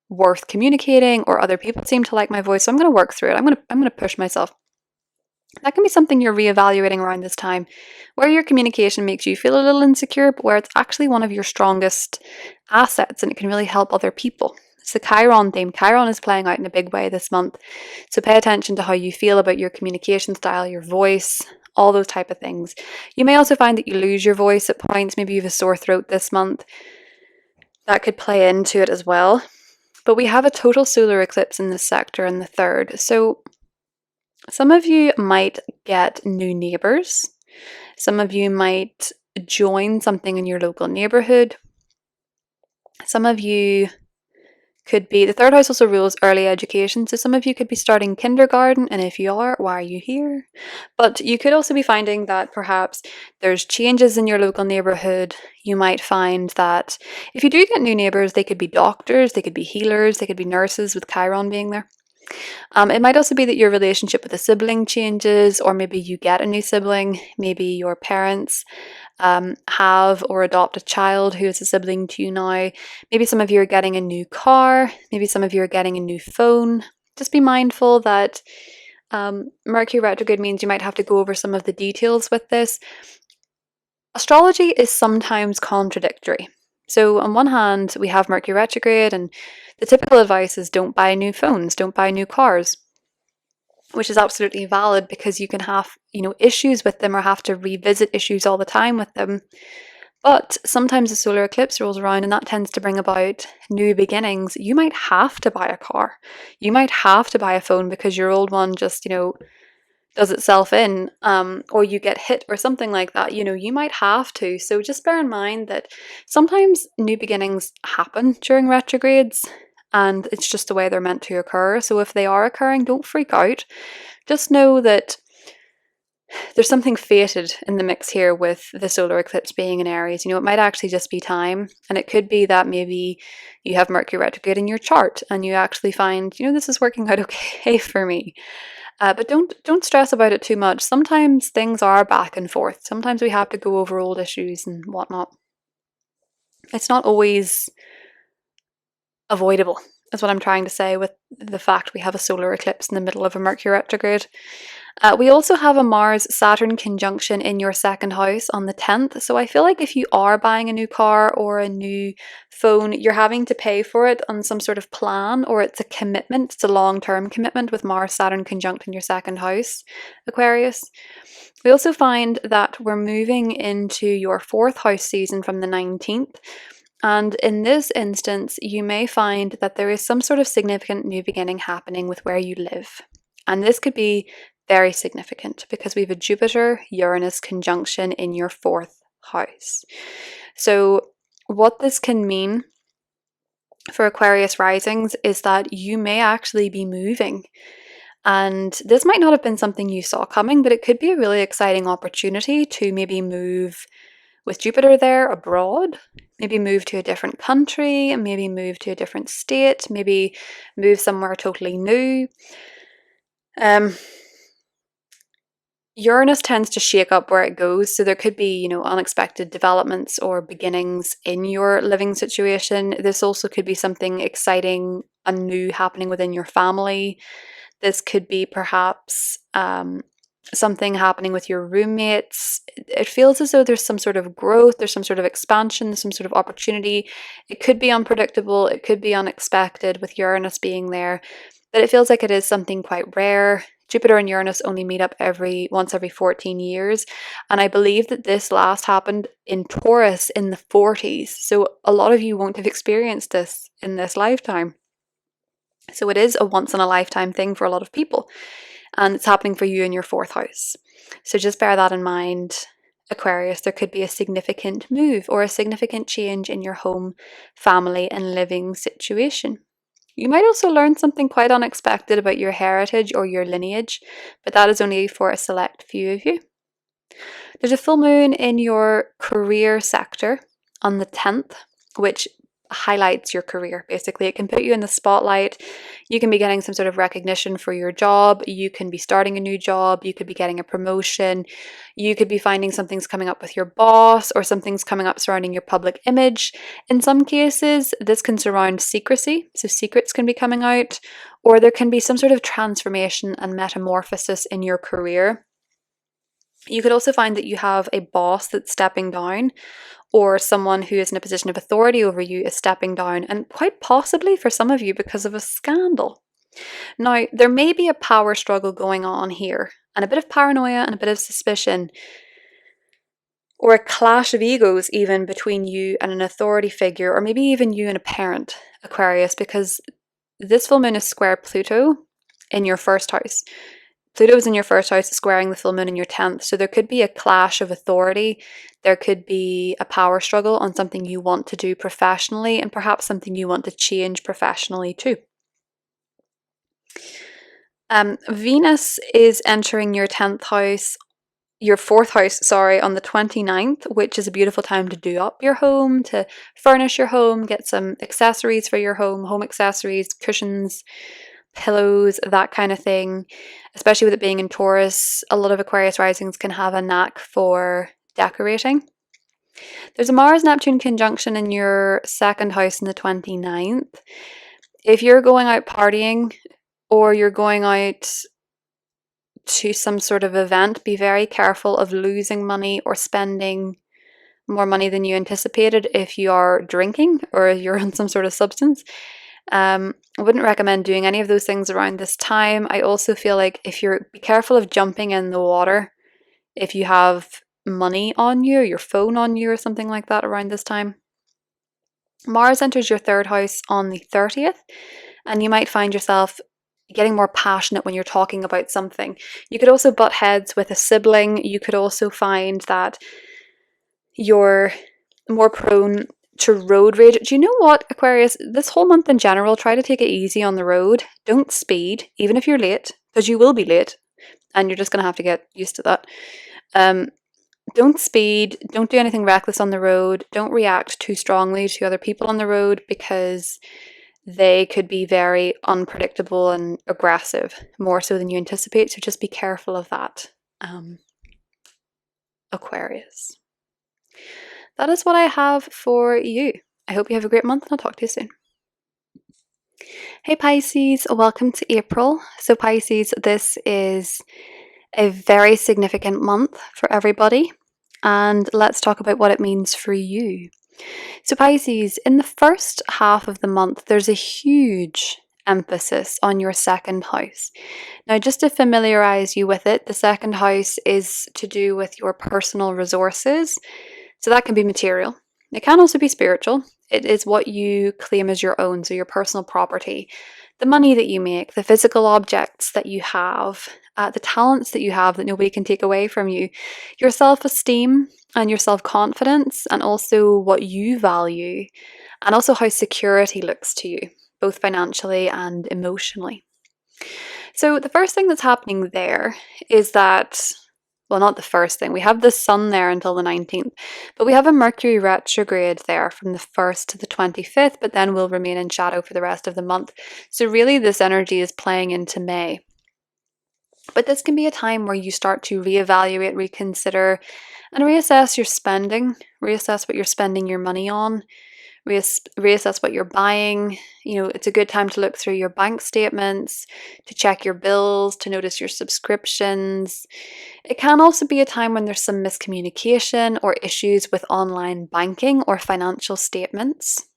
worth communicating, or other people seem to like my voice, so I'm going to work through it. I'm going to push myself. That can be something you're reevaluating around this time, where your communication makes you feel a little insecure, but where it's actually one of your strongest assets and it can really help other people. It's the Chiron theme. Chiron is playing out in a big way this month. So pay attention to how you feel about your communication style, your voice, all those type of things. You may also find that you lose your voice at points. Maybe you have a sore throat this month. That could play into it as well. But we have a total solar eclipse in this sector in the 3rd. So some of you might get new neighbors. Some of you might join something in your local neighborhood. Some of you could be, the 3rd house also rules early education, so some of you could be starting kindergarten, and if you are, why are you here? But you could also be finding that perhaps there's changes in your local neighborhood. You might find that if you do get new neighbors, they could be doctors, they could be healers, they could be nurses, with Chiron being there. It might also be that your relationship with a sibling changes, or maybe you get a new sibling. Maybe your parents have or adopt a child who is a sibling to you now. Maybe some of you are getting a new car. Maybe some of you are getting a new phone. Just be mindful that Mercury retrograde means you might have to go over some of the details with this. Astrology is sometimes contradictory. So on one hand, we have Mercury retrograde, and the typical advice is don't buy new phones, don't buy new cars, which is absolutely valid because you can have, issues with them or have to revisit issues all the time with them. But sometimes a solar eclipse rolls around and that tends to bring about new beginnings. You might have to buy a car. You might have to buy a phone because your old one just, does itself in, or you get hit or something like that. You might have to. So just bear in mind that sometimes new beginnings happen during retrogrades, and it's just the way they're meant to occur. So if they are occurring, don't freak out. Just know that there's something fated in the mix here with the solar eclipse being in Aries. It might actually just be time, and it could be that maybe you have Mercury retrograde in your chart and you actually find, this is working out okay for me. But don't stress about it too much. Sometimes things are back and forth. Sometimes we have to go over old issues and whatnot. It's not always avoidable, is what I'm trying to say with the fact we have a solar eclipse in the middle of a Mercury retrograde. We also have a Mars-Saturn conjunction in your second house on the 10th. So I feel like if you are buying a new car or a new phone, you're having to pay for it on some sort of plan, or it's a commitment. It's a long-term commitment with Mars-Saturn conjunct in your second house, Aquarius. We also find that we're moving into your fourth house season from the 19th. And in this instance, you may find that there is some sort of significant new beginning happening with where you live. And this could be very significant because we have a Jupiter-Uranus conjunction in your fourth house. So what this can mean for Aquarius risings is that you may actually be moving. And this might not have been something you saw coming, but it could be a really exciting opportunity to maybe move with Jupiter there abroad, maybe move to a different country, maybe move to a different state, maybe move somewhere totally new. Uranus tends to shake up where it goes, so there could be, unexpected developments or beginnings in your living situation. This also could be something exciting and new happening within your family. This could be perhaps something happening with your roommates. It feels as though there's some sort of growth, there's some sort of expansion, there's some sort of opportunity. It could be unpredictable, it could be unexpected with Uranus being there, but it feels like it is something quite rare. Jupiter and Uranus only meet up once every 14 years, and I believe that this last happened in Taurus in the 40s, so a lot of you won't have experienced this in this lifetime. So it is a once in a lifetime thing for a lot of people, and it's happening for you in your fourth house. So just bear that in mind, Aquarius. There could be a significant move or a significant change in your home, family, and living situation. You might also learn something quite unexpected about your heritage or your lineage, but that is only for a select few of you. There's a full moon in your career sector on the 10th, which highlights your career. Basically, it can put you in the spotlight. You can be getting some sort of recognition for your job. You can be starting a new job. You could be getting a promotion. You could be finding something's coming up with your boss, or something's coming up surrounding your public image. In some cases, this can surround secrecy, so secrets can be coming out, or there can be some sort of transformation and metamorphosis in your career. You could also find that you have a boss that's stepping down, or someone who is in a position of authority over you is stepping down, and quite possibly for some of you because of a scandal. Now, there may be a power struggle going on here, and a bit of paranoia and a bit of suspicion, or a clash of egos even between you and an authority figure, or maybe even you and a parent, Aquarius, because this full moon is square Pluto in your first house. Pluto is in your first house, squaring the full moon in your 10th. So there could be a clash of authority. There could be a power struggle on something you want to do professionally, and perhaps something you want to change professionally too. Venus is entering your 10th house, your fourth house, sorry, on the 29th, which is a beautiful time to do up your home, to furnish your home, get some accessories for your home accessories, cushions, pillows, that kind of thing. Especially with it being in Taurus, a lot of Aquarius risings can have a knack for decorating. There's a Mars-Neptune conjunction in your second house on the 29th. If you're going out partying, or you're going out to some sort of event, be very careful of losing money or spending more money than you anticipated if you are drinking or you're on some sort of substance. I wouldn't recommend doing any of those things around this time. I also feel like be careful of jumping in the water if you have money on you, your phone on you, or something like that around this time. Mars enters your third house on the 30th, and you might find yourself getting more passionate when you're talking about something. You could also butt heads with a sibling. You could also find that you're more prone to road rage. Do you know what, Aquarius? This whole month in general, try to take it easy on the road. Don't speed, even if you're late, because you will be late, and you're just going to have to get used to that. Don't speed. Don't do anything reckless on the road. Don't react too strongly to other people on the road, because they could be very unpredictable and aggressive, more so than you anticipate. So just be careful of that, Aquarius. That is what I have for you. I hope you have a great month, and I'll talk to you soon. Hey Pisces, welcome to April. So Pisces, this is a very significant month for everybody, and let's talk about what it means for you. So Pisces, in the first half of the month, there's a huge emphasis on your second house. Now, just to familiarize you with it, the second house is to do with your personal resources. So that can be material. It can also be spiritual. It is what you claim as your own, so your personal property, the money that you make, the physical objects that you have, the talents that you have that nobody can take away from you, your self-esteem and your self-confidence, and also what you value, and also how security looks to you, both financially and emotionally. So the first thing that's happening there is that, well, not the first thing, we have the sun there until the 19th, but we have a Mercury retrograde there from the 1st to the 25th, but then will remain in shadow for the rest of the month. So really this energy is playing into May. But this can be a time where you start to reevaluate, reconsider, and reassess your spending, reassess what you're spending your money on, reassess what you're buying. You know, it's a good time to look through your bank statements, to check your bills, to notice your subscriptions. It can also be a time when there's some miscommunication or issues with online banking or financial statements.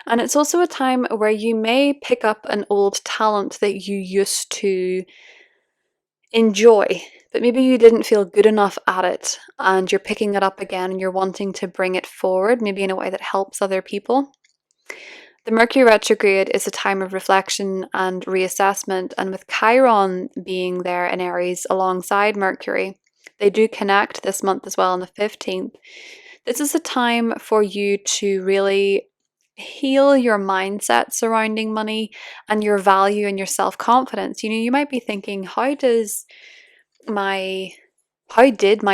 And it's also a time where you may pick up an old talent that you used to enjoy, but maybe you didn't feel good enough at it, and you're picking it up again and you're wanting to bring it forward, maybe in a way that helps other people. The Mercury retrograde is a time of reflection and reassessment, and with Chiron being there in Aries alongside Mercury, they do connect this month as well on the 15th. This is a time for you to really heal your mindset surrounding money and your value and your self-confidence. You know, you might be thinking, how did my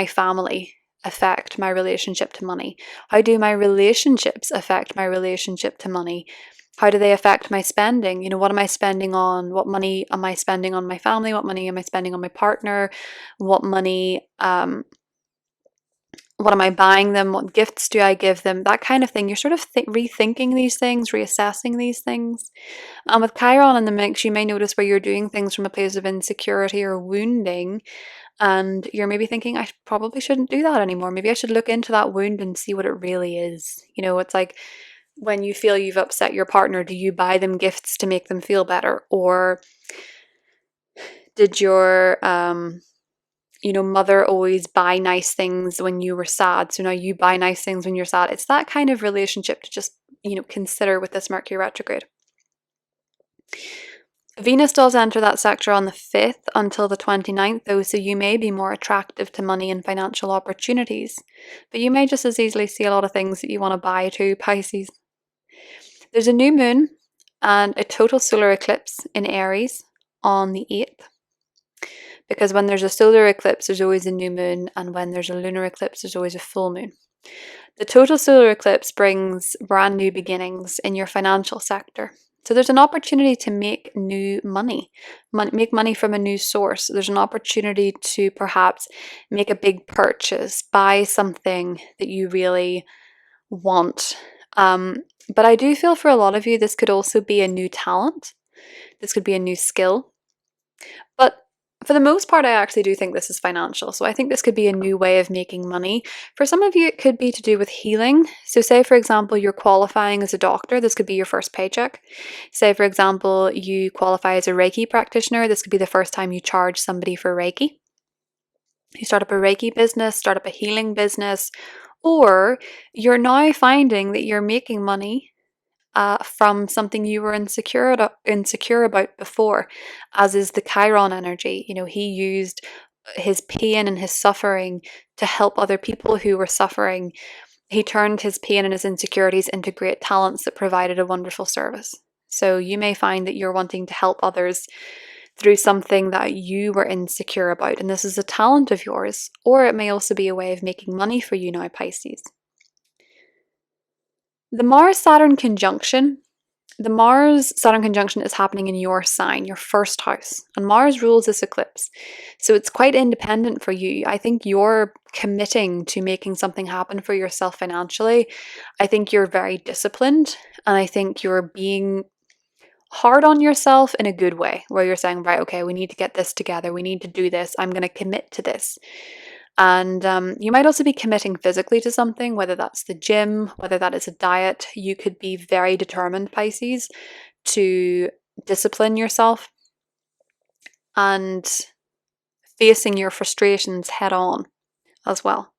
family affect my relationship to money? How do my relationships affect my relationship to money? How do they affect my spending? You know, what am I spending on? What money am I spending on my family? What money am I spending on my partner? What money, what am I buying them? What gifts do I give them? That kind of thing. You're sort of rethinking these things, reassessing these things. And with Chiron in the mix, you may notice where you're doing things from a place of insecurity or wounding, and you're maybe thinking, I probably shouldn't do that anymore. Maybe I should look into that wound and see what it really is. You know, it's like when you feel you've upset your partner, do you buy them gifts to make them feel better? Or did your mother always buy nice things when you were sad, so now you buy nice things when you're sad? It's that kind of relationship to just, consider with this Mercury retrograde. Venus does enter that sector on the 5th until the 29th, though, so you may be more attractive to money and financial opportunities, but you may just as easily see a lot of things that you want to buy too, Pisces. There's a new moon and a total solar eclipse in Aries on the 8th. Because when there's a solar eclipse, there's always a new moon, and when there's a lunar eclipse, there's always a full moon. The total solar eclipse brings brand new beginnings in your financial sector. So there's an opportunity to make new money, make money from a new source. There's an opportunity to perhaps make a big purchase, buy something that you really want. But I do feel for a lot of you, this could also be a new talent. This could be a new skill. But for the most part, I actually do think this is financial. So I think this could be a new way of making money. For some of you, it could be to do with healing. So say, for example, you're qualifying as a doctor. This could be your first paycheck. Say, for example, you qualify as a Reiki practitioner. This could be the first time you charge somebody for Reiki. You start up a Reiki business, start up a healing business, or you're now finding that you're making money from something you were insecure about before, as is the Chiron energy. You know, he used his pain and his suffering to help other people who were suffering. He turned his pain and his insecurities into great talents that provided a wonderful service. So you may find that you're wanting to help others through something that you were insecure about, and this is a talent of yours, or it may also be a way of making money for you now, Pisces. The Mars-Saturn conjunction is happening in your sign, your first house, and Mars rules this eclipse. So it's quite independent for you. I think you're committing to making something happen for yourself financially. I think you're very disciplined, and I think you're being hard on yourself in a good way, where you're saying, right, okay, we need to get this together. We need to do this. I'm going to commit to this. And you might also be committing physically to something, whether that's the gym, whether that is a diet. You could be very determined, Pisces, to discipline yourself and facing your frustrations head on as well.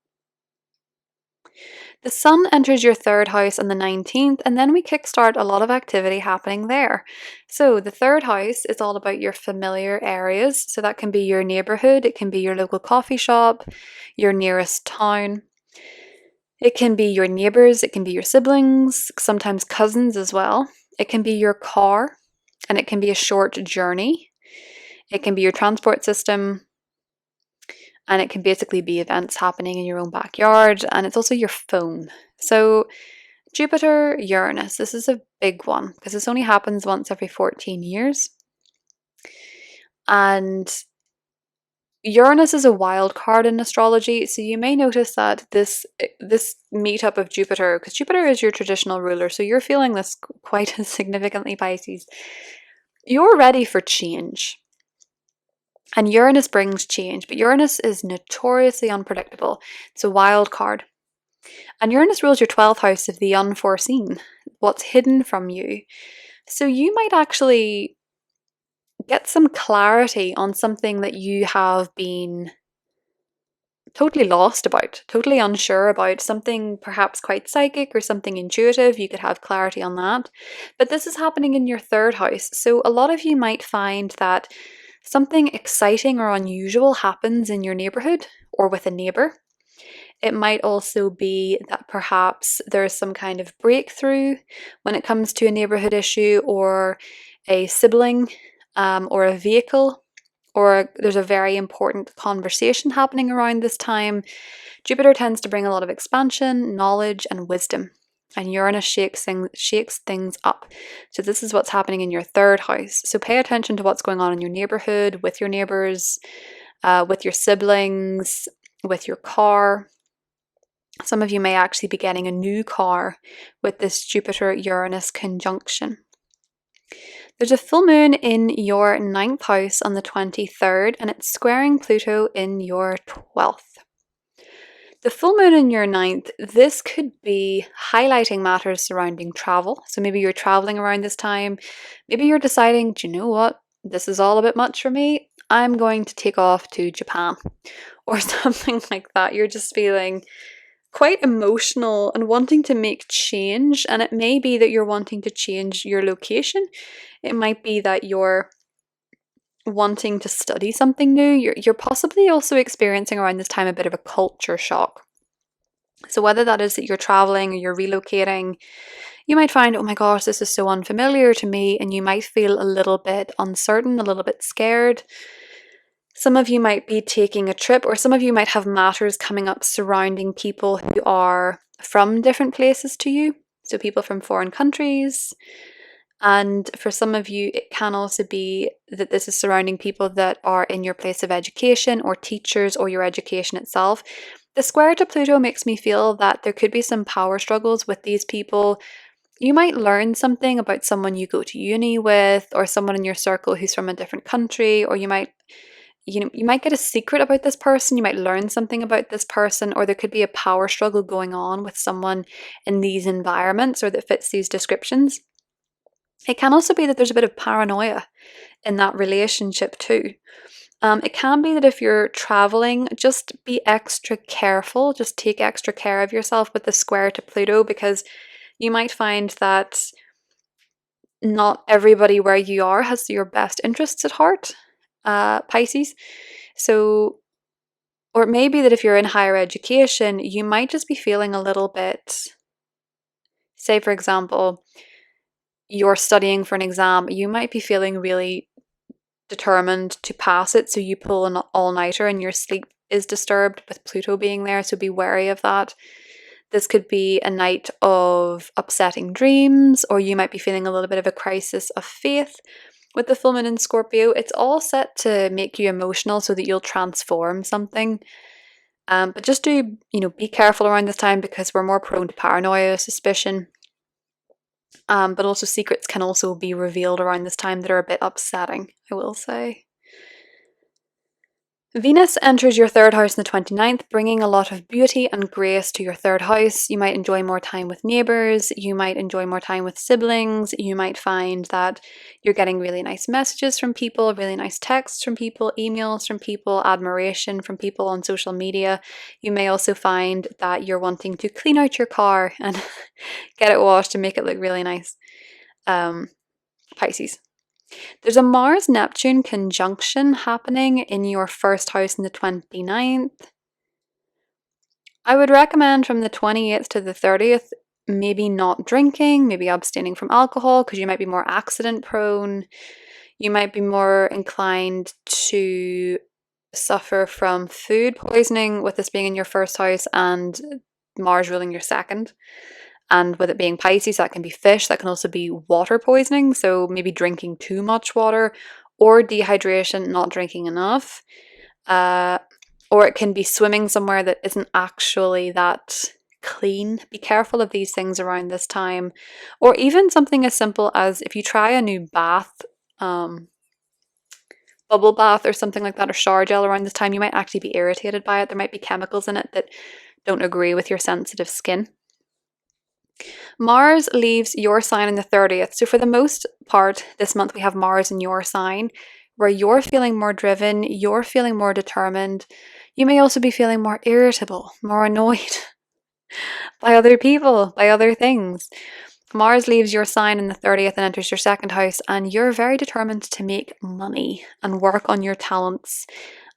The sun enters your third house on the 19th, and then we kickstart a lot of activity happening there. So the third house is all about your familiar areas. So that can be your neighborhood, it can be your local coffee shop, your nearest town. It can be your neighbors, it can be your siblings, sometimes cousins as well. It can be your car, and it can be a short journey. It can be your transport system, and it can basically be events happening in your own backyard, and it's also your phone. So Jupiter, Uranus, this is a big one because this only happens once every 14 years. And Uranus is a wild card in astrology, so you may notice that this meetup of Jupiter, because Jupiter is your traditional ruler, so you're feeling this quite significantly, Pisces. You're ready for change. And Uranus brings change, but Uranus is notoriously unpredictable. It's a wild card. And Uranus rules your 12th house of the unforeseen, what's hidden from you. So you might actually get some clarity on something that you have been totally lost about, totally unsure about, something perhaps quite psychic or something intuitive. You could have clarity on that. But this is happening in your third house. So a lot of you might find that something exciting or unusual happens in your neighborhood or with a neighbor. It might also be that perhaps there's some kind of breakthrough when it comes to a neighborhood issue or a sibling or a vehicle, or there's a very important conversation happening around this time. Jupiter tends to bring a lot of expansion, knowledge, and wisdom. And Uranus shakes things up. So this is what's happening in your third house. So pay attention to what's going on in your neighborhood, with your neighbors, with your siblings, with your car. Some of you may actually be getting a new car with this Jupiter-Uranus conjunction. There's a full moon in your 9th house on the 23rd, and it's squaring Pluto in your 12th. The full moon in your 9th, this could be highlighting matters surrounding travel. So maybe you're traveling around this time. Maybe you're deciding, do you know what? This is all a bit much for me. I'm going to take off to Japan or something like that. You're just feeling quite emotional and wanting to make change. And it may be that you're wanting to change your location. It might be that you're wanting to study something new. You're possibly also experiencing around this time a bit of a culture shock. So whether that is that you're traveling or you're relocating, you might find, oh my gosh, this is so unfamiliar to me, and you might feel a little bit uncertain, a little bit scared. Some of you might be taking a trip, or some of you might have matters coming up surrounding people who are from different places to you. So people from foreign countries. And for some of you, it can also be that this is surrounding people that are in your place of education or teachers or your education itself. The square to Pluto makes me feel that there could be some power struggles with these people. You might learn something about someone you go to uni with, or someone in your circle who's from a different country, or you might get a secret about this person. You might learn something about this person, or there could be a power struggle going on with someone in these environments or that fits these descriptions. It can also be that there's a bit of paranoia in that relationship too. It can be that if you're traveling, just be extra careful, just take extra care of yourself with the square to Pluto, because you might find that not everybody where you are has your best interests at heart, Pisces. So, or it may be that if you're in higher education, you might just be feeling a little bit, say for example, you're studying for an exam, you might be feeling really determined to pass it, so you pull an all-nighter and your sleep is disturbed with Pluto being there, so be wary of that. This could be a night of upsetting dreams, or you might be feeling a little bit of a crisis of faith with the full moon in Scorpio. It's all set to make you emotional so that you'll transform something. But just do, be careful around this time, because we're more prone to paranoia, suspicion. But also secrets can also be revealed around this time that are a bit upsetting, I will say. Venus enters your third house on the 29th, bringing a lot of beauty and grace to your third house. You might enjoy more time with neighbors, you might enjoy more time with siblings, you might find that you're getting really nice messages from people, really nice texts from people, emails from people, admiration from people on social media. You may also find that you're wanting to clean out your car and get it washed and make it look really nice. Pisces. There's a Mars-Neptune conjunction happening in your first house on the 29th. I would recommend from the 28th to the 30th, maybe not drinking, maybe abstaining from alcohol because you might be more accident prone. You might be more inclined to suffer from food poisoning with this being in your first house and Mars ruling your second. And with it being Pisces, that can be fish, that can also be water poisoning. So maybe drinking too much water or dehydration, not drinking enough. Or it can be swimming somewhere that isn't actually that clean. Be careful of these things around this time. Or even something as simple as if you try a new bath, bubble bath or something like that, or shower gel around this time, you might actually be irritated by it. There might be chemicals in it that don't agree with your sensitive skin. Mars leaves your sign on the 30th. So for the most part this month we have Mars in your sign where you're feeling more driven, you're feeling more determined. You may also be feeling more irritable, more annoyed by other people, by other things. Mars leaves your sign in the 30th and enters your second house, and you're very determined to make money and work on your talents.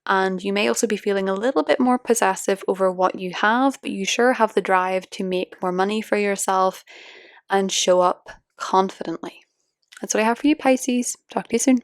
And you may also be feeling a little bit more possessive over what you have, but you sure have the drive to make more money for yourself and show up confidently. That's what I have for you, Pisces. Talk to you soon.